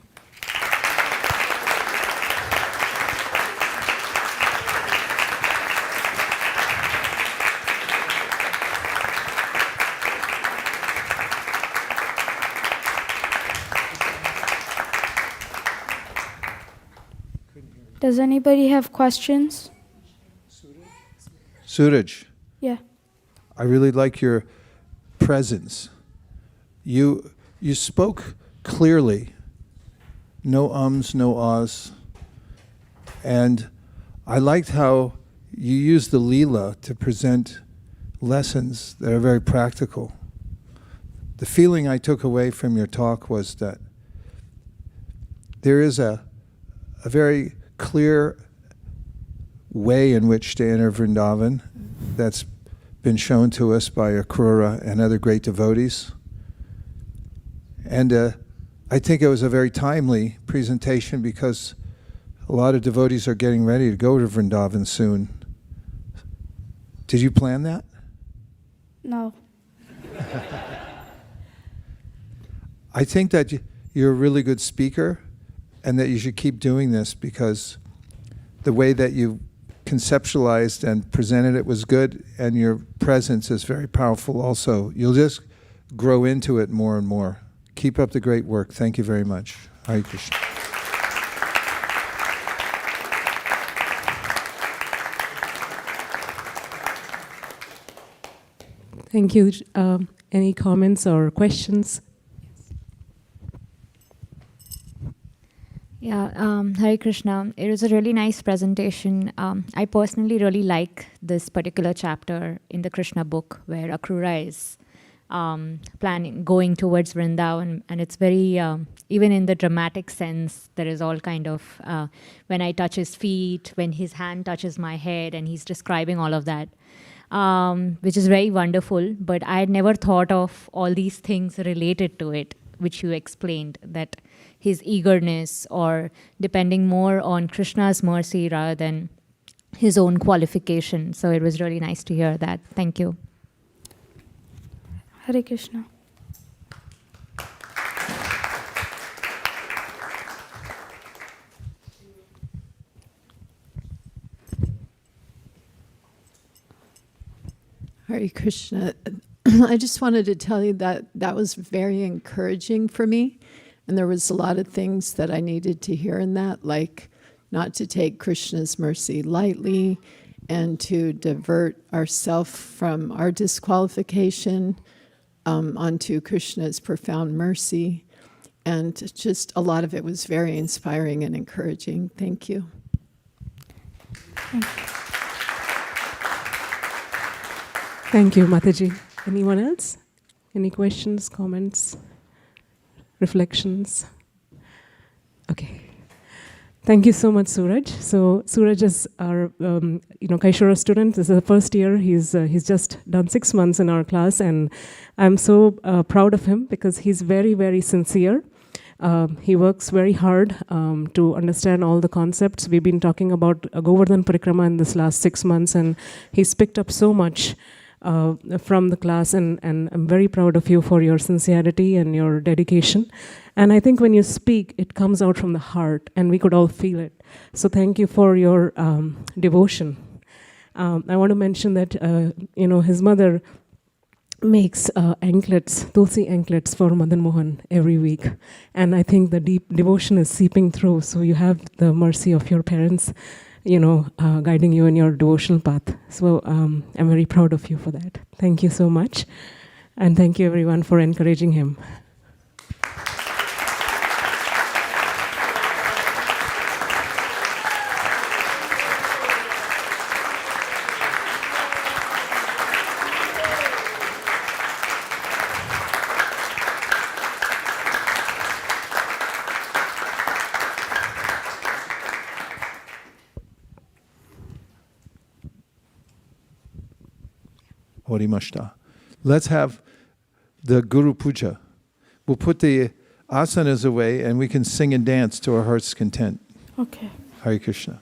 Does anybody have questions? Suraj, Yeah. I really like your presence. You spoke clearly, no ums, no ahs, and I liked how you used the Leela to present lessons that are very practical. The feeling I took away from your talk was that there is a very clear way in which to enter Vrindavan that's been shown to us by Akrura and other great devotees. And I think it was a very timely presentation because a lot of devotees are getting ready to go to Vrindavan soon. Did you plan that? No. I think that you're a really good speaker and that you should keep doing this because the way that you conceptualized and presented it was good, and your presence is very powerful also. You'll just grow into it more and more. Keep up the great work. Thank you very much. Hare Krishna. Thank you. Any comments or questions? Yeah, Hare Krishna. It was a really nice presentation. I personally really like this particular chapter in the Krishna book where Akrura is going towards Vrindavan, and it's very, even in the dramatic sense, there is all kind of, when I touch his feet, when his hand touches my head, and he's describing all of that, which is very wonderful, but I had never thought of all these things related to it which you explained, that his eagerness or depending more on Krishna's mercy rather than his own qualification. So it was really nice to hear that. Thank you. Hare Krishna. Hare Krishna. I just wanted to tell you that that was very encouraging for me. And there was a lot of things that I needed to hear in that, like not to take Krishna's mercy lightly and to divert ourself from our disqualification onto Krishna's profound mercy. And just a lot of it was very inspiring and encouraging. Thank you. Thank you. Thank you, Mataji. Anyone else? Any questions, comments, reflections? Okay. Thank you so much, Suraj. So Suraj is our, Kaishora student. This is the first year. He's just done 6 months in our class, and I'm so proud of him because he's very, very sincere. He works very hard to understand all the concepts. We've been talking about Govardhan Parikrama in this last 6 months, and he's picked up so much from the class, and I'm very proud of you for your sincerity and your dedication. And I think when you speak, it comes out from the heart, and we could all feel it. So thank you for your devotion. I want to mention that his mother makes anklets, tulsi anklets for Madan Mohan every week, and I think the deep devotion is seeping through. So you have the mercy of your parents, guiding you in your devotional path. So I'm very proud of you for that. Thank you so much. And thank you everyone for encouraging him. Horimashta. Let's have the Guru Puja. We'll put the asanas away and we can sing and dance to our heart's content. Okay. Hare Krishna.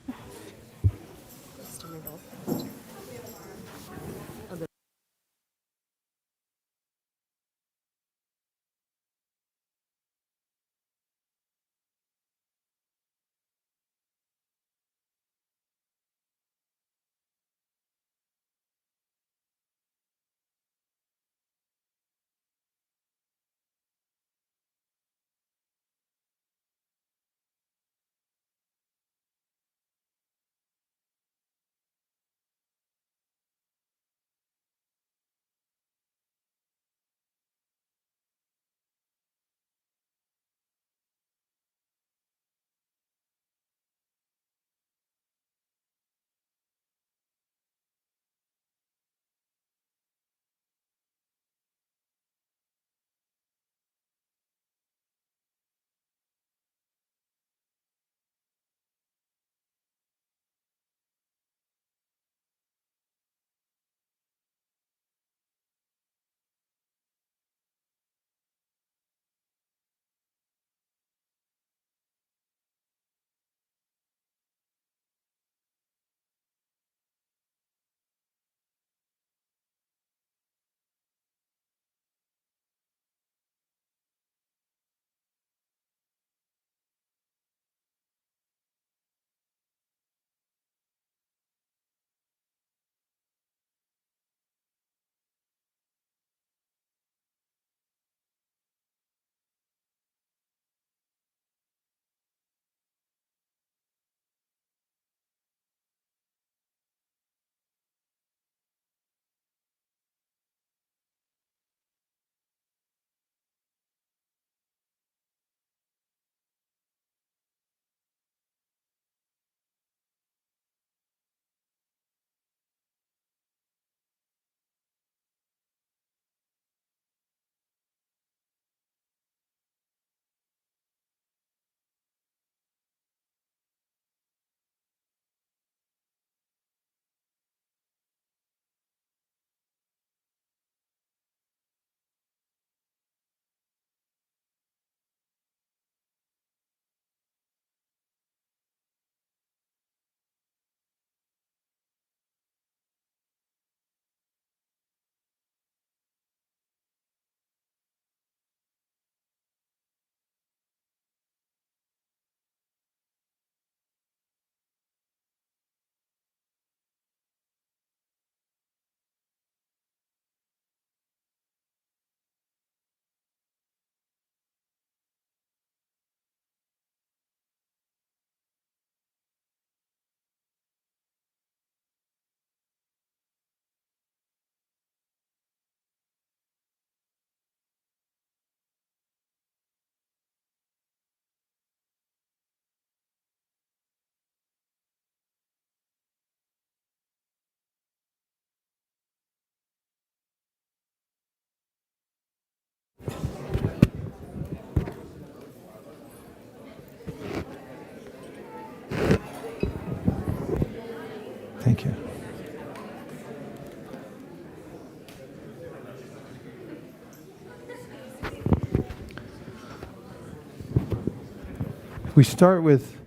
We start with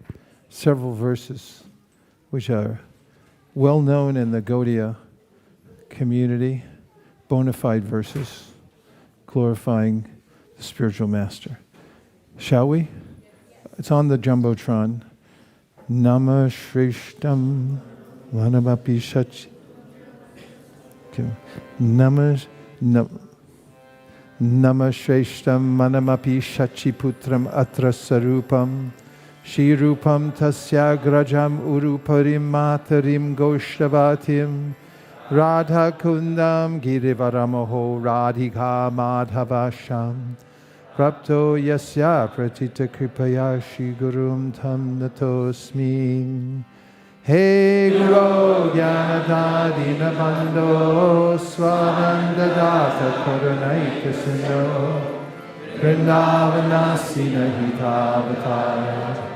several verses which are well known in the Gaudiya community, bona fide verses glorifying the spiritual master. Shall we? It's on the Jumbotron. Nama Shrishtam Vanamapi Shachi. Nama Shrishtam Manamapi Shachiputram Atra Sarupam Shirupam Tasya Grajam Uruparim Matarim Goshtavatim Radha Kundam Girivaramaho Radhika Madhavasham Prapto Yasya Pratita Kripaya Shri Gurum Tam Natosmi He Guru Gyanadadina Bando Swanandadata Karunaika Sindho Vrindavanasina Hitavatara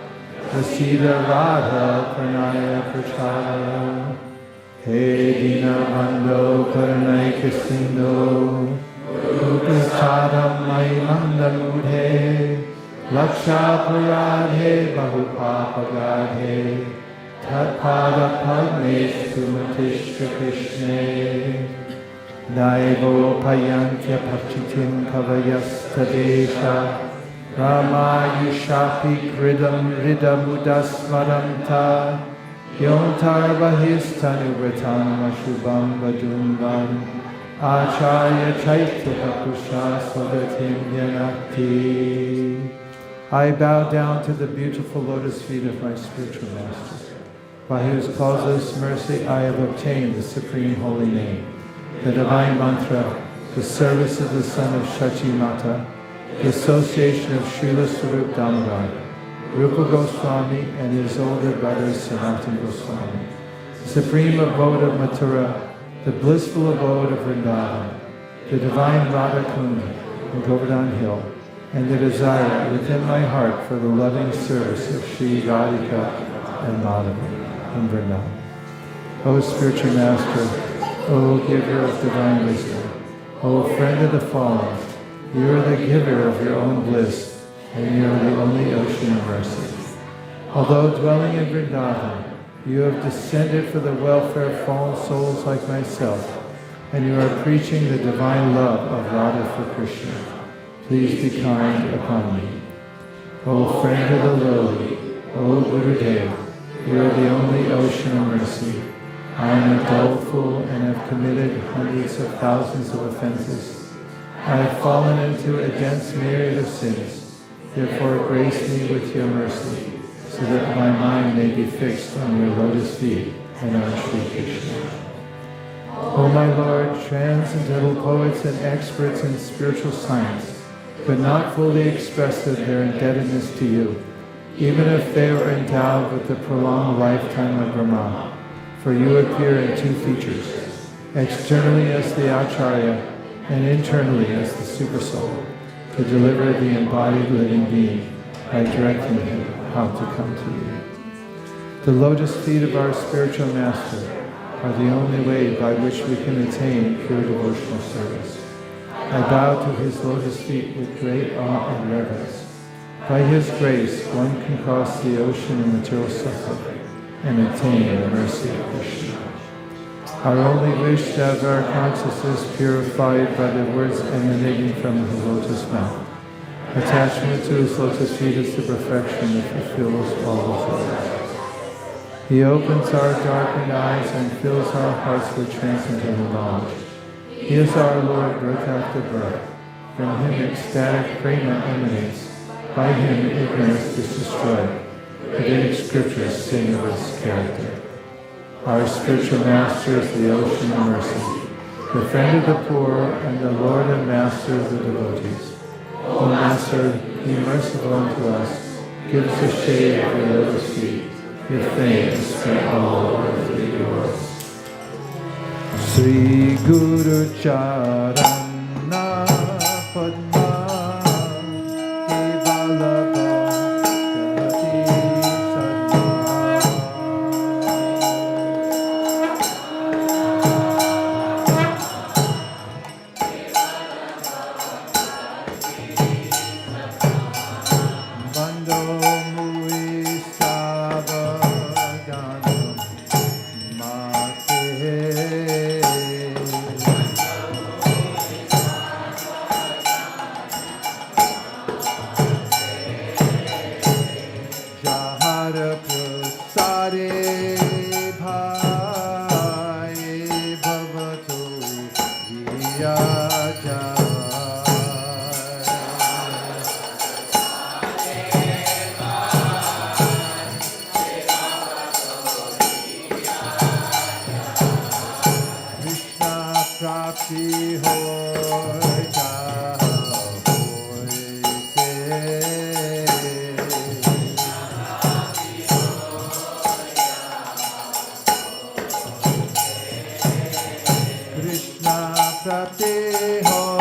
Vasida Radha Pranaya Prachara He Dina Bando Karunaika Sindho Upachadam Maimandamudhe Laksha Paradhe Bahupapagadhe Tatpada Padme Sumatishra Krishne Naivo Payantya Pachitim Kavayastadesha Ramayushapi Kridam Ridamudasmaranta Yontar Bahistanu Ashubam Vajumvam Acharya Chaitya Pakusha Swagatim Yanakti. I bow down to the beautiful lotus feet of my spiritual master. By whose causeless mercy I have obtained the supreme holy name, the divine mantra, the service of the son of Shachi Mata, the association of Srila Sarup Damodar, Rupa Goswami and his older brother Sanatana Goswami, the supreme abode of Mathura, the blissful abode of Vrindavan, the divine Radha Kund and Govardhan Hill, and the desire within my heart for the loving service of Sri Radhika and Madhava in Vrindavan. O spiritual master, O giver of divine wisdom, O friend of the fallen, you are the giver of your own bliss, and you are the only ocean of mercy. Although dwelling in Vrindavan, you have descended for the welfare of fallen souls like myself, and you are preaching the divine love of Radha for Krishna. Please be kind upon me. O friend of the lowly, O Gurudev, you are the only ocean of mercy. I am a dull fool and have committed hundreds of thousands of offenses. I have fallen into a dense myriad of sins. Therefore grace me with your mercy, so that my mind may be fixed on your lotus feet and on Sri Krishna. O my Lord, transcendental poets and experts in spiritual science could not fully express their indebtedness to you, even if they were endowed with the prolonged lifetime of Brahma. For you appear in two features, externally as the Acharya and internally as the Supersoul, to deliver the embodied living being by directing him how to come to you. The lotus feet of our spiritual master are the only way by which we can attain pure devotional service. I bow to his lotus feet with great awe and reverence. By his grace, one can cross the ocean of material suffering and attain the mercy of Krishna. Our only wish to have our consciousness purified by the words emanating from his lotus mouth. Attachment to his lotus feet is the perfection that fulfills all his orders. He opens our darkened eyes and fills our hearts with transcendental knowledge. He is our Lord, birth after birth. From him ecstatic prema emanates. By him ignorance is destroyed. The Vedic scriptures sing of his character. Our spiritual master is the ocean of mercy, the friend of the poor and the Lord and master of the devotees. O Master, be merciful unto us. Give us the shade of your lotus feet. Your fame is spread all over the yours. Sri Guru Charana Padma Kevalabha Gati Sadma Bando Hare Bhai Bhavato Jiya Jai. Krishna Prapti Hoy Krishna Prapti Hoy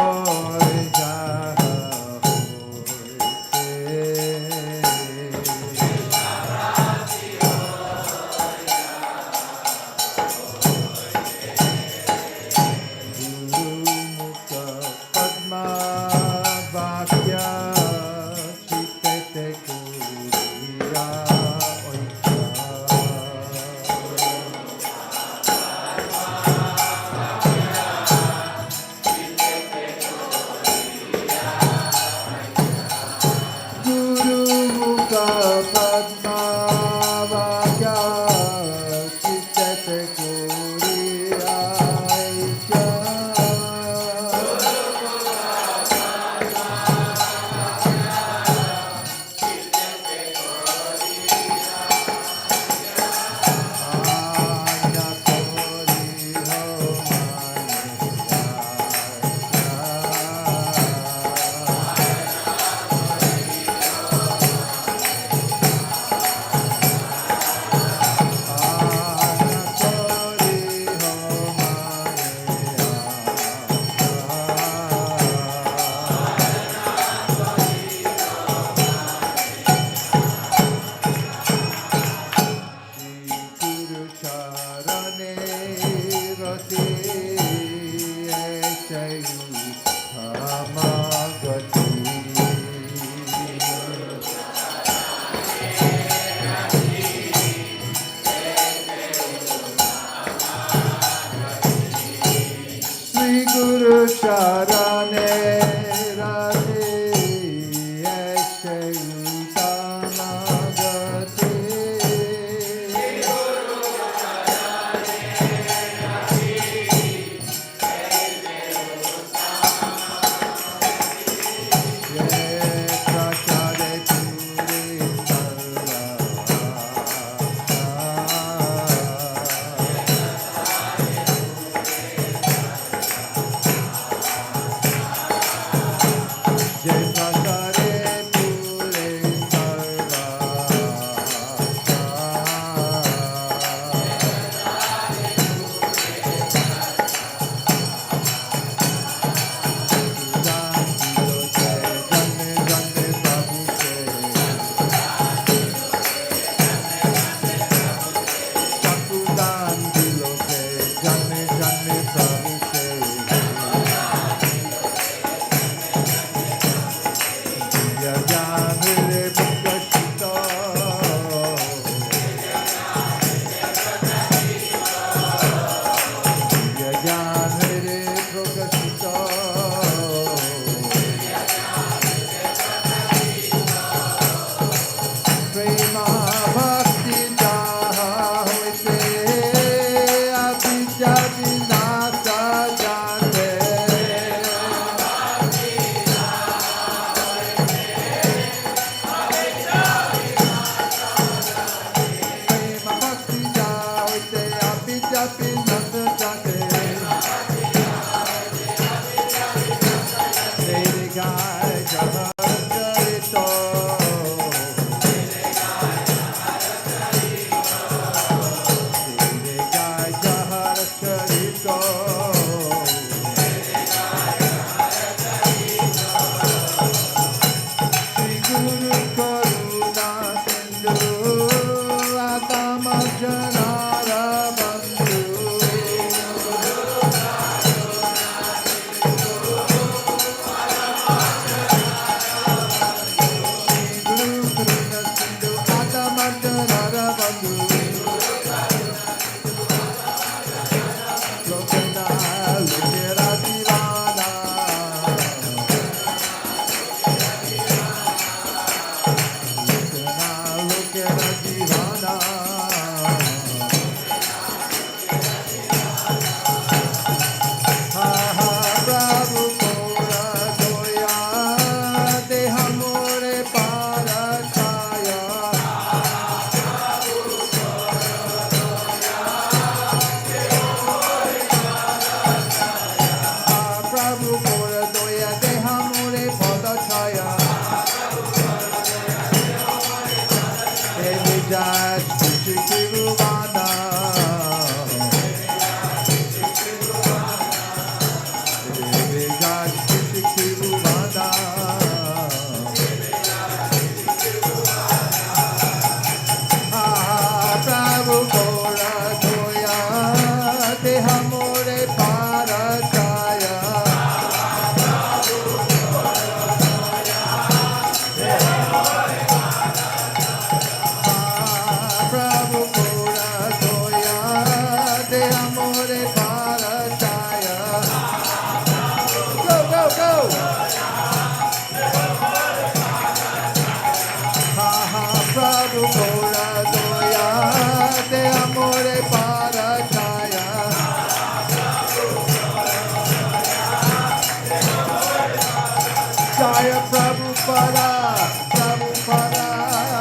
Prabhupada,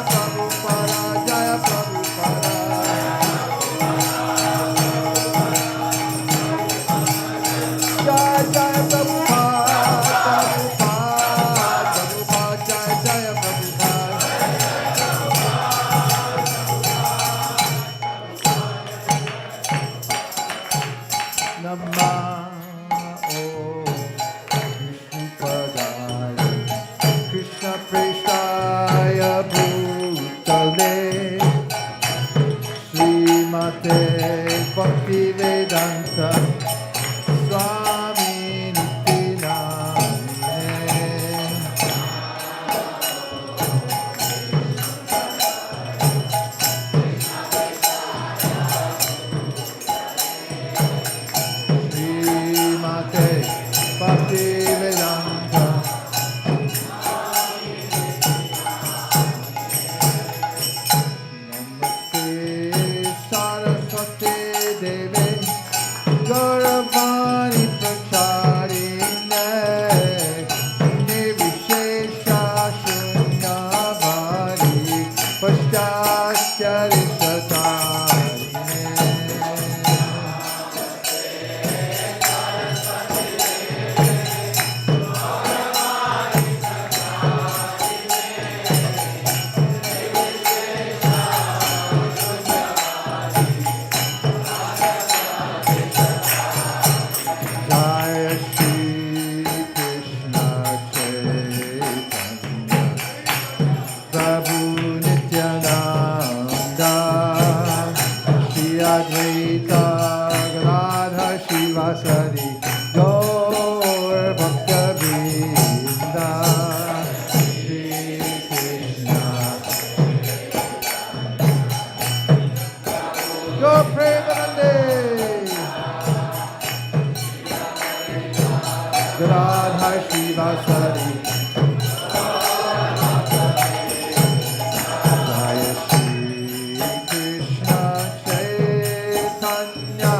Prabhupada, Jaya Prabhupada. Jaya Jaya Prabhupada, Prabhupada, Prabhupada, Jaya Jaya Prabhupada. Namah Padaya Krishna Prestaya Bhutale Srimate Bhakti Vedanta Swami Nityanamine Srimate Bhakti Vedanta Namaste Saraswati Deve Gauravani Pracharine Nirvishesha Shunyavadi Paschashchari Satarine Jaya Shri Krishna Chaitanya Prabhu Nityananda Shri Advaita Gadadhar Shivasari Gaur Bhakta Vrinda Shri Krishna Go Premanande Gadadhar Shivasari Jaya Shri Krishna Chaitanya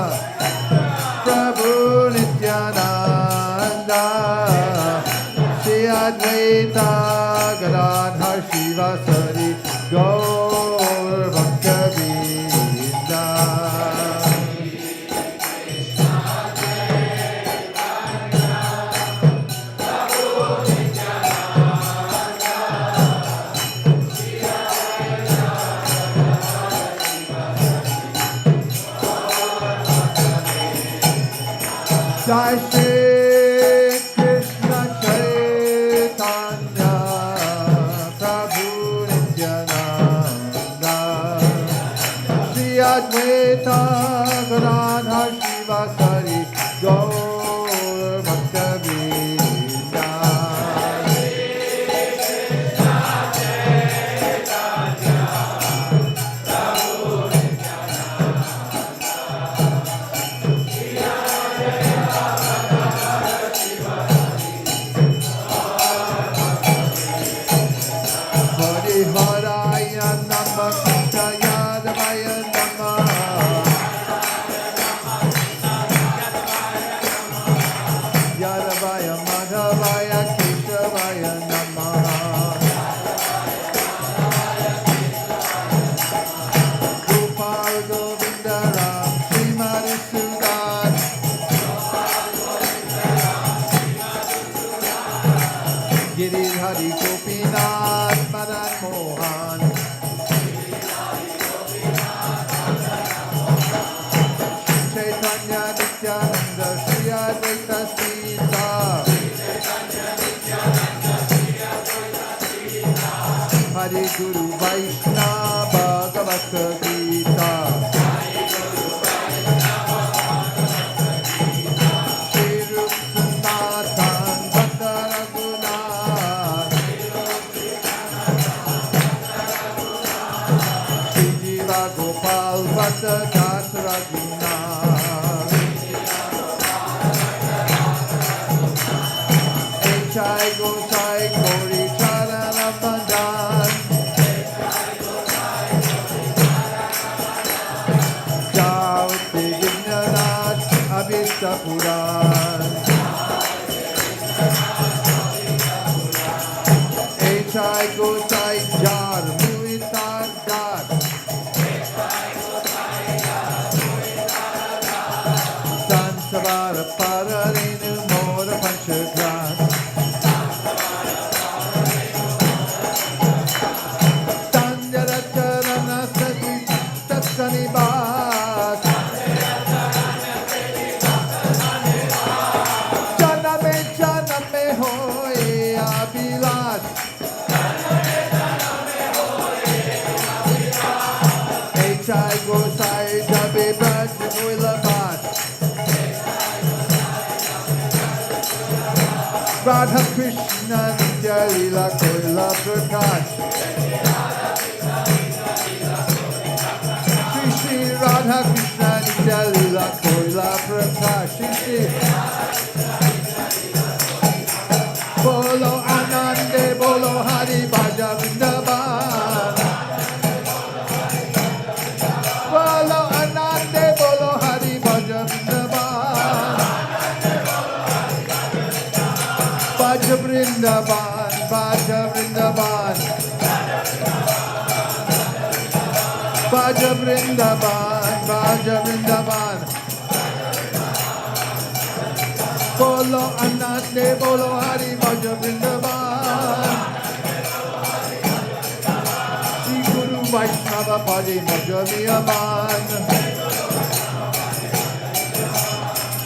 Prabhu Nityananda Shri Advaita Gadadhar Shivasari Gaur Bhakta Vrinda Jai Shri Krishna Chaitanya Prabhu Nityananda Shri Advaita Gadadhar Shivasari Gaur Bhakta Vrinda Hari Haraya Namah Krishna Yadavaya Namah Yadavaya Madhavaya Keshavaya Namah Gopal Govinda Ram Srimati Sudan Giridhari Gopinath Madan Mohan Chaitanya Nityananda Shri Advaita Sita Hari Guru Vaishnava Bhagavad Gita Shri Rup Sanatan Bhakta Raghunath Shri Jiva Gopal Bhakta Dasa Raghunath Chai Gosai Gauri Charana Pandan Jauti Vinyanat Abhishta Puran Echai gosai jar muitar dar. San savara pararenu mora panchagrat. Tandara charana sati tatsanibat. Janame hoy abilat. Echai gosai jabe braj muilabat. Radha Krishna Nitya Lila Koila Prakash. Shri Shri Radha Krishna Nitya Lila Koila Prakash. Shri Shri Bolo Anande Bolo Hari Bhaja Vrindavan. Bolo Anande Bolo Hari Bhaja Vrindavan. Bhaja Vrindavan, Bhaja Vrindavan. Bhaja Vrindavan, Bhaja Vrindavan. Bolo Anande Bolo Hari Bhaja Vrindavan. Shri Guru Vaishnava Padi Bhaja Niyaman.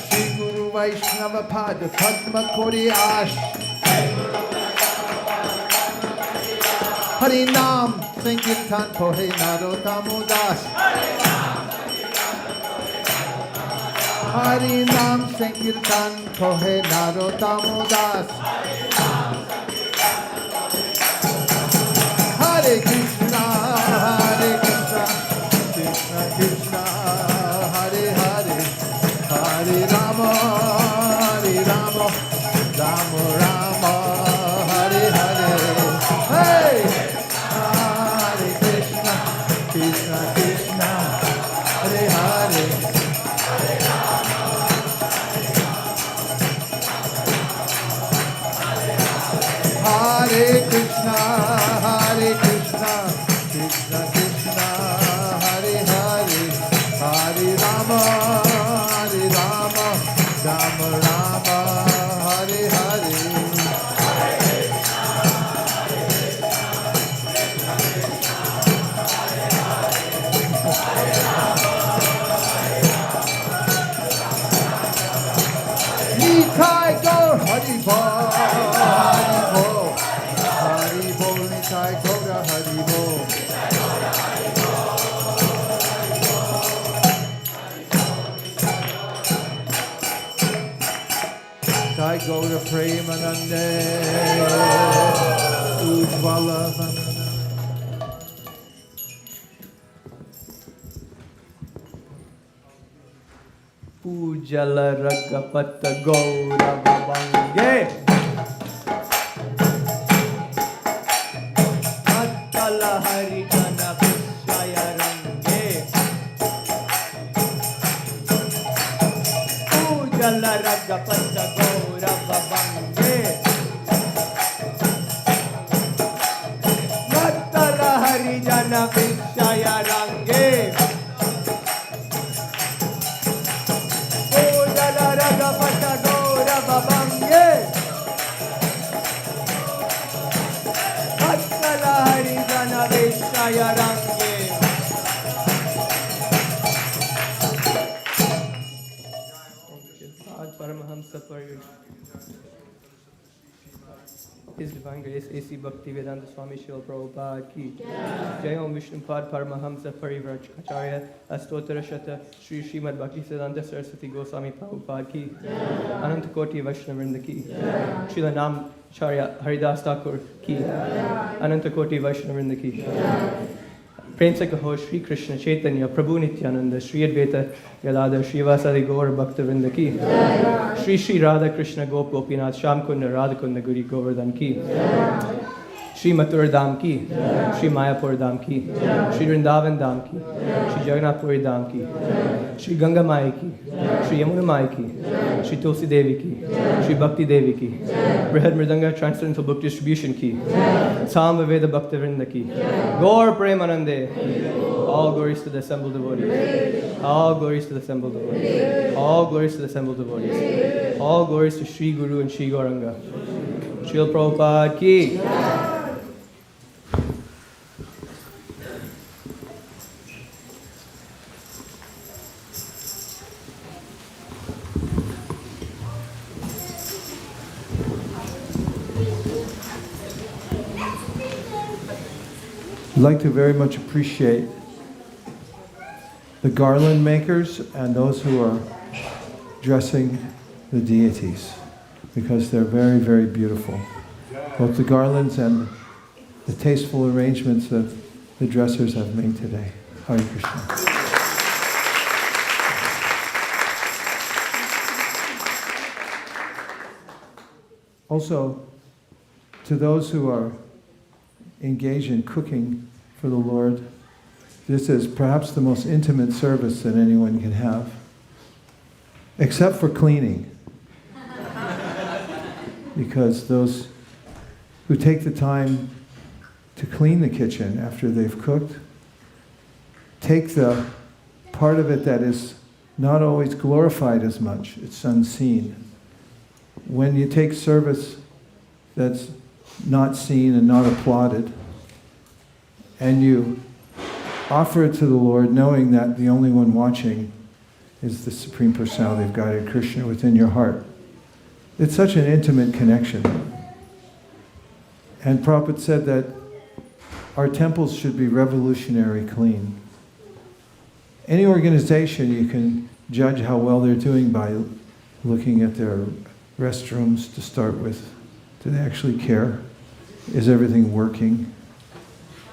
Shri Guru Vaishnava Pada Padma Kori Ash. Hari Nam Sankirtan Kohe Narottam Das. Hari Nam Sankirtan Kohe Narottam Das. Hare Krishna, Hare Krishna, Krishna Krishna, Hare Hare, Hare Rama, Hare Rama, Rama Rama, Hare Hare. Hey! Hare Krishna, Krishna Krishna, Hare Hare. Hare Krishna, Hare Krishna, Krishna Krishna, Hare Hare, Hare Rama, Rama Rama, Hare Hare. Nitai Gaur Hari Bol, Hari Bol, Hari Bol, Nitai Gaur Hari Bol. Nitai Gaur Premanande, Ujjvala Vanana. Pujala Ragapata Gaurava Bange Matala Harijana Vishaya Range Pujala Ragapata Gaurava Bange Matala Harijana Vishaya Range Ragapata Gaurava Bange Attala Harijana Vishaya Range. Paramahamsa Pari His Divine Grace A.C. Bhaktivedanta Swami Srila Prabhupada Ki Jai Om Vishnupad Paramahamsa Parivrajacharya Astottara Shata Shri Srimad Bhaktivedanta Saraswati Goswami Prabhupada Ki Anantakoti Vaishnavrinda Ki Srila Nam Charya Haridas Thakur Ki Anantakoti Vaishnavrinda Ki Prem se kaho Shri Krishna Chaitanya Prabhu Nityananda Shri Advaita Gadadhar Srivasadi Gaur Bhakta Ki Shri Shri Radha Krishna Gop Gopinath Sham Kunda Radha Kunda Guri Govardhan Ki Shri Mathura Dham ki, Shri Mayapur Dham ki, Shri Vrindavan Dham ki, Shri Jagannath Puri Dham ki, Shri Ganga Mai ki, Shri Yamuna Mai ki, Shri Tulsi Devi ki, Shri Bhakti Devi ki, Brihad Mridanga Transcendental Book Distribution ki, Sam Veda Bhakta Vrinda ki, Gaur Premanande. All glories to the assembled devotees. All glories to the assembled devotees. All glories to the assembled devotees. All glories to Sri Guru and Sri Gauranga. Srila Prabhupada ki. I'd like to very much appreciate the garland makers and those who are dressing the deities, because they're very, very beautiful. Both the garlands and the tasteful arrangements that the dressers have made today. Hare Krishna. Also, to those who are engaged in cooking for the Lord, this is perhaps the most intimate service that anyone can have, except for cleaning. Because those who take the time to clean the kitchen after they've cooked take the part of it that is not always glorified as much, it's unseen. When you take service that's not seen and not applauded, and you offer it to the Lord knowing that the only one watching is the Supreme Personality of Godhead Krishna within your heart. It's such an intimate connection. And Prabhupada said that our temples should be revolutionary clean. Any organization, you can judge how well they're doing by looking at their restrooms to start with. Do they actually care? Is everything working?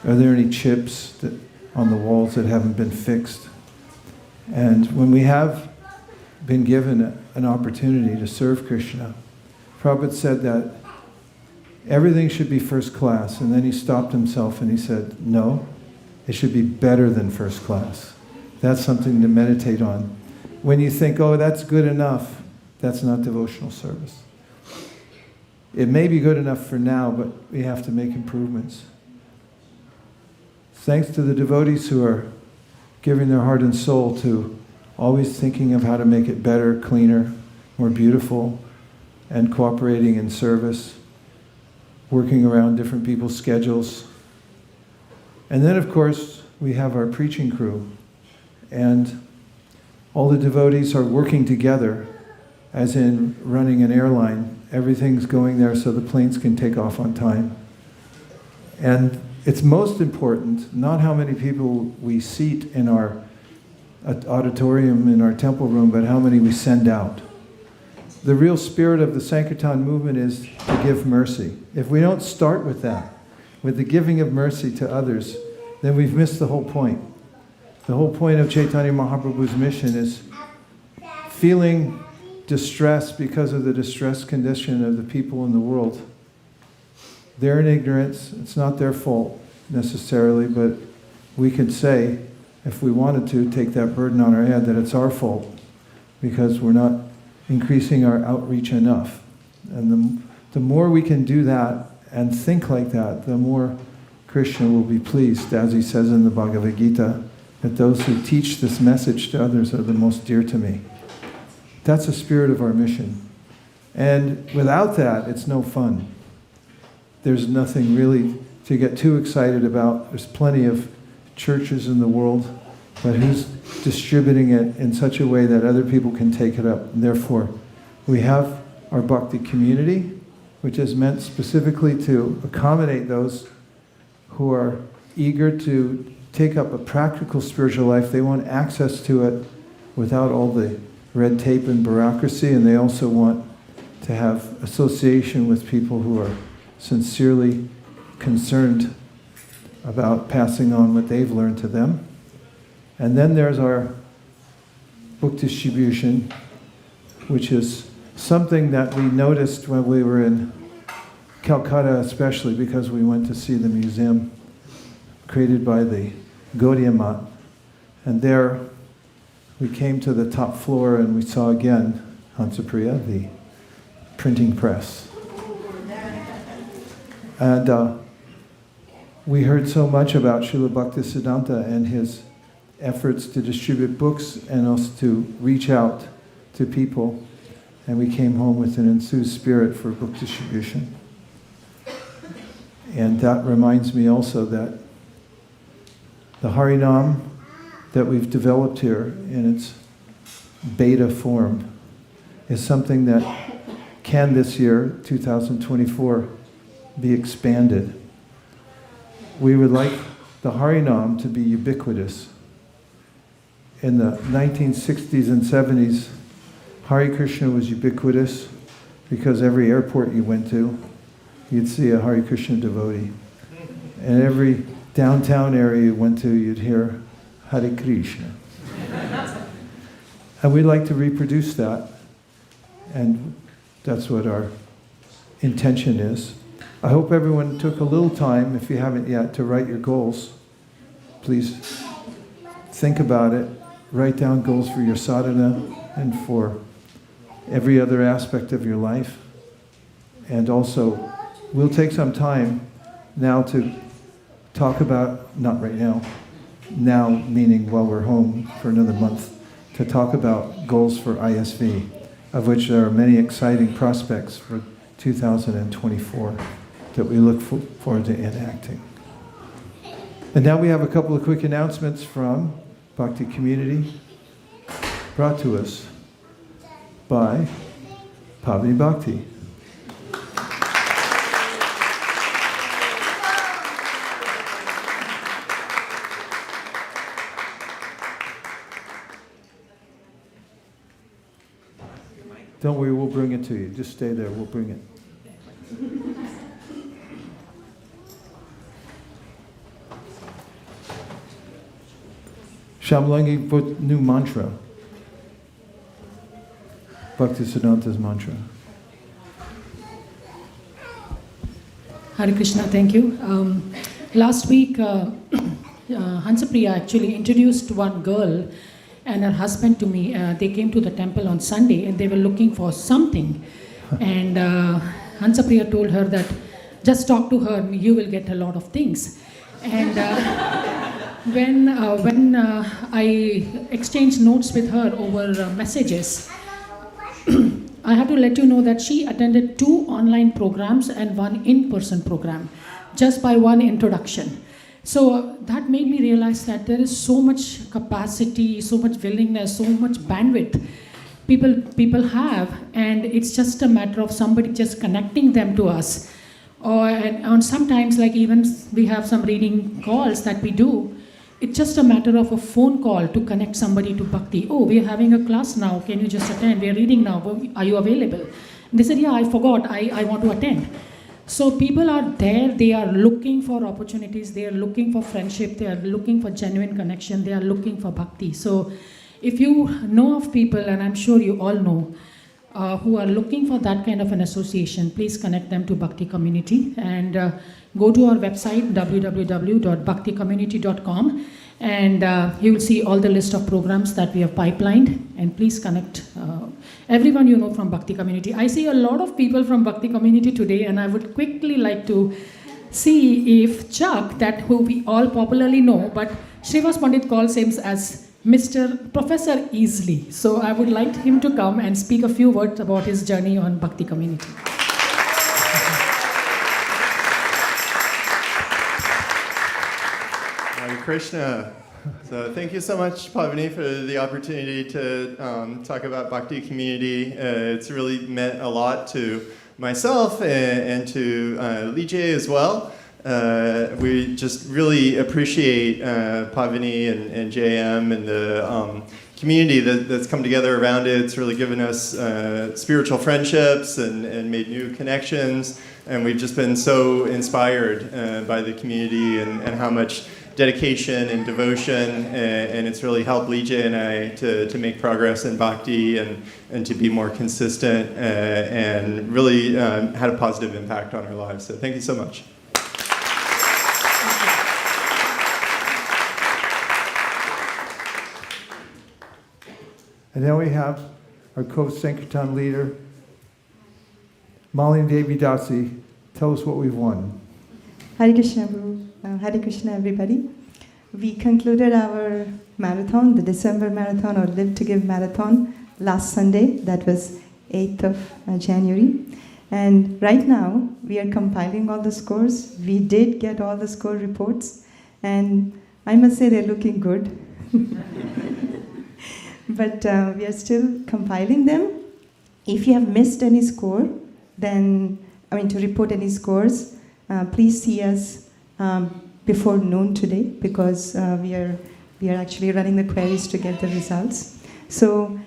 Are there any chips on the walls that haven't been fixed? And when we have been given an opportunity to serve Krishna, Prabhupada said that everything should be first class, and then he stopped himself and he said, no, it should be better than first class. That's something to meditate on. When you think, oh, that's good enough, that's not devotional service. It may be good enough for now, but we have to make improvements. Thanks to the devotees who are giving their heart and soul to always thinking of how to make it better, cleaner, more beautiful, and cooperating in service, working around different people's schedules. And then, of course, we have our preaching crew. And all the devotees are working together, as in running an airline. Everything's going there so the planes can take off on time. And it's most important, not how many people we seat in our auditorium, in our temple room, but how many we send out. The real spirit of the Sankirtan movement is to give mercy. If we don't start with that, with the giving of mercy to others, then we've missed the whole point. The whole point of Chaitanya Mahaprabhu's mission is feeling distress because of the distressed condition of the people in the world. They're in ignorance. It's not their fault necessarily, but we could say, if we wanted to, take that burden on our head that it's our fault because we're not increasing our outreach enough. And the more we can do that and think like that, the more Krishna will be pleased, as he says in the Bhagavad Gita, that those who teach this message to others are the most dear to me. That's the spirit of our mission. And without that, it's no fun. There's nothing really to get too excited about. There's plenty of churches in the world, but who's distributing it in such a way that other people can take it up? And therefore, we have our bhakti community, which is meant specifically to accommodate those who are eager to take up a practical spiritual life. They want access to it without all the red tape and bureaucracy, and they also want to have association with people who are sincerely concerned about passing on what they've learned to them. And then there's our book distribution, which is something that we noticed when we were in Calcutta especially, because we went to see the museum created by the Gaudiya Math. And there we came to the top floor and we saw again Hansapriya, the printing press. And we heard so much about Srila Bhaktisiddhanta and his efforts to distribute books and also to reach out to people. And we came home with an enthused spirit for book distribution. And that reminds me also that the Harinam that we've developed here in its beta form is something that can this year, 2024, be expanded. We would like the Harinam to be ubiquitous. In the 1960s and 70s, Hare Krishna was ubiquitous because every airport you went to, you'd see a Hare Krishna devotee. And every downtown area you went to, you'd hear Hare Krishna. And we'd like to reproduce that, and that's what our intention is. I hope everyone took a little time, if you haven't yet, to write your goals. Please think about it. Write down goals for your sadhana and for every other aspect of your life. And also, we'll take some time now to talk about, not right now meaning while we're home for another month, to talk about goals for ISV, of which there are many exciting prospects for 2024 that we look forward to enacting. And now we have a couple of quick announcements from Bhakti Community, brought to us by Pavani Bhakti. Don't worry, we'll bring it to you. Just stay there, we'll bring it. Shamlangi put new mantra. Bhaktisiddhanta's mantra. Hare Krishna, thank you. Last week, Hansapriya actually introduced one girl and her husband to me. They came to the temple on Sunday and they were looking for something. And Hansapriya told her that just talk to her, you will get a lot of things. And when I exchanged notes with her over messages, I have to let you know that she attended 2 online programs and 1 in-person program just by one introduction. So that made me realize that there is so much capacity, so much willingness, so much bandwidth people have, and it's just a matter of somebody just connecting them to us. And sometimes, like even we have some reading calls that we do, it's just a matter of a phone call to connect somebody to Bhakti. Oh, we are having a class now, can you just attend? We are reading now, are you available? And they said, yeah, I forgot, I want to attend. So people are there, they are looking for opportunities, they are looking for friendship, they are looking for genuine connection, they are looking for Bhakti. So if you know of people, and I'm sure you all know, who are looking for that kind of an association, please connect them to Bhakti Community and go to our website www.bhakticommunity.com and you will see all the list of programs that we have pipelined, and please connect everyone you know from Bhakti Community. I see a lot of people from Bhakti Community today, and I would quickly like to see if Chuck, that who we all popularly know, but Srivas Pandit calls him as Mr. Professor Easily. So I would like him to come and speak a few words about his journey on Bhakti Community. Hare Krishna. So thank you so much, Pavani, for the opportunity to talk about Bhakti Community. It's really meant a lot to myself and to Lijie as well. We just really appreciate Pavani and JM and the community that's come together around it. It's really given us spiritual friendships and made new connections. And we've just been so inspired by the community and how much dedication and devotion, and it's really helped Leja and I to make progress in bhakti and to be more consistent and really had a positive impact on our lives. So thank you so much. And then we have our co-Sankirtan leader, Malin Devi Dasi. Tell us what we've won. Hare Krishna, Guru. Hare Krishna, everybody. We concluded our marathon, the December marathon or Live to Give marathon, last Sunday. That was 8th of January. And right now, we are compiling all the scores. We did get all the score reports. And I must say they're looking good. But we are still compiling them. If you have missed any score, then, to report any scores, please see us before noon today, because we are actually running the queries to get the results. So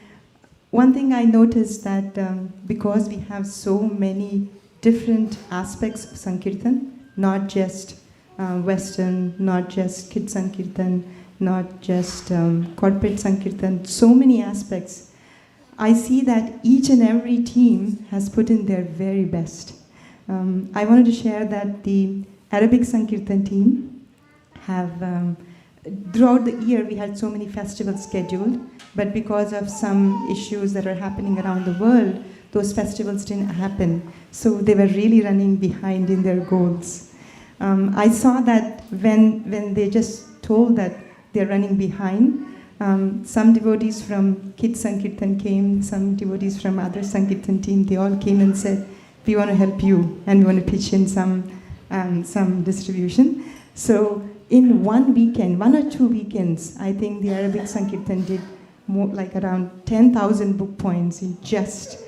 one thing I noticed that because we have so many different aspects of Sankirtan, not just Western, not just Kid Sankirtan, not just corporate Sankirtan, so many aspects, I see that each and every team has put in their very best. I wanted to share that the Arabic Sankirtan team have, throughout the year we had so many festivals scheduled, but because of some issues that are happening around the world, those festivals didn't happen. So they were really running behind in their goals. I saw that when they just told that they're running behind, some devotees from Kids Sankirtan came, some devotees from other Sankirtan team, they all came and said, we want to help you and we want to pitch in some distribution. So in one weekend, 1 or 2 weekends, I think the Arabic Sankirtan did more like around 10,000 book points in just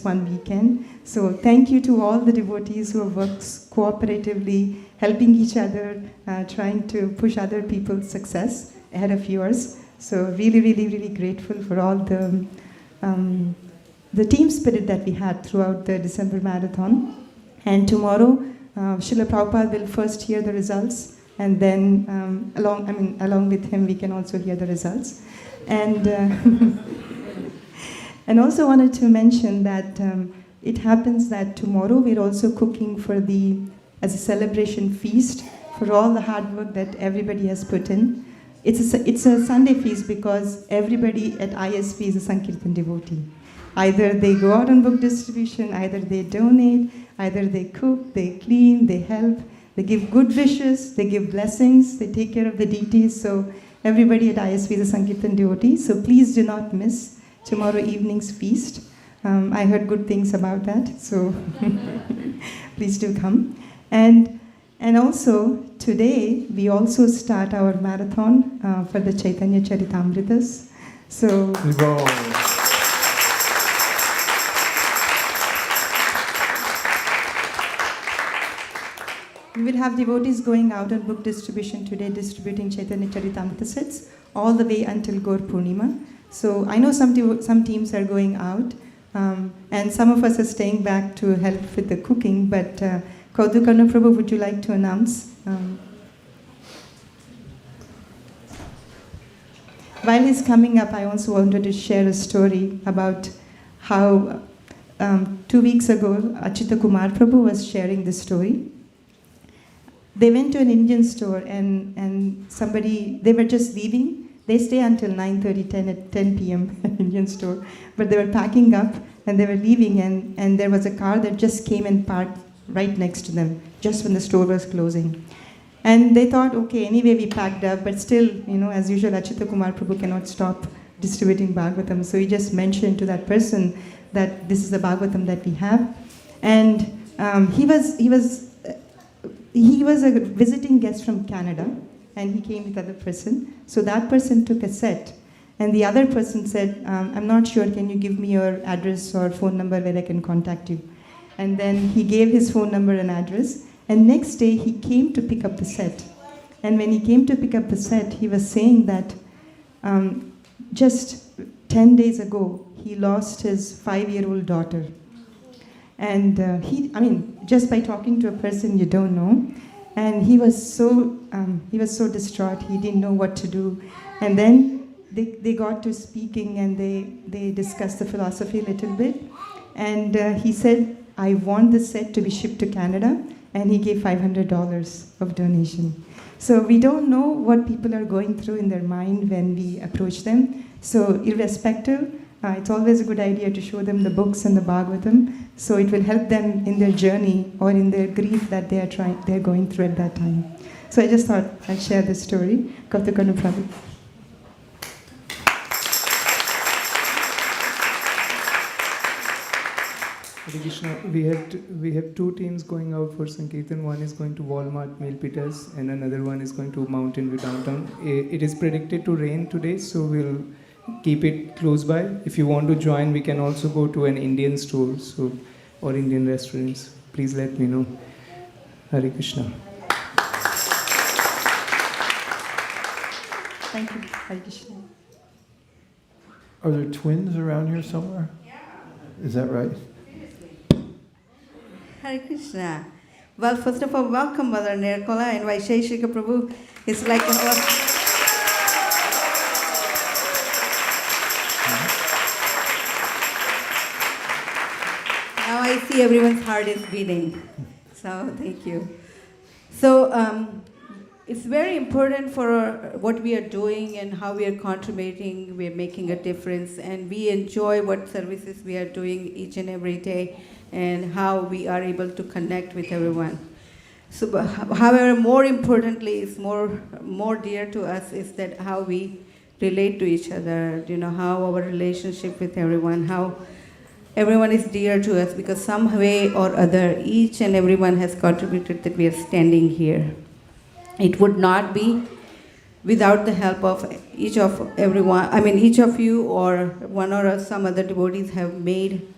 one weekend. So thank you to all the devotees who have worked cooperatively, helping each other, trying to push other people's success ahead of yours. So really, really, really grateful for all the team spirit that we had throughout the December marathon. And tomorrow, Srila Prabhupada will first hear the results, and then along with him, we can also hear the results. And and also wanted to mention that it happens that tomorrow we're also cooking as a celebration feast for all the hard work that everybody has put in. It's a Sunday feast because everybody at ISV is a Sankirtan devotee. Either they go out on book distribution, either they donate, either they cook, they clean, they help, they give good wishes, they give blessings, they take care of the deities. So everybody at ISV is a Sankirtan devotee. So please do not miss tomorrow evening's feast. I heard good things about that, so please do come. And also today we also start our marathon for the Chaitanya Charitamritas. So. We will have devotees going out on book distribution today, distributing Chaitanya Charitamrita sets all the way until Gaur Purnima. So I know some teams are going out, and some of us are staying back to help with the cooking. But Kaudukarna Prabhu, would you like to announce? While he's coming up, I also wanted to share a story about how 2 weeks ago, Achyuta Kumar Prabhu was sharing this story. They went to an Indian store and they were just leaving. They stay until 9:30, 10 p.m. at Indian store. But they were packing up and they were leaving and there was a car that just came and parked right next to them, just when the store was closing. And they thought, okay, anyway, we packed up, but still, as usual, Achyuta Kumar Prabhu cannot stop distributing Bhagavatam. So he just mentioned to that person that this is the Bhagavatam that we have. And he was a visiting guest from Canada, and he came with other person. So that person took a set, and the other person said, I'm not sure, can you give me your address or phone number where I can contact you? And then he gave his phone number and address, And next day, he came to pick up the set. And when he came to pick up the set, he was saying that just 10 days ago, he lost his 5-year-old daughter. And just by talking to a person you don't know, and he was so distraught, he didn't know what to do. And then they got to speaking, and they discussed the philosophy a little bit. And he said, I want this set to be shipped to Canada, and he gave $500 of donation. So we don't know what people are going through in their mind when we approach them. So irrespective, it's always a good idea to show them the books and the Bhagavatam, so it will help them in their journey or in their grief that they're going through at that time. So I just thought I'd share this story. Katha Prabhu. Hare Krishna, we have two teams going out for Sankirtan. One is going to Walmart, Milpitas, and another one is going to Mountain View downtown. It is predicted to rain today, so we'll keep it close by. If you want to join, we can also go to an Indian store or Indian restaurants. Please let me know. Hare Krishna. Thank you, Hare Krishna. Are there twins around here somewhere? Is that right? Hare Krishna. Well, first of all, welcome Mother Nirkola and Vaisesika Prabhu. It's like now I see everyone's heart is beating. So thank you. So it's very important for what we are doing and how we are contributing. We are making a difference, and we enjoy what services we are doing each and every day, and how we are able to connect with everyone. So, however, more importantly, is more dear to us is that how we relate to each other. How our relationship with everyone, how everyone is dear to us, because some way or other, each and everyone has contributed that we are standing here. It would not be without the help of each of you or one or some other devotees have made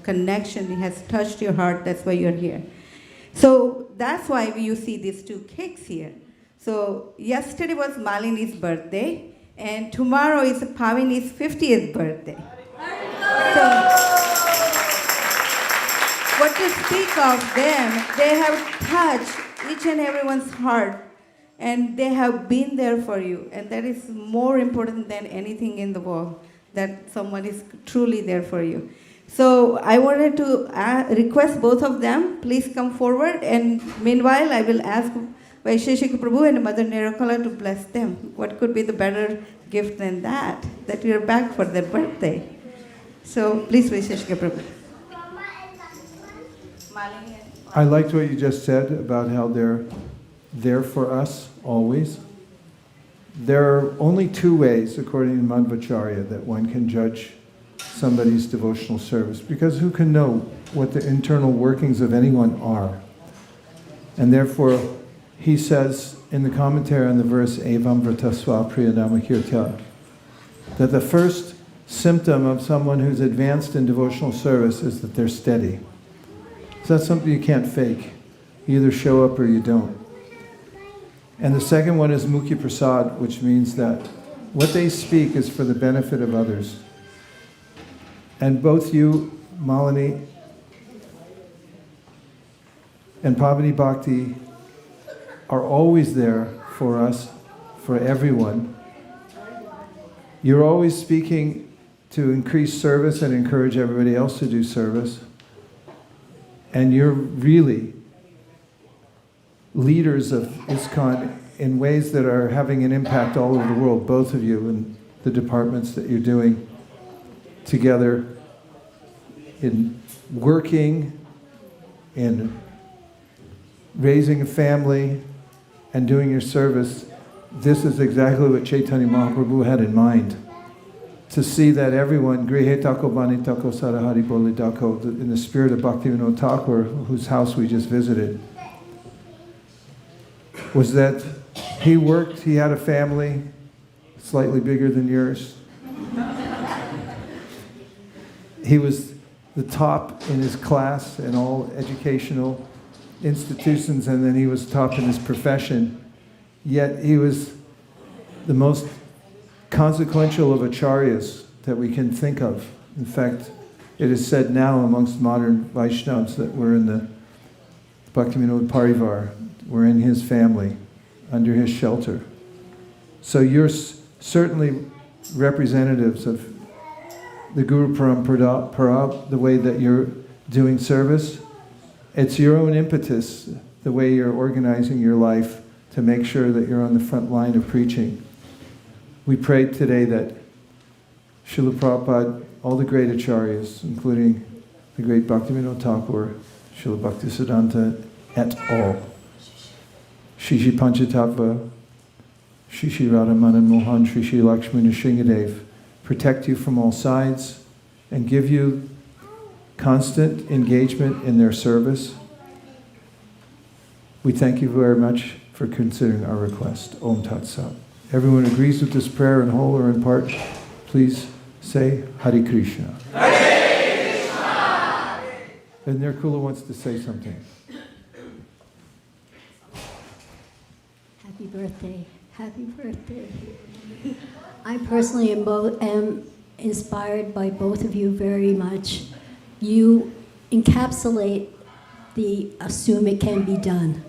connection. It has touched your heart. That's why you're here. So that's why you see these two cakes here. So yesterday was Malini's birthday, and tomorrow is Pavini's 50th birthday. So, what to speak of them, they have touched each and everyone's heart, and they have been there for you, and that is more important than anything in the world, that someone is truly there for you. So I wanted to request both of them, please come forward, and meanwhile I will ask Vaisesika Prabhu and Mother Nirkola to bless them. What could be the better gift than that we are back for their birthday. So please, Vaisesika Prabhu. I liked what you just said about how they're there for us always. There are only two ways, according to Madhvacharya, that one can judge somebody's devotional service, because who can know what the internal workings of anyone are? And therefore, he says in the commentary on the verse, Evam Vratasva Priyanama that the first symptom of someone who's advanced in devotional service is that they're steady. So that's something you can't fake. You either show up or you don't. And the second one is Mukhi Prasad, which means that what they speak is for the benefit of others. And both you, Malini, and Pavini Bhakti are always there for us, for everyone. You're always speaking to increase service and encourage everybody else to do service. And you're really leaders of ISKCON in ways that are having an impact all over the world, both of you and the departments that you're doing together in working, in raising a family, and doing your service. This is exactly what Chaitanya Mahaprabhu had in mind. To see that everyone, Grihe Tako Bani Tako Sarahari Boli Tako, in the spirit of Bhaktivinoda Thakur, whose house we just visited, was that he worked, he had a family slightly bigger than yours. He was the top in his class and all educational institutions, and then he was top in his profession. Yet he was the most consequential of acharyas that we can think of. In fact, it is said now amongst modern Vaishnavas that we're in the Bhaktivinoda Parivar, we're in his family, under his shelter. So you're certainly representatives of the Guru Parampara, the way that you're doing service. It's your own impetus, the way you're organizing your life to make sure that you're on the front line of preaching. We prayed today that Srila Prabhupada, all the great acharyas, including the great Bhaktivinoda Thakur, Srila Bhaktisiddhanta et al., Shri Panchatattva, Shri Radha Madan Mohan, Shri Lakshmi Nrsingadev, protect you from all sides and give you constant engagement in their service. We thank you very much for considering our request. Om Tat Sat. Everyone agrees with this prayer in whole or in part. Please say Hare Krishna. Hare Krishna. And Nirkula wants to say something. Happy birthday. Happy birthday. I personally am inspired by both of you very much. You encapsulate the assume it can be done.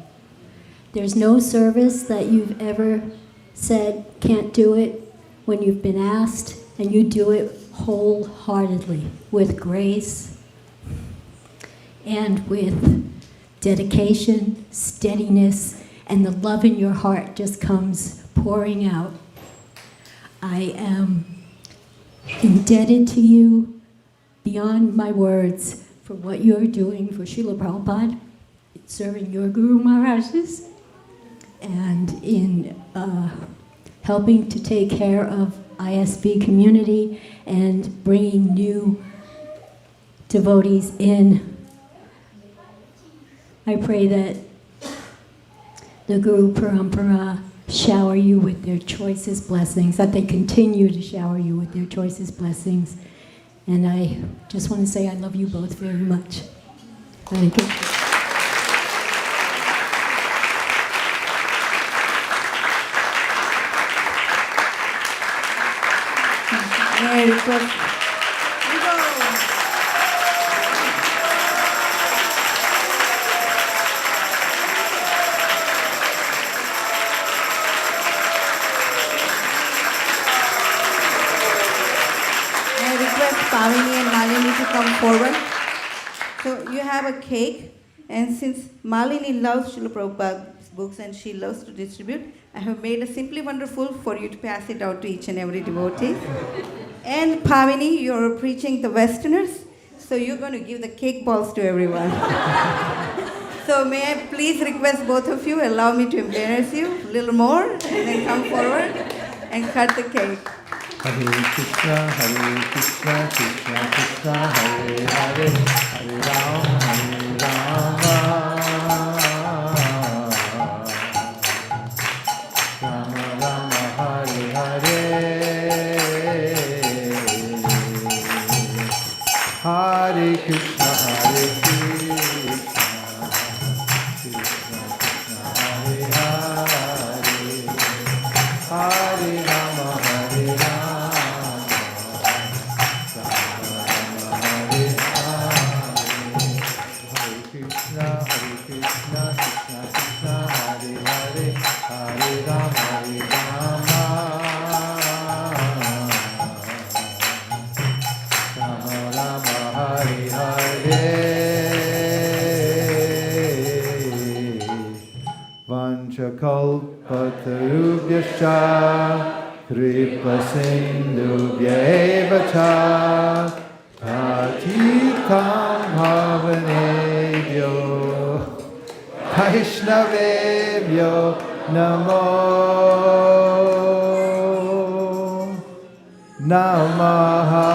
There's no service that you've ever said can't do it when you've been asked, and you do it wholeheartedly with grace and with dedication, steadiness, and the love in your heart just comes pouring out. I am indebted to you beyond my words for what you're doing for Srila Prabhupada, serving your Guru Maharajas, and in helping to take care of ISV community and bringing new devotees in. I pray that the Guru Parampara shower you with their choicest blessings, that they continue to shower you with their choicest blessings. And I just want to say I love you both very much. Thank you. May I request? Pavini and Malini to come forward. So you have a cake, and since Malini loves Srila Prabhupada's books and she loves to distribute, I have made a Simply Wonderful for you to pass it out to each and every devotee. And Pavini, you're preaching the Westerners, so you're going to give the cake balls to everyone. So may I please request both of you, allow me to embarrass you a little more, and then come forward and cut the cake. Hare Krishna, Krishna Krishna, Hare Hare, Hare Rama, Rama, Hare Hare, Hare Krishna, Hare Krishna, Krishna Krishna, Hare Hare, Hare Rama, Hare Rama. Kalpatarubhyascha kripa sindhubhya cha patitam bhavanebhyo Vaishnavebhyo namo namaha.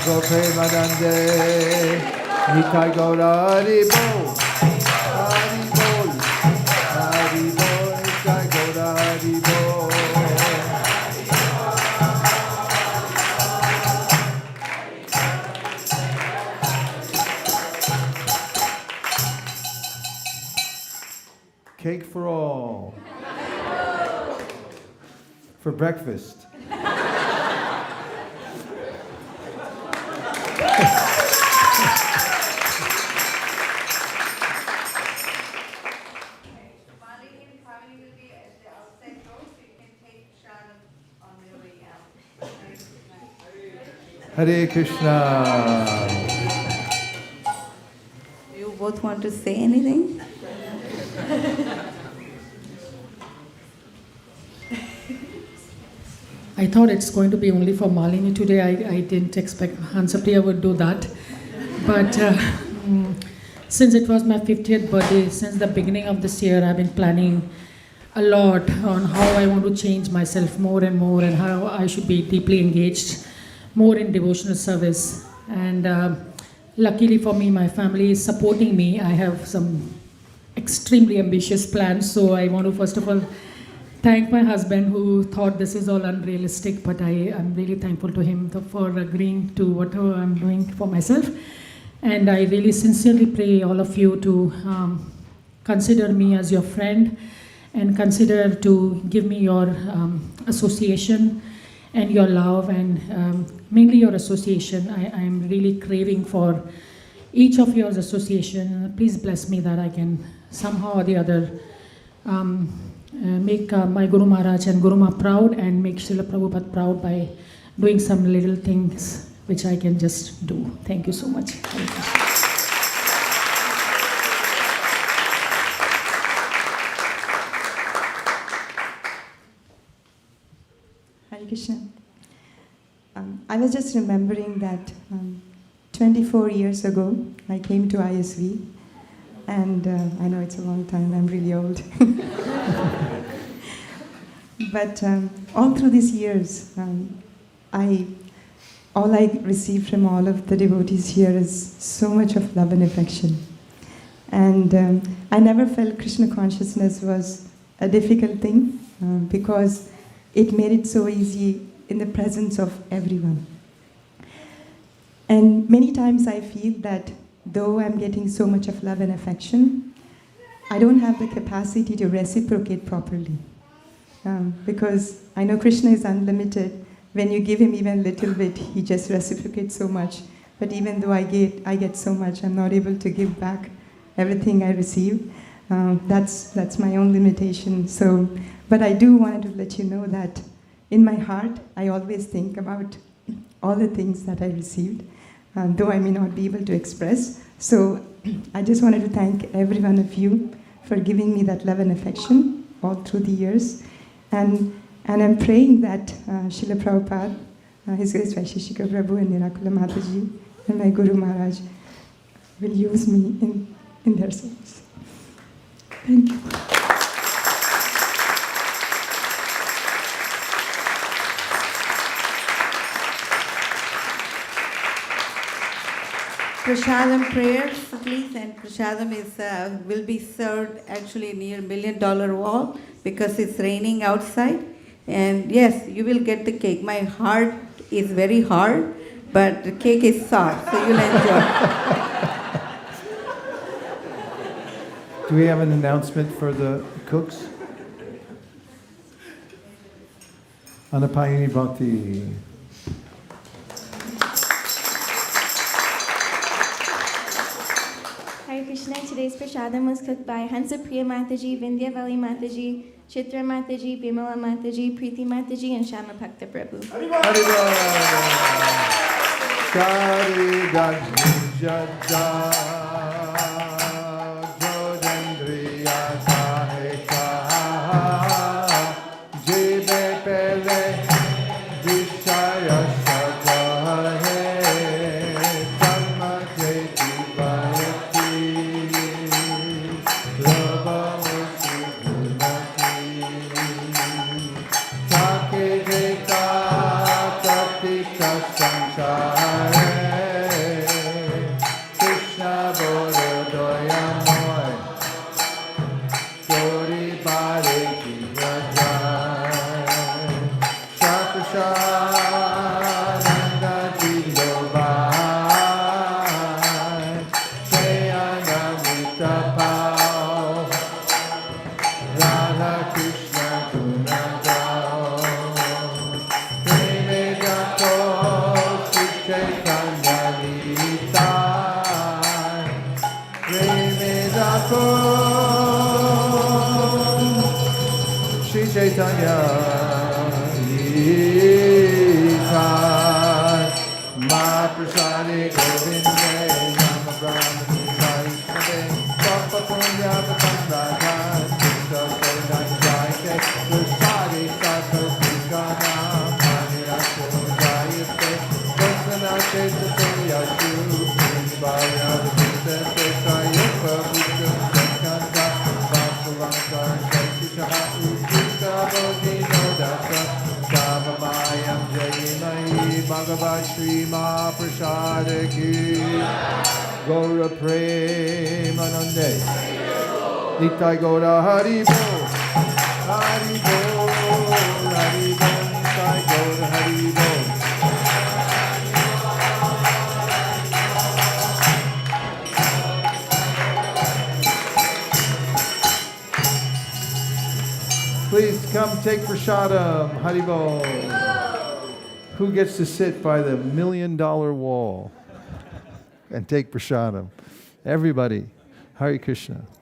Gope Madande Nikai Gaura Haribo. cake for all. For breakfast. Hare Krishna. Do you both want to say anything? I thought it's going to be only for Malini today. I didn't expect Hansapriya would do that. But since it was my 50th birthday, since the beginning of this year, I've been planning a lot on how I want to change myself more and more and how I should be deeply engaged more in devotional service. And luckily for me, my family is supporting me. I have some extremely ambitious plans. So I want to first of all thank my husband who thought this is all unrealistic, but I am really thankful to him for agreeing to whatever I'm doing for myself. And I really sincerely pray all of you to consider me as your friend and consider to give me your association and your love and mainly your association. I am really craving for each of yours association. Please bless me that I can somehow or the other make my Guru Maharaj and Guru Ma proud and make Srila Prabhupada proud by doing some little things which I can just do. Thank you so much. Hare Krishna. I was just remembering that 24 years ago I came to ISV, and I know it's a long time, I'm really old. But all through these years, all I received from all of the devotees here is so much of love and affection. And I never felt Krishna consciousness was a difficult thing because it made it so easy in the presence of everyone. And many times I feel that though I'm getting so much of love and affection, I don't have the capacity to reciprocate properly. Because I know Krishna is unlimited. When you give him even a little bit, he just reciprocates so much. But even though I get so much, I'm not able to give back everything I receive. That's my own limitation. So, but I do want to let you know that in my heart, I always think about all the things that I received, though I may not be able to express. So I just wanted to thank every one of you for giving me that love and affection all through the years. And I'm praying that Srila Prabhupada, His Grace Vaisesika Prabhu and Nirakula Mataji, and my Guru Maharaj will use me in their service. Thank you. Prasadam prayers, please, and Prasadam will be served actually near $1 Million Wall because it's raining outside. And yes, you will get the cake. My heart is very hard, but the cake is soft, so you'll enjoy. Do we have an announcement for the cooks? Anapayini Bhakti. Hare Krishna, today's prasadam was cooked by Hansapriya Mataji, Vindhyavali Mataji, Chitra Mataji, Bimala Mataji, Preeti Mataji, and Shama Bhakta Prabhu. Krishna Radha Krishna Guna Gao. Preme Jato Sri Chaitanya Lita. Preme Jato Sri Chaitanya Lita. Mahaprasade Govinde Nama Brahmani Vaisesika Papa Punya Patamrata Krishna Sodan Jaike Prasade Sato Krishna Manirasho Jayate Dasana Cheta Yashu Bhaya Vita Sayapa Buddha Sankanta Vasavanta Shaishishaha Uttita Bodhino Dasa Savamayam Jayimai Bhagavad Shri Mahaprasada Ki Gaura Premanande Nitai Gaura Haribo Haribo Haribo Nitai Gaura Haribo. Please come take prasadam. Haribo. Who gets to sit by the $1 million wall and take prasadam? Everybody. Hare Krishna.